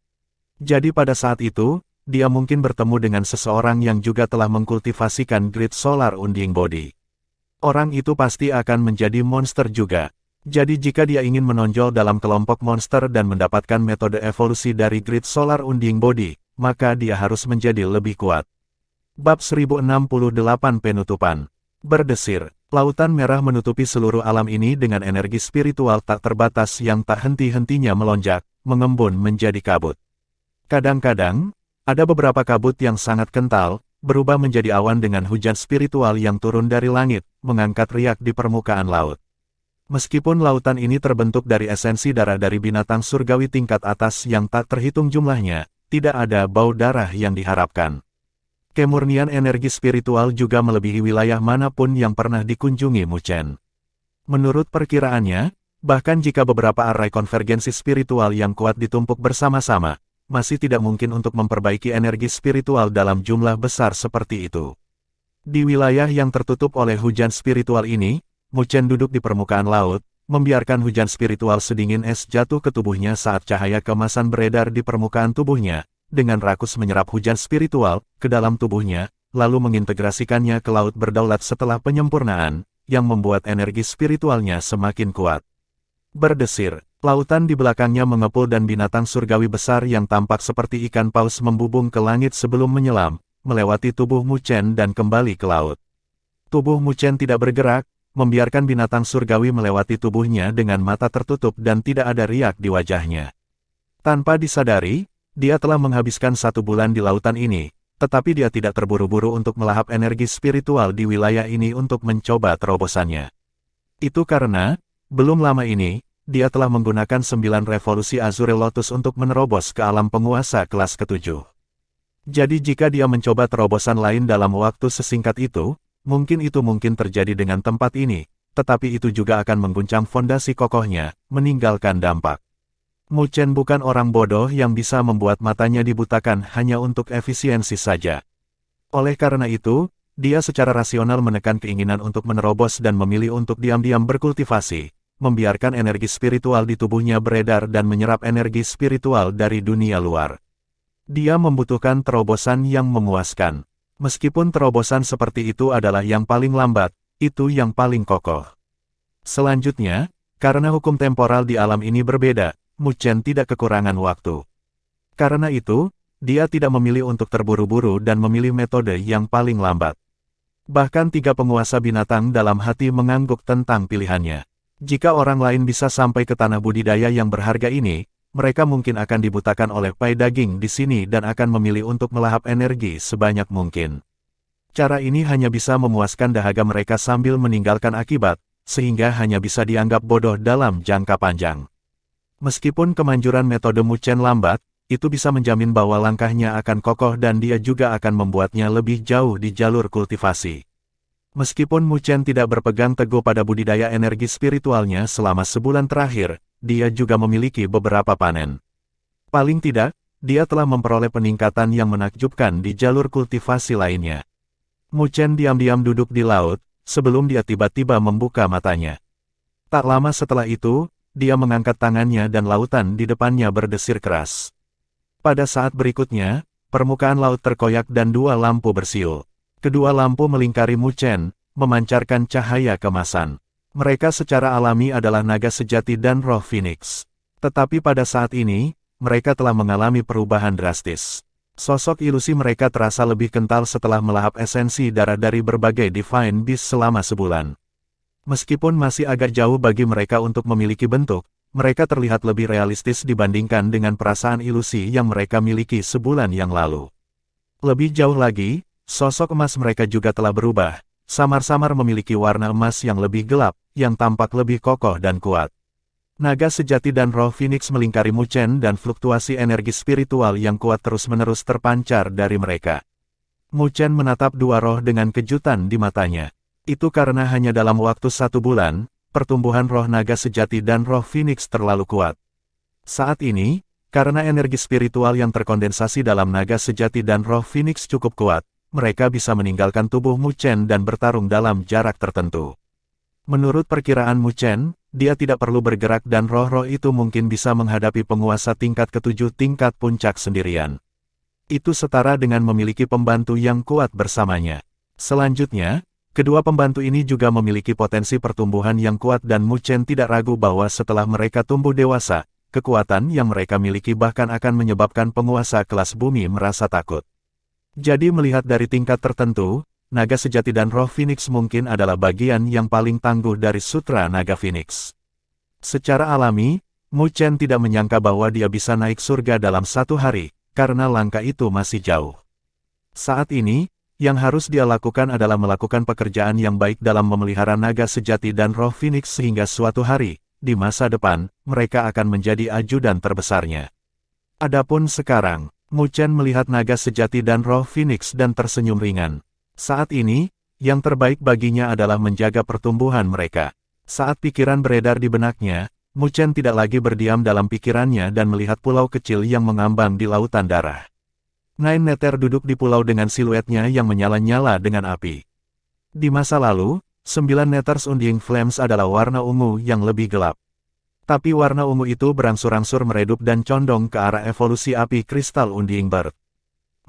[SPEAKER 1] Jadi pada saat itu, dia mungkin bertemu dengan seseorang yang juga telah mengkultivasikan Great Solar Unding Body. Orang itu pasti akan menjadi monster juga. Jadi jika dia ingin menonjol dalam kelompok monster dan mendapatkan metode evolusi dari Great Solar Unding Body, maka dia harus menjadi lebih kuat. Bab 1068 Penutupan. Berdesir, lautan merah menutupi seluruh alam ini dengan energi spiritual tak terbatas yang tak henti-hentinya melonjak, mengembun menjadi kabut. Kadang-kadang, ada beberapa kabut yang sangat kental, berubah menjadi awan dengan hujan spiritual yang turun dari langit, mengangkat riak di permukaan laut. Meskipun lautan ini terbentuk dari esensi darah dari binatang surgawi tingkat atas yang tak terhitung jumlahnya, tidak ada bau darah yang diharapkan. Kemurnian energi spiritual juga melebihi wilayah manapun yang pernah dikunjungi Mu Chen. Menurut perkiraannya, bahkan jika beberapa arai konvergensi spiritual yang kuat ditumpuk bersama-sama, masih tidak mungkin untuk memperbaiki energi spiritual dalam jumlah besar seperti itu. Di wilayah yang tertutup oleh hujan spiritual ini, Mu Chen duduk di permukaan laut, membiarkan hujan spiritual sedingin es jatuh ke tubuhnya saat cahaya keemasan beredar di permukaan tubuhnya, dengan rakus menyerap hujan spiritual ke dalam tubuhnya, lalu mengintegrasikannya ke laut berdaulat setelah penyempurnaan, yang membuat energi spiritualnya semakin kuat. Berdesir, lautan di belakangnya mengepul dan binatang surgawi besar yang tampak seperti ikan paus membubung ke langit sebelum menyelam, melewati tubuh Mu Chen dan kembali ke laut. Tubuh Mu Chen tidak bergerak, membiarkan binatang surgawi melewati tubuhnya dengan mata tertutup dan tidak ada riak di wajahnya. Tanpa disadari, dia telah menghabiskan 1 bulan di lautan ini, tetapi dia tidak terburu-buru untuk melahap energi spiritual di wilayah ini untuk mencoba terobosannya. Itu karena, belum lama ini, dia telah menggunakan 9 revolusi Azure Lotus untuk menerobos ke alam penguasa kelas ke-7. Jadi jika dia mencoba terobosan lain dalam waktu sesingkat itu mungkin terjadi dengan tempat ini, tetapi itu juga akan mengguncang fondasi kokohnya, meninggalkan dampak. Mu Chen bukan orang bodoh yang bisa membuat matanya dibutakan hanya untuk efisiensi saja. Oleh karena itu, dia secara rasional menekan keinginan untuk menerobos dan memilih untuk diam-diam berkultivasi, membiarkan energi spiritual di tubuhnya beredar dan menyerap energi spiritual dari dunia luar. Dia membutuhkan terobosan yang memuaskan. Meskipun terobosan seperti itu adalah yang paling lambat, itu yang paling kokoh. Selanjutnya, karena hukum temporal di alam ini berbeda, Mu Chen tidak kekurangan waktu. Karena itu, dia tidak memilih untuk terburu-buru dan memilih metode yang paling lambat. Bahkan 3 penguasa binatang dalam hati mengangguk tentang pilihannya. Jika orang lain bisa sampai ke tanah budidaya yang berharga ini, mereka mungkin akan dibutakan oleh pai daging di sini dan akan memilih untuk melahap energi sebanyak mungkin. Cara ini hanya bisa memuaskan dahaga mereka sambil meninggalkan akibat, sehingga hanya bisa dianggap bodoh dalam jangka panjang. Meskipun kemanjuran metode Mu Chen lambat, itu bisa menjamin bahwa langkahnya akan kokoh dan dia juga akan membuatnya lebih jauh di jalur kultivasi. Meskipun Mu Chen tidak berpegang teguh pada budidaya energi spiritualnya selama sebulan terakhir, dia juga memiliki beberapa panen. Paling tidak, dia telah memperoleh peningkatan yang menakjubkan di jalur kultivasi lainnya. Mu Chen diam-diam duduk di laut, sebelum dia tiba-tiba membuka matanya. Tak lama setelah itu, dia mengangkat tangannya dan lautan di depannya berdesir keras. Pada saat berikutnya, permukaan laut terkoyak dan 2 lampu bersiul. Kedua lampu melingkari Mu Chen, memancarkan cahaya kemasan. Mereka secara alami adalah naga sejati dan roh Phoenix. Tetapi pada saat ini, mereka telah mengalami perubahan drastis. Sosok ilusi mereka terasa lebih kental setelah melahap esensi darah dari berbagai Divine Beast selama sebulan. Meskipun masih agak jauh bagi mereka untuk memiliki bentuk, mereka terlihat lebih realistis dibandingkan dengan perasaan ilusi yang mereka miliki sebulan yang lalu. Lebih jauh lagi, sosok emas mereka juga telah berubah, samar-samar memiliki warna emas yang lebih gelap, yang tampak lebih kokoh dan kuat. Naga sejati dan roh Phoenix melingkari Mu Chen dan fluktuasi energi spiritual yang kuat terus-menerus terpancar dari mereka. Mu Chen menatap 2 roh dengan kejutan di matanya. Itu karena hanya dalam waktu 1 bulan, pertumbuhan roh naga sejati dan roh Phoenix terlalu kuat. Saat ini, karena energi spiritual yang terkondensasi dalam naga sejati dan roh Phoenix cukup kuat, mereka bisa meninggalkan tubuh Mu Chen dan bertarung dalam jarak tertentu. Menurut perkiraan Mu Chen, dia tidak perlu bergerak dan roh-roh itu mungkin bisa menghadapi penguasa tingkat ke-7 tingkat puncak sendirian. Itu setara dengan memiliki pembantu yang kuat bersamanya. Selanjutnya, kedua pembantu ini juga memiliki potensi pertumbuhan yang kuat dan Mu Chen tidak ragu bahwa setelah mereka tumbuh dewasa, kekuatan yang mereka miliki bahkan akan menyebabkan penguasa kelas bumi merasa takut. Jadi melihat dari tingkat tertentu, naga sejati dan roh Phoenix mungkin adalah bagian yang paling tangguh dari Sutra Naga Phoenix. Secara alami, Mu Chen tidak menyangka bahwa dia bisa naik surga dalam satu hari, karena langkah itu masih jauh. Saat ini, yang harus dia lakukan adalah melakukan pekerjaan yang baik dalam memelihara naga sejati dan roh Phoenix sehingga suatu hari, di masa depan, mereka akan menjadi ajudan terbesarnya. Adapun sekarang, Mu Chen melihat naga sejati dan roh Phoenix dan tersenyum ringan. Saat ini, yang terbaik baginya adalah menjaga pertumbuhan mereka. Saat pikiran beredar di benaknya, Mu Chen tidak lagi berdiam dalam pikirannya dan melihat pulau kecil yang mengambang di lautan darah. Nine Nether duduk di pulau dengan siluetnya yang menyala-nyala dengan api. Di masa lalu, 9 Nether's Undying Flames adalah warna ungu yang lebih gelap. Tapi warna ungu itu berangsur-angsur meredup dan condong ke arah evolusi api kristal Undying Bird.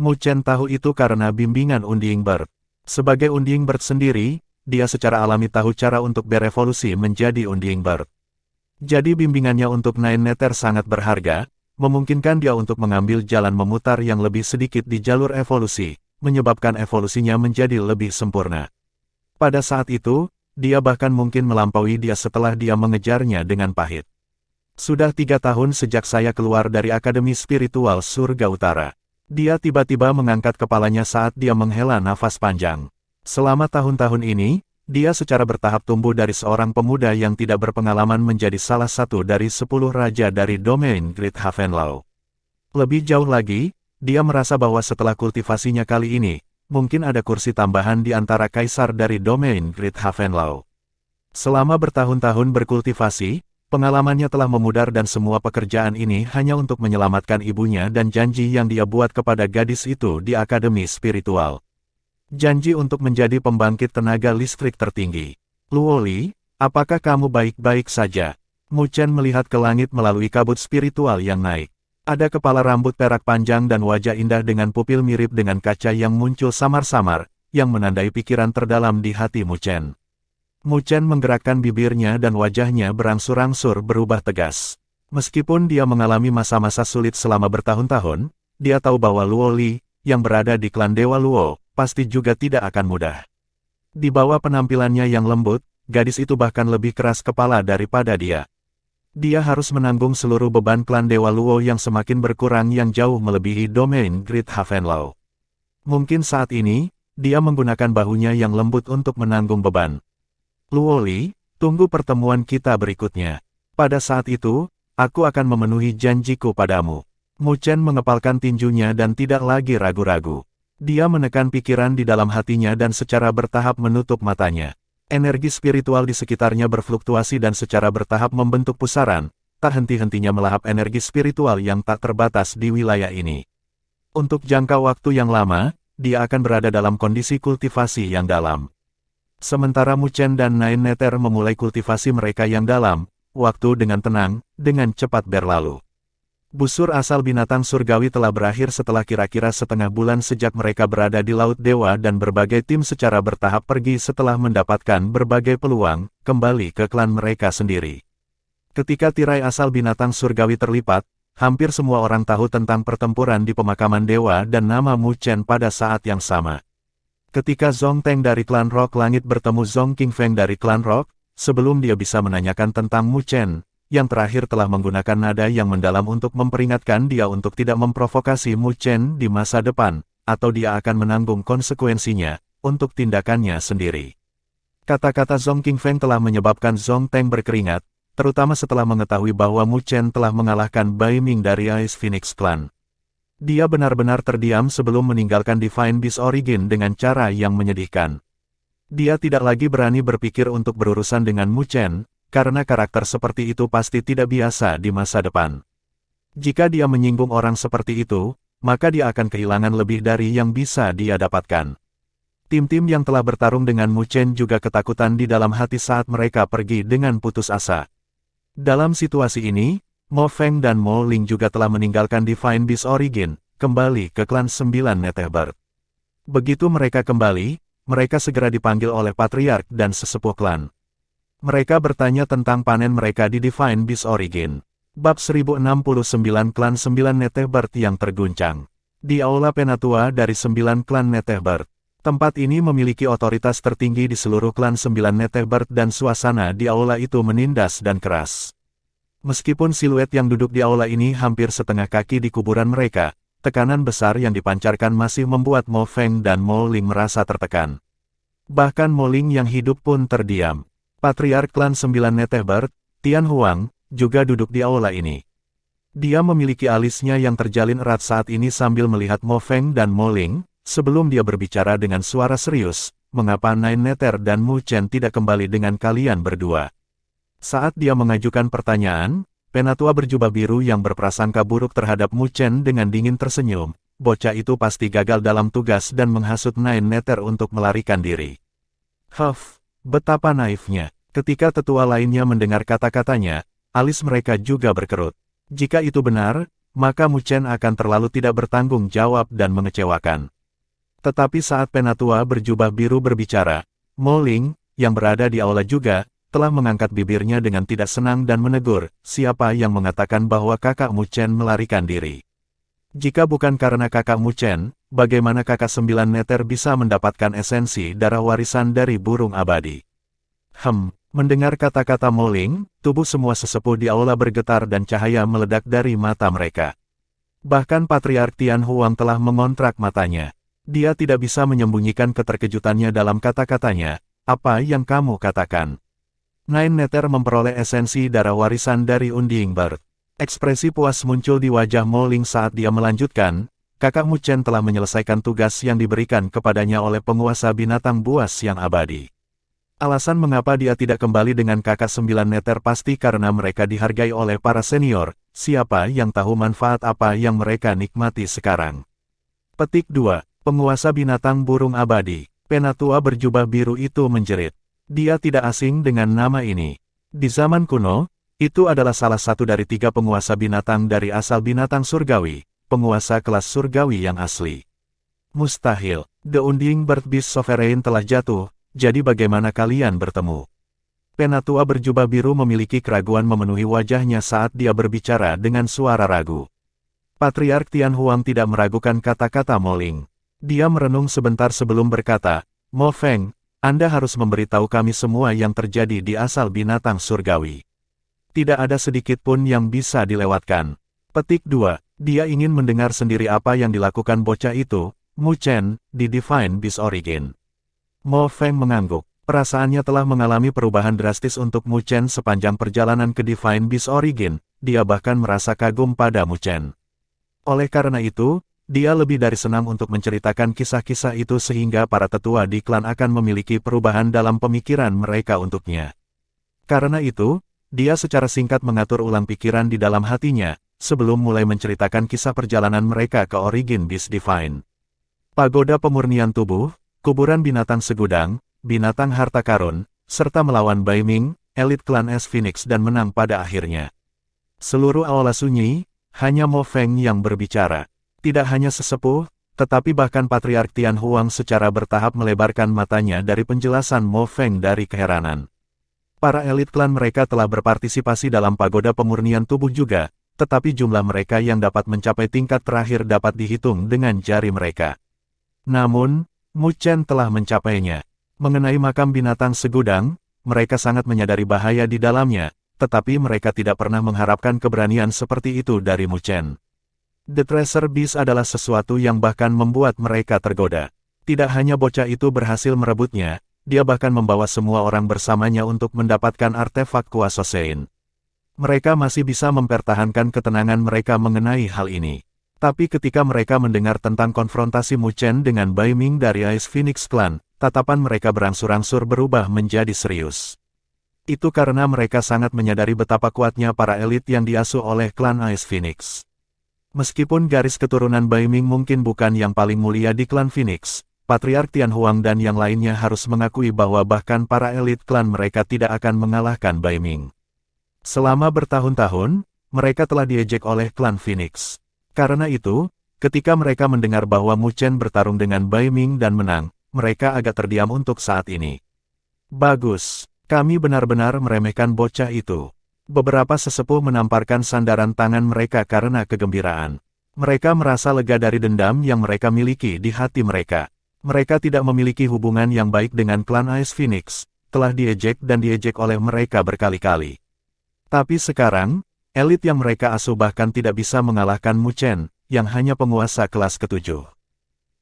[SPEAKER 1] Mu Chen tahu itu karena bimbingan Undying Bird. Sebagai Undying Bird sendiri, dia secara alami tahu cara untuk berevolusi menjadi Undying Bird. Jadi bimbingannya untuk Nine Nether sangat berharga, memungkinkan dia untuk mengambil jalan memutar yang lebih sedikit di jalur evolusi, menyebabkan evolusinya menjadi lebih sempurna. Pada saat itu, dia bahkan mungkin melampaui dia setelah dia mengejarnya dengan pahit. Sudah 3 tahun sejak saya keluar dari Akademi Spiritual Surga Utara. Dia tiba-tiba mengangkat kepalanya saat dia menghela nafas panjang. Selama tahun-tahun ini, dia secara bertahap tumbuh dari seorang pemuda yang tidak berpengalaman menjadi salah satu dari 10 raja dari domain Great Havenlau. Lebih jauh lagi, dia merasa bahwa setelah kultivasinya kali ini, mungkin ada kursi tambahan di antara kaisar dari domain Great Havenlau. Selama bertahun-tahun berkultivasi, pengalamannya telah memudar dan semua pekerjaan ini hanya untuk menyelamatkan ibunya dan janji yang dia buat kepada gadis itu di Akademi Spiritual. Janji untuk menjadi pembangkit tenaga listrik tertinggi. Luo Li, apakah kamu baik-baik saja? Mu Chen melihat ke langit melalui kabut spiritual yang naik. Ada kepala rambut perak panjang dan wajah indah dengan pupil mirip dengan kaca yang muncul samar-samar, yang menandai pikiran terdalam di hati Mu Chen. Mu Chen menggerakkan bibirnya dan wajahnya berangsur-angsur berubah tegas. Meskipun dia mengalami masa-masa sulit selama bertahun-tahun, dia tahu bahwa Luo Li, yang berada di klan Dewa Luo, pasti juga tidak akan mudah. Di bawah penampilannya yang lembut, gadis itu bahkan lebih keras kepala daripada dia. Dia harus menanggung seluruh beban klan Dewa Luo yang semakin berkurang yang jauh melebihi domain Great Havenlau. Mungkin saat ini, dia menggunakan bahunya yang lembut untuk menanggung beban. Luo Li, tunggu pertemuan kita berikutnya. Pada saat itu, aku akan memenuhi janjiku padamu. Mu Chen mengepalkan tinjunya dan tidak lagi ragu-ragu. Dia menekan pikiran di dalam hatinya dan secara bertahap menutup matanya. Energi spiritual di sekitarnya berfluktuasi dan secara bertahap membentuk pusaran, tak henti-hentinya melahap energi spiritual yang tak terbatas di wilayah ini. Untuk jangka waktu yang lama, dia akan berada dalam kondisi kultivasi yang dalam. Sementara Mu Chen dan Nine Nether memulai kultivasi mereka yang dalam, waktu dengan tenang, dengan cepat berlalu. Busur asal binatang surgawi telah berakhir setelah kira-kira setengah bulan sejak mereka berada di Laut Dewa dan berbagai tim secara bertahap pergi setelah mendapatkan berbagai peluang, kembali ke klan mereka sendiri. Ketika tirai asal binatang surgawi terlipat, hampir semua orang tahu tentang pertempuran di pemakaman dewa dan nama Mu Chen pada saat yang sama. Ketika Zhong Teng dari klan Rock Langit bertemu Zhong Qingfeng dari klan Rock, sebelum dia bisa menanyakan tentang Mu Chen, yang terakhir telah menggunakan nada yang mendalam untuk memperingatkan dia untuk tidak memprovokasi Mu Chen di masa depan, atau dia akan menanggung konsekuensinya, untuk tindakannya sendiri. Kata-kata Zhong Qingfeng telah menyebabkan Zhong Teng berkeringat, terutama setelah mengetahui bahwa Mu Chen telah mengalahkan Bai Ming dari Ice Phoenix Clan. Dia benar-benar terdiam sebelum meninggalkan Divine Beast Origin dengan cara yang menyedihkan. Dia tidak lagi berani berpikir untuk berurusan dengan Mu Chen, karena karakter seperti itu pasti tidak biasa di masa depan. Jika dia menyinggung orang seperti itu, maka dia akan kehilangan lebih dari yang bisa dia dapatkan. Tim-tim yang telah bertarung dengan Mu Chen juga ketakutan di dalam hati saat mereka pergi dengan putus asa. Dalam situasi ini, Mo Feng dan Mo Ling juga telah meninggalkan Divine Beast Origin, kembali ke klan 9 Nether. Begitu mereka kembali, mereka segera dipanggil oleh Patriark dan sesepuh klan. Mereka bertanya tentang panen mereka di Divine Beast Origin. Bab 1069 Klan 9 Nether yang terguncang. Di Aula Penatua dari 9 klan Netehbert. Tempat ini memiliki otoritas tertinggi di seluruh klan 9 Netehbert dan suasana di aula itu menindas dan keras. Meskipun siluet yang duduk di aula ini hampir setengah kaki di kuburan mereka, tekanan besar yang dipancarkan masih membuat Mo Feng dan Mo Ling merasa tertekan. Bahkan Mo Ling yang hidup pun terdiam. Patriark klan 9 Netehbert, Tian Huang, juga duduk di aula ini. Dia memiliki alisnya yang terjalin erat saat ini sambil melihat Mo Feng dan Mo Ling. Sebelum dia berbicara dengan suara serius, mengapa Nine Nether dan Mu Chen tidak kembali dengan kalian berdua? Saat dia mengajukan pertanyaan, Penatua berjubah biru yang berprasangka buruk terhadap Mu Chen dengan dingin tersenyum. Bocah itu pasti gagal dalam tugas dan menghasut Nine Nether untuk melarikan diri. Huff, betapa naifnya. Ketika tetua lainnya mendengar kata-katanya, alis mereka juga berkerut. Jika itu benar, maka Mu Chen akan terlalu tidak bertanggung jawab dan mengecewakan. Tetapi saat Penatua berjubah biru berbicara, Mo Ling, yang berada di aula juga, telah mengangkat bibirnya dengan tidak senang dan menegur, siapa yang mengatakan bahwa kakak Mu Chen melarikan diri. Jika bukan karena kakak Mu Chen, bagaimana kakak 9 Nether bisa mendapatkan esensi darah warisan dari burung abadi? Mendengar kata-kata Mo Ling, tubuh semua sesepuh di aula bergetar dan cahaya meledak dari mata mereka. Bahkan Patriark Tian Huang telah mengontrak matanya. Dia tidak bisa menyembunyikan keterkejutannya dalam kata-katanya. Apa yang kamu katakan? Nine Nether memperoleh esensi darah warisan dari Unding Bird. Ekspresi puas muncul di wajah Mo Ling saat dia melanjutkan, kakak Mu Chen telah menyelesaikan tugas yang diberikan kepadanya oleh penguasa binatang buas yang abadi. Alasan mengapa dia tidak kembali dengan kakak 9 Nether pasti karena mereka dihargai oleh para senior, siapa yang tahu manfaat apa yang mereka nikmati sekarang. Petik 2. Penguasa binatang burung abadi. Penatua berjubah biru itu menjerit. Dia tidak asing dengan nama ini. Di zaman kuno, itu adalah salah satu dari 3 penguasa binatang dari asal binatang surgawi, penguasa kelas surgawi yang asli. Mustahil, The Unding Bird Beast Sovereign telah jatuh, jadi bagaimana kalian bertemu? Penatua berjubah biru memiliki keraguan memenuhi wajahnya saat dia berbicara dengan suara ragu. Patriark Tian Huang tidak meragukan kata-kata Mo Ling. Dia merenung sebentar sebelum berkata, Mo Feng, Anda harus memberitahu kami semua yang terjadi di asal binatang surgawi. Tidak ada sedikit pun yang bisa dilewatkan. Petik 2. Dia ingin mendengar sendiri apa yang dilakukan bocah itu, Mu Chen, di Divine Beast Origin. Mo Feng mengangguk. Perasaannya telah mengalami perubahan drastis untuk Mu Chen sepanjang perjalanan ke Divine Beast Origin. Dia bahkan merasa kagum pada Mu Chen. Oleh karena itu, dia lebih dari senang untuk menceritakan kisah-kisah itu sehingga para tetua di klan akan memiliki perubahan dalam pemikiran mereka untuknya. Karena itu, dia secara singkat mengatur ulang pikiran di dalam hatinya, sebelum mulai menceritakan kisah perjalanan mereka ke Origin Beast Divine. Pagoda pemurnian tubuh, kuburan binatang segudang, binatang harta karun, serta melawan Bai Ming, elit klan Es Phoenix dan menang pada akhirnya. Seluruh aula sunyi, hanya Mo Feng yang berbicara. Tidak hanya sesepuh, tetapi bahkan Patriark Tian Huang secara bertahap melebarkan matanya dari penjelasan Mo Feng dari keheranan. Para elit klan mereka telah berpartisipasi dalam pagoda pemurnian tubuh juga, tetapi jumlah mereka yang dapat mencapai tingkat terakhir dapat dihitung dengan jari mereka. Namun, Mu Chen telah mencapainya. Mengenai makam binatang segudang, mereka sangat menyadari bahaya di dalamnya, tetapi mereka tidak pernah mengharapkan keberanian seperti itu dari Mu Chen. The Treasure Beast adalah sesuatu yang bahkan membuat mereka tergoda. Tidak hanya bocah itu berhasil merebutnya, dia bahkan membawa semua orang bersamanya untuk mendapatkan artefak kuasa Sein. Mereka masih bisa mempertahankan ketenangan mereka mengenai hal ini. Tapi ketika mereka mendengar tentang konfrontasi Mu Chen dengan Bai Ming dari Ice Phoenix Clan, tatapan mereka berangsur-angsur berubah menjadi serius. Itu karena mereka sangat menyadari betapa kuatnya para elit yang diasuh oleh klan Ice Phoenix. Meskipun garis keturunan Bai Ming mungkin bukan yang paling mulia di klan Phoenix, Patriark Tian Huang dan yang lainnya harus mengakui bahwa bahkan para elit klan mereka tidak akan mengalahkan Bai Ming. Selama bertahun-tahun, mereka telah diejek oleh klan Phoenix. Karena itu, ketika mereka mendengar bahwa Mu Chen bertarung dengan Bai Ming dan menang, mereka agak terdiam untuk saat ini. Bagus, kami benar-benar meremehkan bocah itu. Beberapa sesepuh menamparkan sandaran tangan mereka karena kegembiraan. Mereka merasa lega dari dendam yang mereka miliki di hati mereka. Mereka tidak memiliki hubungan yang baik dengan klan Ice Phoenix, telah diejek dan diejek oleh mereka berkali-kali. Tapi sekarang, elit yang mereka asuh bahkan tidak bisa mengalahkan Mu Chen, yang hanya penguasa kelas ke-7.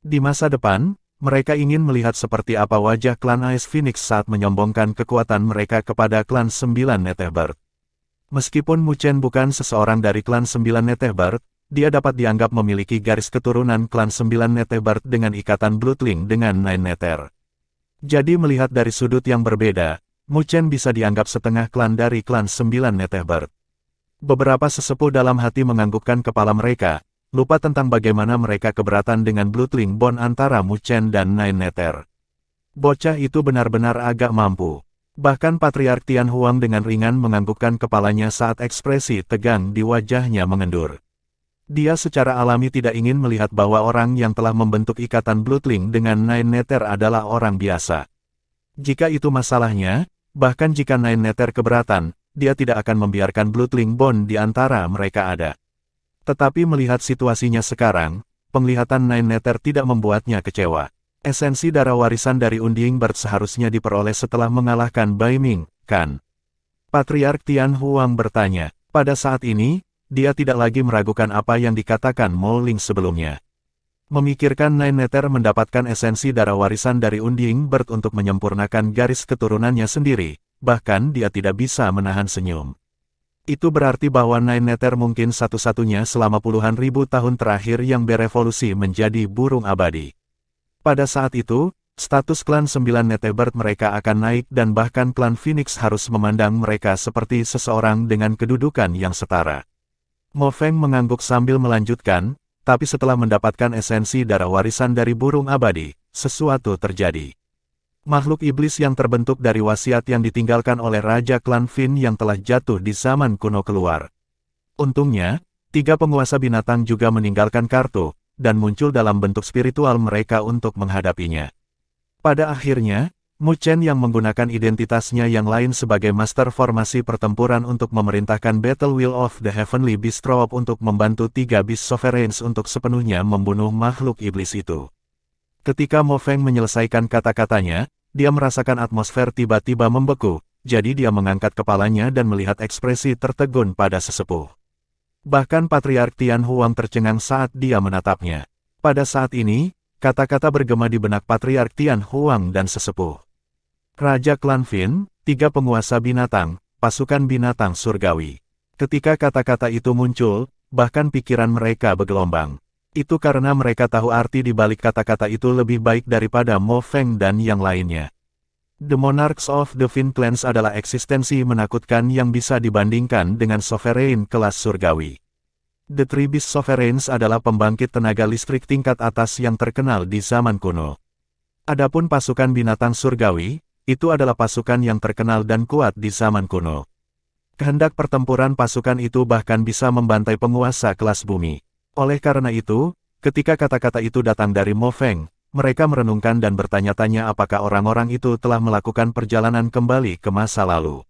[SPEAKER 1] Di masa depan, mereka ingin melihat seperti apa wajah klan Ice Phoenix saat menyombongkan kekuatan mereka kepada klan 9 Netehbird. Meskipun Mu Chen bukan seseorang dari klan 9 Netehbird, dia dapat dianggap memiliki garis keturunan klan 9 Netehbird dengan ikatan Bloodlink dengan Nine Nether. Jadi melihat dari sudut yang berbeda, Mu Chen bisa dianggap setengah klan dari klan 9 Netehbird. Beberapa sesepuh dalam hati menganggukkan kepala mereka, lupa tentang bagaimana mereka keberatan dengan Bloodlink Bond antara Mu Chen dan Nine Nether. Bocah itu benar-benar agak mampu. Bahkan Patriark Tian Huang dengan ringan menganggukkan kepalanya saat ekspresi tegang di wajahnya mengendur. Dia secara alami tidak ingin melihat bahwa orang yang telah membentuk ikatan Bloodlink dengan Nine Nether adalah orang biasa. Jika itu masalahnya, bahkan jika Nine Nether keberatan, dia tidak akan membiarkan Bloodlink Bond di antara mereka ada. Tetapi melihat situasinya sekarang, penglihatan Nine Nether tidak membuatnya kecewa. Esensi darah warisan dari Unding Bird seharusnya diperoleh setelah mengalahkan Bai Ming, kan? Patriark Tian Huang bertanya. Pada saat ini, dia tidak lagi meragukan apa yang dikatakan Mo Ling sebelumnya. Memikirkan Nine Nether mendapatkan esensi darah warisan dari Unding Bird untuk menyempurnakan garis keturunannya sendiri, bahkan dia tidak bisa menahan senyum. Itu berarti bahwa Nine Nether mungkin satu-satunya selama puluhan ribu tahun terakhir yang berevolusi menjadi burung abadi. Pada saat itu, status klan 9 Netehbird mereka akan naik dan bahkan klan Phoenix harus memandang mereka seperti seseorang dengan kedudukan yang setara. Mo Feng mengangguk sambil melanjutkan, tapi setelah mendapatkan esensi darah warisan dari burung abadi, sesuatu terjadi. Makhluk iblis yang terbentuk dari wasiat yang ditinggalkan oleh Raja Klan Fin yang telah jatuh di zaman kuno keluar. Untungnya, 3 penguasa binatang juga meninggalkan kartu, dan muncul dalam bentuk spiritual mereka untuk menghadapinya. Pada akhirnya, Mu Chen yang menggunakan identitasnya yang lain sebagai master formasi pertempuran untuk memerintahkan Battle Wheel of the Heavenly Beast Troop untuk membantu 3 Beast Sovereigns untuk sepenuhnya membunuh makhluk iblis itu. Ketika Mo Feng menyelesaikan kata-katanya, dia merasakan atmosfer tiba-tiba membeku, jadi dia mengangkat kepalanya dan melihat ekspresi tertegun pada sesepuh. Bahkan Patriark Tian Huang tercengang saat dia menatapnya. Pada saat ini, kata-kata bergema di benak Patriark Tian Huang dan sesepuh. Raja Klan Fin, 3 penguasa binatang, pasukan binatang surgawi. Ketika kata-kata itu muncul, bahkan pikiran mereka bergelombang. Itu karena mereka tahu arti di balik kata-kata itu lebih baik daripada Mo Feng dan yang lainnya. The Monarchs of the Fin Clans adalah eksistensi menakutkan yang bisa dibandingkan dengan Sovereign kelas surgawi. The Three Beast Sovereigns adalah pembangkit tenaga listrik tingkat atas yang terkenal di zaman kuno. Adapun pasukan binatang surgawi, itu adalah pasukan yang terkenal dan kuat di zaman kuno. Kehendak pertempuran pasukan itu bahkan bisa membantai penguasa kelas bumi. Oleh karena itu, ketika kata-kata itu datang dari Mo Feng, mereka merenungkan dan bertanya-tanya apakah orang-orang itu telah melakukan perjalanan kembali ke masa lalu.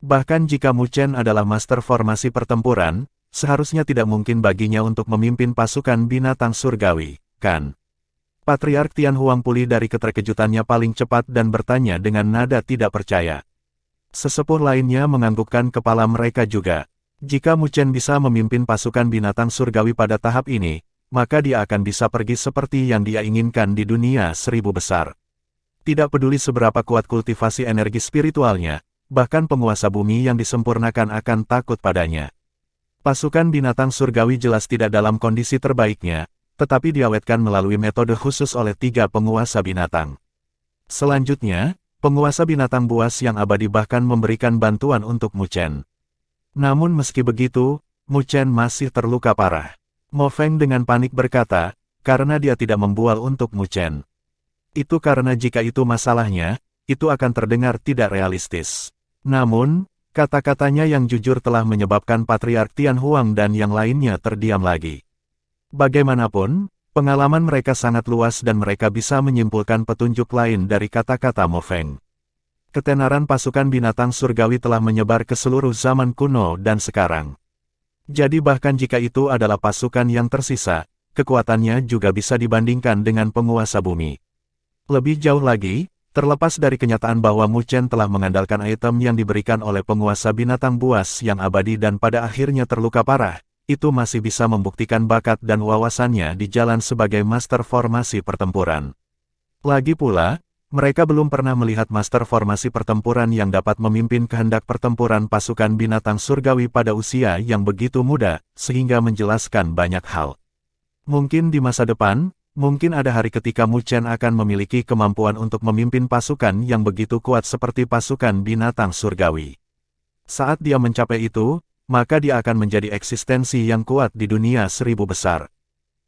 [SPEAKER 1] Bahkan jika Mu Chen adalah master formasi pertempuran, seharusnya tidak mungkin baginya untuk memimpin pasukan binatang surgawi, kan? Patriark Tian Huang pulih dari keterkejutannya paling cepat dan bertanya dengan nada tidak percaya. Sesepuh lainnya menganggukkan kepala mereka juga. Jika Mu Chen bisa memimpin pasukan binatang surgawi pada tahap ini, maka dia akan bisa pergi seperti yang dia inginkan di dunia 1000 besar. Tidak peduli seberapa kuat kultivasi energi spiritualnya, bahkan penguasa bumi yang disempurnakan akan takut padanya. Pasukan binatang surgawi jelas tidak dalam kondisi terbaiknya, tetapi diawetkan melalui metode khusus oleh 3 penguasa binatang. Selanjutnya, penguasa binatang buas yang abadi bahkan memberikan bantuan untuk Mu Chen. Namun meski begitu, Mu Chen masih terluka parah. Mo Feng dengan panik berkata, karena dia tidak membual untuk Mu Chen. Itu karena jika itu masalahnya, itu akan terdengar tidak realistis. Namun, kata-katanya yang jujur telah menyebabkan Patriark Tian Huang dan yang lainnya terdiam lagi. Bagaimanapun, pengalaman mereka sangat luas dan mereka bisa menyimpulkan petunjuk lain dari kata-kata Mo Feng. Ketenaran pasukan binatang surgawi telah menyebar ke seluruh zaman kuno dan sekarang. Jadi bahkan jika itu adalah pasukan yang tersisa, kekuatannya juga bisa dibandingkan dengan penguasa bumi. Lebih jauh lagi, terlepas dari kenyataan bahwa Mu Chen telah mengandalkan item yang diberikan oleh penguasa binatang buas yang abadi dan pada akhirnya terluka parah, itu masih bisa membuktikan bakat dan wawasannya di jalan sebagai master formasi pertempuran. Lagi pula, mereka belum pernah melihat master formasi pertempuran yang dapat memimpin kehendak pertempuran pasukan binatang surgawi pada usia yang begitu muda, sehingga menjelaskan banyak hal. Mungkin di masa depan, mungkin ada hari ketika Mu Chen akan memiliki kemampuan untuk memimpin pasukan yang begitu kuat seperti pasukan binatang surgawi. Saat dia mencapai itu, maka dia akan menjadi eksistensi yang kuat di dunia seribu besar.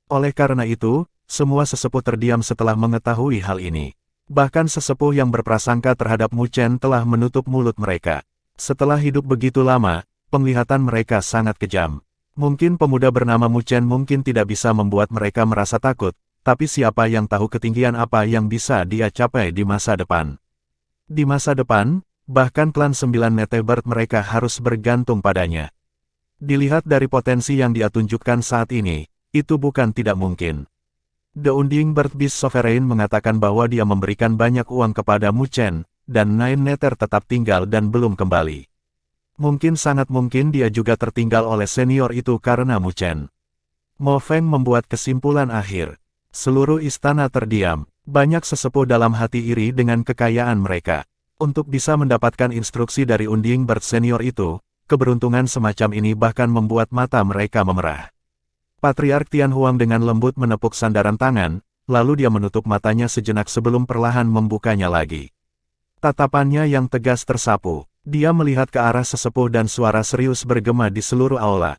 [SPEAKER 1] Oleh karena itu, semua sesepuh terdiam setelah mengetahui hal ini. Bahkan sesepuh yang berprasangka terhadap Mu Chen telah menutup mulut mereka. Setelah hidup begitu lama, penglihatan mereka sangat kejam. Mungkin pemuda bernama Mu Chen mungkin tidak bisa membuat mereka merasa takut, tapi siapa yang tahu ketinggian apa yang bisa dia capai di masa depan. Di masa depan, bahkan klan 9 Netebird mereka harus bergantung padanya. Dilihat dari potensi yang dia tunjukkan saat ini, itu bukan tidak mungkin. The Unding Bird Beast Sovereign mengatakan bahwa dia memberikan banyak uang kepada Mu Chen, dan Nine Nether tetap tinggal dan belum kembali. Mungkin sangat mungkin dia juga tertinggal oleh senior itu karena Mu Chen. Mo Feng membuat kesimpulan akhir. Seluruh istana terdiam, banyak sesepuh dalam hati iri dengan kekayaan mereka. Untuk bisa mendapatkan instruksi dari Unding Bird senior itu, keberuntungan semacam ini bahkan membuat mata mereka memerah. Patriark Tian Huang dengan lembut menepuk sandaran tangan, lalu dia menutup matanya sejenak sebelum perlahan membukanya lagi. Tatapannya yang tegas tersapu, dia melihat ke arah sesepuh dan suara serius bergema di seluruh aula.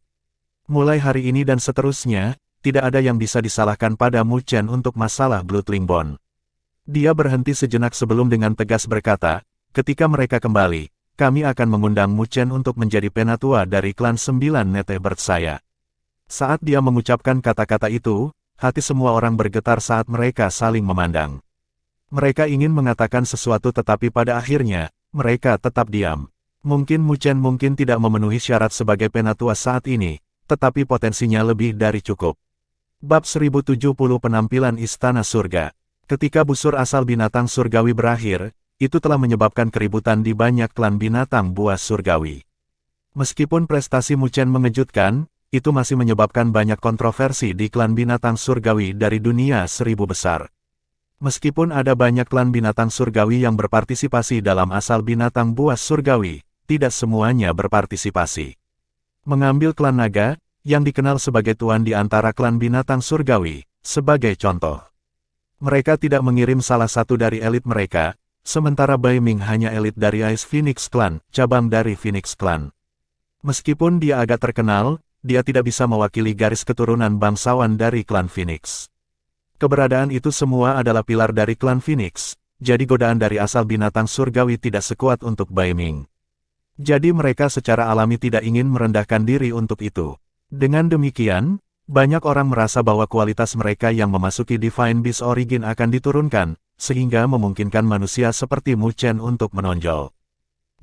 [SPEAKER 1] Mulai hari ini dan seterusnya, tidak ada yang bisa disalahkan pada Mu Chen untuk masalah Bloodling Bond. Dia berhenti sejenak sebelum dengan tegas berkata, ketika mereka kembali, kami akan mengundang Mu Chen untuk menjadi penatua dari klan 9 Netebird saya. Saat dia mengucapkan kata-kata itu, hati semua orang bergetar saat mereka saling memandang. Mereka ingin mengatakan sesuatu tetapi pada akhirnya, mereka tetap diam. Mungkin Mu Chen mungkin tidak memenuhi syarat sebagai penatua saat ini, tetapi potensinya lebih dari cukup. Bab 1070 Penampilan Istana Surga. Ketika busur asal binatang surgawi berakhir, itu telah menyebabkan keributan di banyak klan binatang buas surgawi. Meskipun prestasi Mu Chen mengejutkan, itu masih menyebabkan banyak kontroversi di klan binatang surgawi dari dunia seribu besar. Meskipun ada banyak klan binatang surgawi yang berpartisipasi dalam asal binatang buas surgawi, tidak semuanya berpartisipasi. Mengambil klan naga, yang dikenal sebagai tuan di antara klan binatang surgawi, sebagai contoh. Mereka tidak mengirim salah satu dari elit mereka, sementara Bai Ming hanya elit dari Ice Phoenix Clan, cabang dari Phoenix Clan. Meskipun dia agak terkenal, dia tidak bisa mewakili garis keturunan bangsawan dari klan Phoenix. Keberadaan itu semua adalah pilar dari klan Phoenix, jadi godaan dari asal binatang surgawi tidak sekuat untuk Bai Ming. Jadi mereka secara alami tidak ingin merendahkan diri untuk itu. Dengan demikian, banyak orang merasa bahwa kualitas mereka yang memasuki Divine Beast Origin akan diturunkan, sehingga memungkinkan manusia seperti Mu Chen untuk menonjol.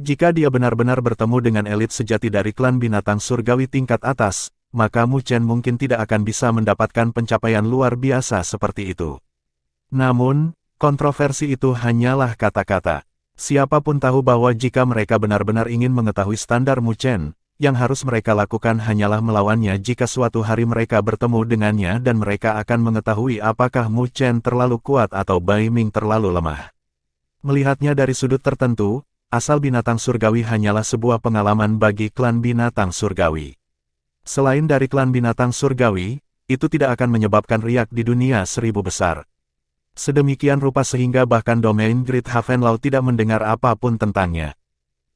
[SPEAKER 1] Jika dia benar-benar bertemu dengan elit sejati dari klan binatang surgawi tingkat atas, maka Mu Chen mungkin tidak akan bisa mendapatkan pencapaian luar biasa seperti itu. Namun, kontroversi itu hanyalah kata-kata. Siapapun tahu bahwa jika mereka benar-benar ingin mengetahui standar Mu Chen, yang harus mereka lakukan hanyalah melawannya jika suatu hari mereka bertemu dengannya dan mereka akan mengetahui apakah Mu Chen terlalu kuat atau Bai Ming terlalu lemah. Melihatnya dari sudut tertentu, asal binatang surgawi hanyalah sebuah pengalaman bagi klan binatang surgawi. Selain dari klan binatang surgawi, itu tidak akan menyebabkan riak di dunia seribu besar. Sedemikian rupa sehingga bahkan domain Great Havenlaw tidak mendengar apapun tentangnya.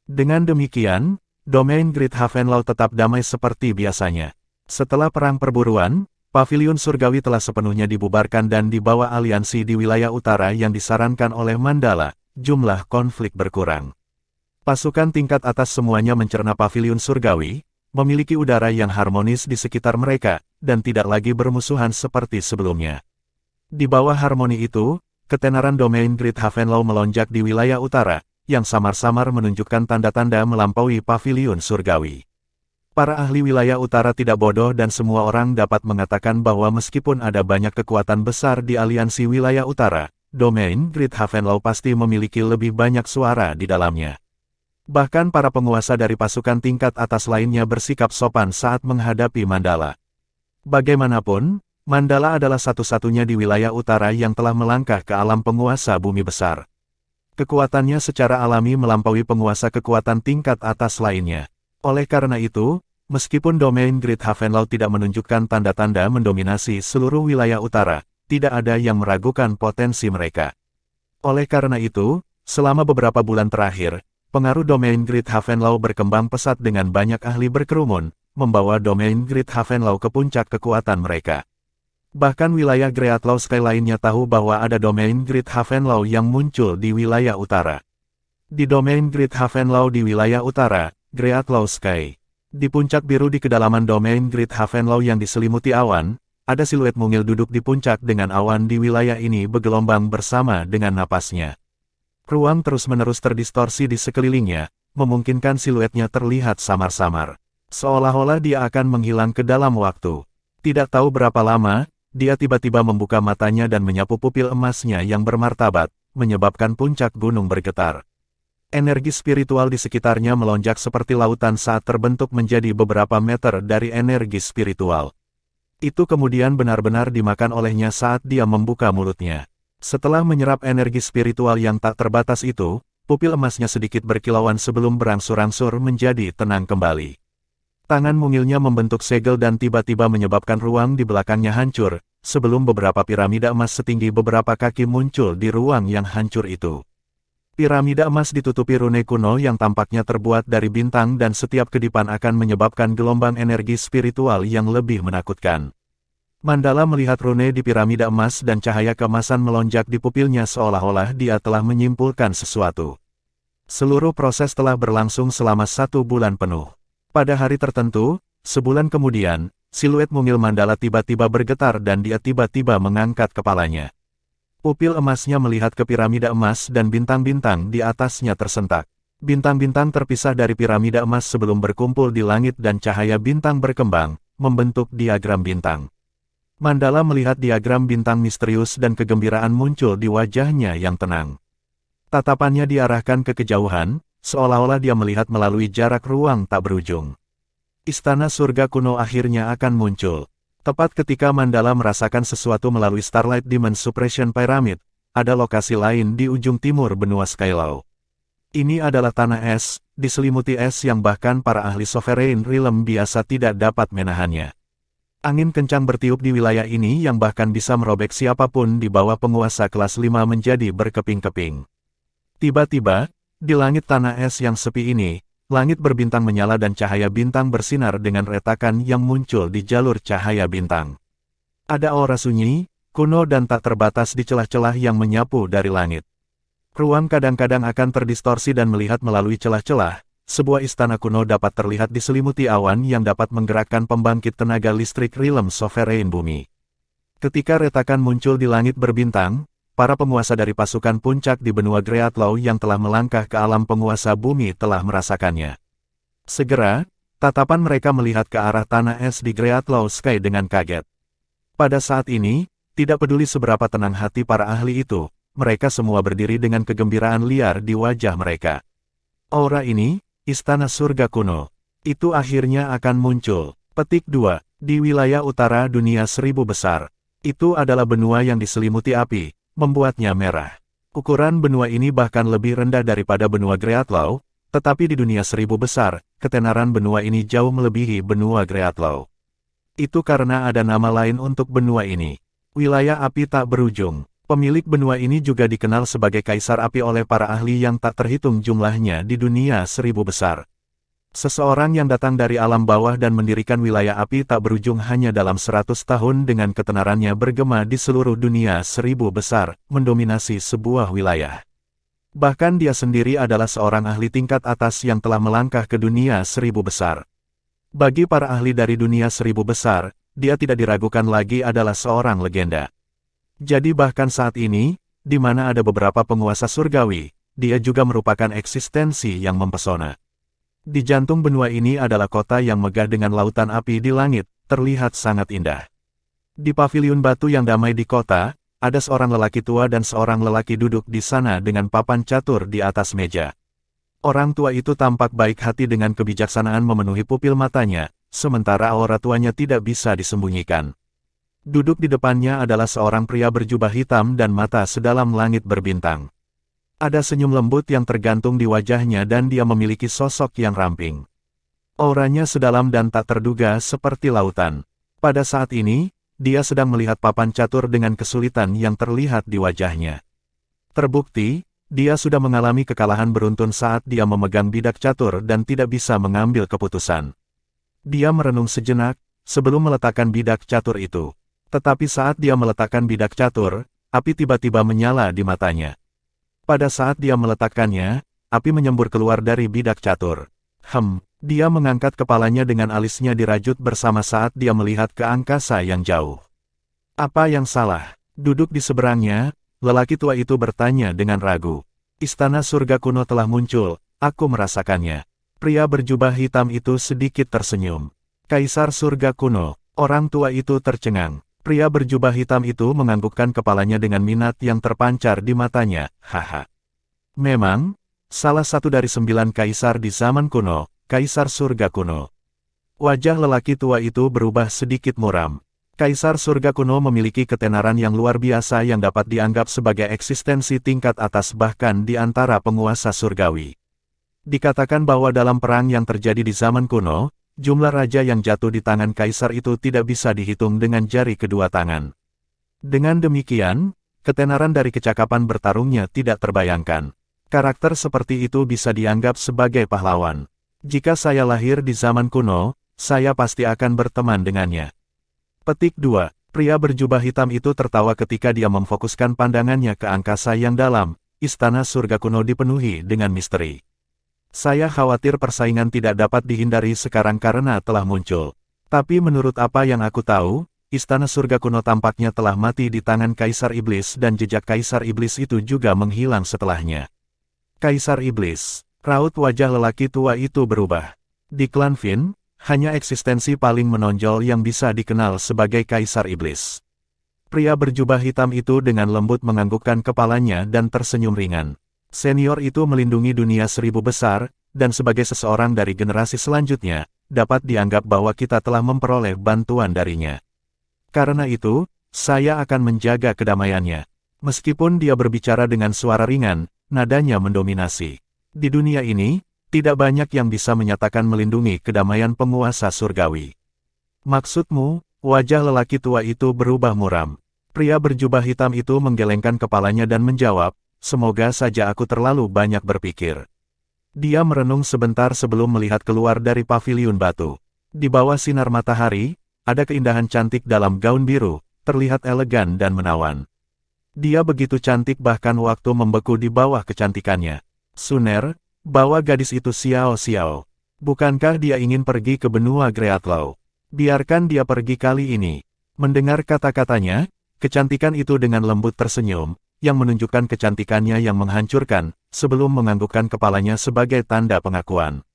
[SPEAKER 1] Dengan demikian, domain Great Havenlaw tetap damai seperti biasanya. Setelah perang perburuan, pavilion surgawi telah sepenuhnya dibubarkan dan dibawa aliansi di wilayah utara yang disarankan oleh Mandala, jumlah konflik berkurang. Pasukan tingkat atas semuanya mencerna pavilion surgawi, memiliki udara yang harmonis di sekitar mereka, dan tidak lagi bermusuhan seperti sebelumnya. Di bawah harmoni itu, ketenaran domain Great Havenlaw melonjak di wilayah utara, yang samar-samar menunjukkan tanda-tanda melampaui pavilion surgawi. Para ahli wilayah utara tidak bodoh dan semua orang dapat mengatakan bahwa meskipun ada banyak kekuatan besar di aliansi wilayah utara, domain Great Havenlaw pasti memiliki lebih banyak suara di dalamnya. Bahkan para penguasa dari pasukan tingkat atas lainnya bersikap sopan saat menghadapi Mandala. Bagaimanapun, Mandala adalah satu-satunya di wilayah utara yang telah melangkah ke alam penguasa bumi besar. Kekuatannya secara alami melampaui penguasa kekuatan tingkat atas lainnya. Oleh karena itu, meskipun domain Great Havenlaw tidak menunjukkan tanda-tanda mendominasi seluruh wilayah utara, tidak ada yang meragukan potensi mereka. Oleh karena itu, selama beberapa bulan terakhir, pengaruh domain Great Havenlaw berkembang pesat dengan banyak ahli berkerumun, membawa domain Great Havenlaw ke puncak kekuatan mereka. Bahkan wilayah Greatlaw Sky lainnya tahu bahwa ada domain Great Havenlaw yang muncul di wilayah utara. Di domain Great Havenlaw di wilayah utara, Greatlaw Sky. Di puncak biru di kedalaman domain Great Havenlaw yang diselimuti awan, ada siluet mungil duduk di puncak dengan awan di wilayah ini bergelombang bersama dengan napasnya. Ruang terus-menerus terdistorsi di sekelilingnya, memungkinkan siluetnya terlihat samar-samar. Seolah-olah dia akan menghilang ke dalam waktu. Tidak tahu berapa lama, dia tiba-tiba membuka matanya dan menyapu pupil emasnya yang bermartabat, menyebabkan puncak gunung bergetar. Energi spiritual di sekitarnya melonjak seperti lautan saat terbentuk menjadi beberapa meter dari energi spiritual. Itu kemudian benar-benar dimakan olehnya saat dia membuka mulutnya. Setelah menyerap energi spiritual yang tak terbatas itu, pupil emasnya sedikit berkilauan sebelum berangsur-angsur menjadi tenang kembali. Tangan mungilnya membentuk segel dan tiba-tiba menyebabkan ruang di belakangnya hancur, sebelum beberapa piramida emas setinggi beberapa kaki muncul di ruang yang hancur itu. Piramida emas ditutupi rune kuno yang tampaknya terbuat dari bintang dan setiap kedipan akan menyebabkan gelombang energi spiritual yang lebih menakutkan. Mandala melihat rune di piramida emas dan cahaya keemasan melonjak di pupilnya seolah-olah dia telah menyimpulkan sesuatu. Seluruh proses telah berlangsung selama 1 bulan penuh. Pada hari tertentu, sebulan kemudian, siluet mungil Mandala tiba-tiba bergetar dan dia tiba-tiba mengangkat kepalanya. Pupil emasnya melihat ke piramida emas dan bintang-bintang di atasnya tersentak. Bintang-bintang terpisah dari piramida emas sebelum berkumpul di langit dan cahaya bintang berkembang, membentuk diagram bintang. Mandala melihat diagram bintang misterius dan kegembiraan muncul di wajahnya yang tenang. Tatapannya diarahkan ke kejauhan, seolah-olah dia melihat melalui jarak ruang tak berujung. Istana surga kuno akhirnya akan muncul. Tepat ketika Mandala merasakan sesuatu melalui Starlight Diamond Suppression Pyramid, ada lokasi lain di ujung timur benua Skylaw. Ini adalah tanah es, diselimuti es yang bahkan para ahli Sovereign Realm biasa tidak dapat menahannya. Angin kencang bertiup di wilayah ini yang bahkan bisa merobek siapapun di bawah penguasa kelas 5 menjadi berkeping-keping. Tiba-tiba, di langit tanah es yang sepi ini, langit berbintang menyala dan cahaya bintang bersinar dengan retakan yang muncul di jalur cahaya bintang. Ada aura sunyi, kuno dan tak terbatas di celah-celah yang menyapu dari langit. Ruang kadang-kadang akan terdistorsi dan melihat melalui celah-celah. Sebuah istana kuno dapat terlihat diselimuti awan yang dapat menggerakkan pembangkit tenaga listrik Realm Sovereign Bumi. Ketika retakan muncul di langit berbintang, para penguasa dari pasukan puncak di benua Greatlaw yang telah melangkah ke alam penguasa bumi telah merasakannya. Segera, tatapan mereka melihat ke arah tanah es di Greatlaw Sky dengan kaget. Pada saat ini, tidak peduli seberapa tenang hati para ahli itu, mereka semua berdiri dengan kegembiraan liar di wajah mereka. Aura ini, istana surga kuno, itu akhirnya akan muncul. Petik 2. Di wilayah utara dunia 1000 besar. Itu adalah benua yang diselimuti api, membuatnya merah. Ukuran benua ini bahkan lebih rendah daripada benua Greatlaw, tetapi di dunia 1000 besar, ketenaran benua ini jauh melebihi benua Greatlaw. Itu karena ada nama lain untuk benua ini. Wilayah api tak berujung. Pemilik benua ini juga dikenal sebagai Kaisar Api oleh para ahli yang tak terhitung jumlahnya di dunia 1000 besar. Seseorang yang datang dari alam bawah dan mendirikan wilayah api tak berujung hanya dalam 100 tahun dengan ketenarannya bergema di seluruh dunia 1000 besar, mendominasi sebuah wilayah. Bahkan dia sendiri adalah seorang ahli tingkat atas yang telah melangkah ke dunia 1000 besar. Bagi para ahli dari dunia 1000 besar, dia tidak diragukan lagi adalah seorang legenda. Jadi bahkan saat ini, di mana ada beberapa penguasa surgawi, dia juga merupakan eksistensi yang mempesona. Di jantung benua ini adalah kota yang megah dengan lautan api di langit, terlihat sangat indah. Di paviliun batu yang damai di kota, ada seorang lelaki tua dan seorang lelaki duduk di sana dengan papan catur di atas meja. Orang tua itu tampak baik hati dengan kebijaksanaan memenuhi pupil matanya, sementara aura tuanya tidak bisa disembunyikan. Duduk di depannya adalah seorang pria berjubah hitam dan mata sedalam langit berbintang. Ada senyum lembut yang tergantung di wajahnya dan dia memiliki sosok yang ramping. Auranya sedalam dan tak terduga seperti lautan. Pada saat ini, dia sedang melihat papan catur dengan kesulitan yang terlihat di wajahnya. Terbukti, dia sudah mengalami kekalahan beruntun saat dia memegang bidak catur dan tidak bisa mengambil keputusan. Dia merenung sejenak, sebelum meletakkan bidak catur itu. Tetapi saat dia meletakkan bidak catur, api tiba-tiba menyala di matanya. Pada saat dia meletakkannya, api menyembur keluar dari bidak catur. Dia mengangkat kepalanya dengan alisnya dirajut bersama saat dia melihat ke angkasa yang jauh. Apa yang salah? Duduk di seberangnya, lelaki tua itu bertanya dengan ragu. Istana surga kuno telah muncul, aku merasakannya. Pria berjubah hitam itu sedikit tersenyum. Kaisar surga kuno, orang tua itu tercengang. Pria berjubah hitam itu menganggukkan kepalanya dengan minat yang terpancar di matanya, haha. Memang, salah satu dari 9 kaisar di zaman kuno, kaisar surga kuno. Wajah lelaki tua itu berubah sedikit muram. Kaisar surga kuno memiliki ketenaran yang luar biasa yang dapat dianggap sebagai eksistensi tingkat atas bahkan di antara penguasa surgawi. Dikatakan bahwa dalam perang yang terjadi di zaman kuno, jumlah raja yang jatuh di tangan kaisar itu tidak bisa dihitung dengan jari kedua tangan. Dengan demikian, ketenaran dari kecakapan bertarungnya tidak terbayangkan. Karakter seperti itu bisa dianggap sebagai pahlawan. Jika saya lahir di zaman kuno, saya pasti akan berteman dengannya. Petik 2. Pria berjubah hitam itu tertawa ketika dia memfokuskan pandangannya ke angkasa yang dalam. Istana surga kuno dipenuhi dengan misteri. Saya khawatir persaingan tidak dapat dihindari sekarang karena telah muncul. Tapi menurut apa yang aku tahu, istana surga kuno tampaknya telah mati di tangan Kaisar Iblis dan jejak Kaisar Iblis itu juga menghilang setelahnya. Kaisar Iblis, raut wajah lelaki tua itu berubah. Di klan Fin, hanya eksistensi paling menonjol yang bisa dikenal sebagai Kaisar Iblis. Pria berjubah hitam itu dengan lembut menganggukkan kepalanya dan tersenyum ringan. Senior itu melindungi dunia 1000 besar, dan sebagai seseorang dari generasi selanjutnya, dapat dianggap bahwa kita telah memperoleh bantuan darinya. Karena itu, saya akan menjaga kedamaiannya. Meskipun dia berbicara dengan suara ringan, nadanya mendominasi. Di dunia ini, tidak banyak yang bisa menyatakan melindungi kedamaian penguasa surgawi. Maksudmu, wajah lelaki tua itu berubah muram. Pria berjubah hitam itu menggelengkan kepalanya dan menjawab, semoga saja aku terlalu banyak berpikir. Dia merenung sebentar sebelum melihat keluar dari paviliun batu. Di bawah sinar matahari, ada keindahan cantik dalam gaun biru, terlihat elegan dan menawan. Dia begitu cantik bahkan waktu membeku di bawah kecantikannya. Suner, bawa gadis itu Xiao Xiao. Bukankah dia ingin pergi ke benua Greatlaw? Biarkan dia pergi kali ini. Mendengar kata-katanya, kecantikan itu dengan lembut tersenyum, yang menunjukkan kecantikannya yang menghancurkan, sebelum menganggukkan kepalanya sebagai tanda pengakuan.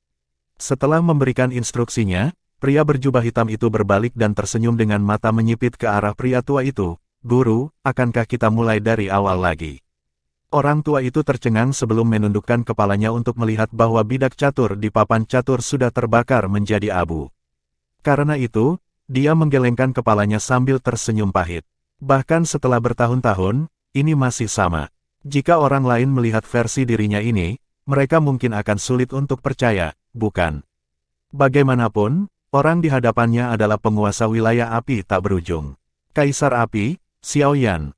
[SPEAKER 1] Setelah memberikan instruksinya, pria berjubah hitam itu berbalik dan tersenyum dengan mata menyipit ke arah pria tua itu. Guru, akankah kita mulai dari awal lagi? Orang tua itu tercengang sebelum menundukkan kepalanya untuk melihat bahwa bidak catur di papan catur sudah terbakar menjadi abu. Karena itu, dia menggelengkan kepalanya sambil tersenyum pahit. Bahkan setelah bertahun-tahun, ini masih sama. Jika orang lain melihat versi dirinya ini, mereka mungkin akan sulit untuk percaya, bukan? Bagaimanapun, orang di hadapannya adalah penguasa wilayah api tak berujung. Kaisar Api, Xiaoyan.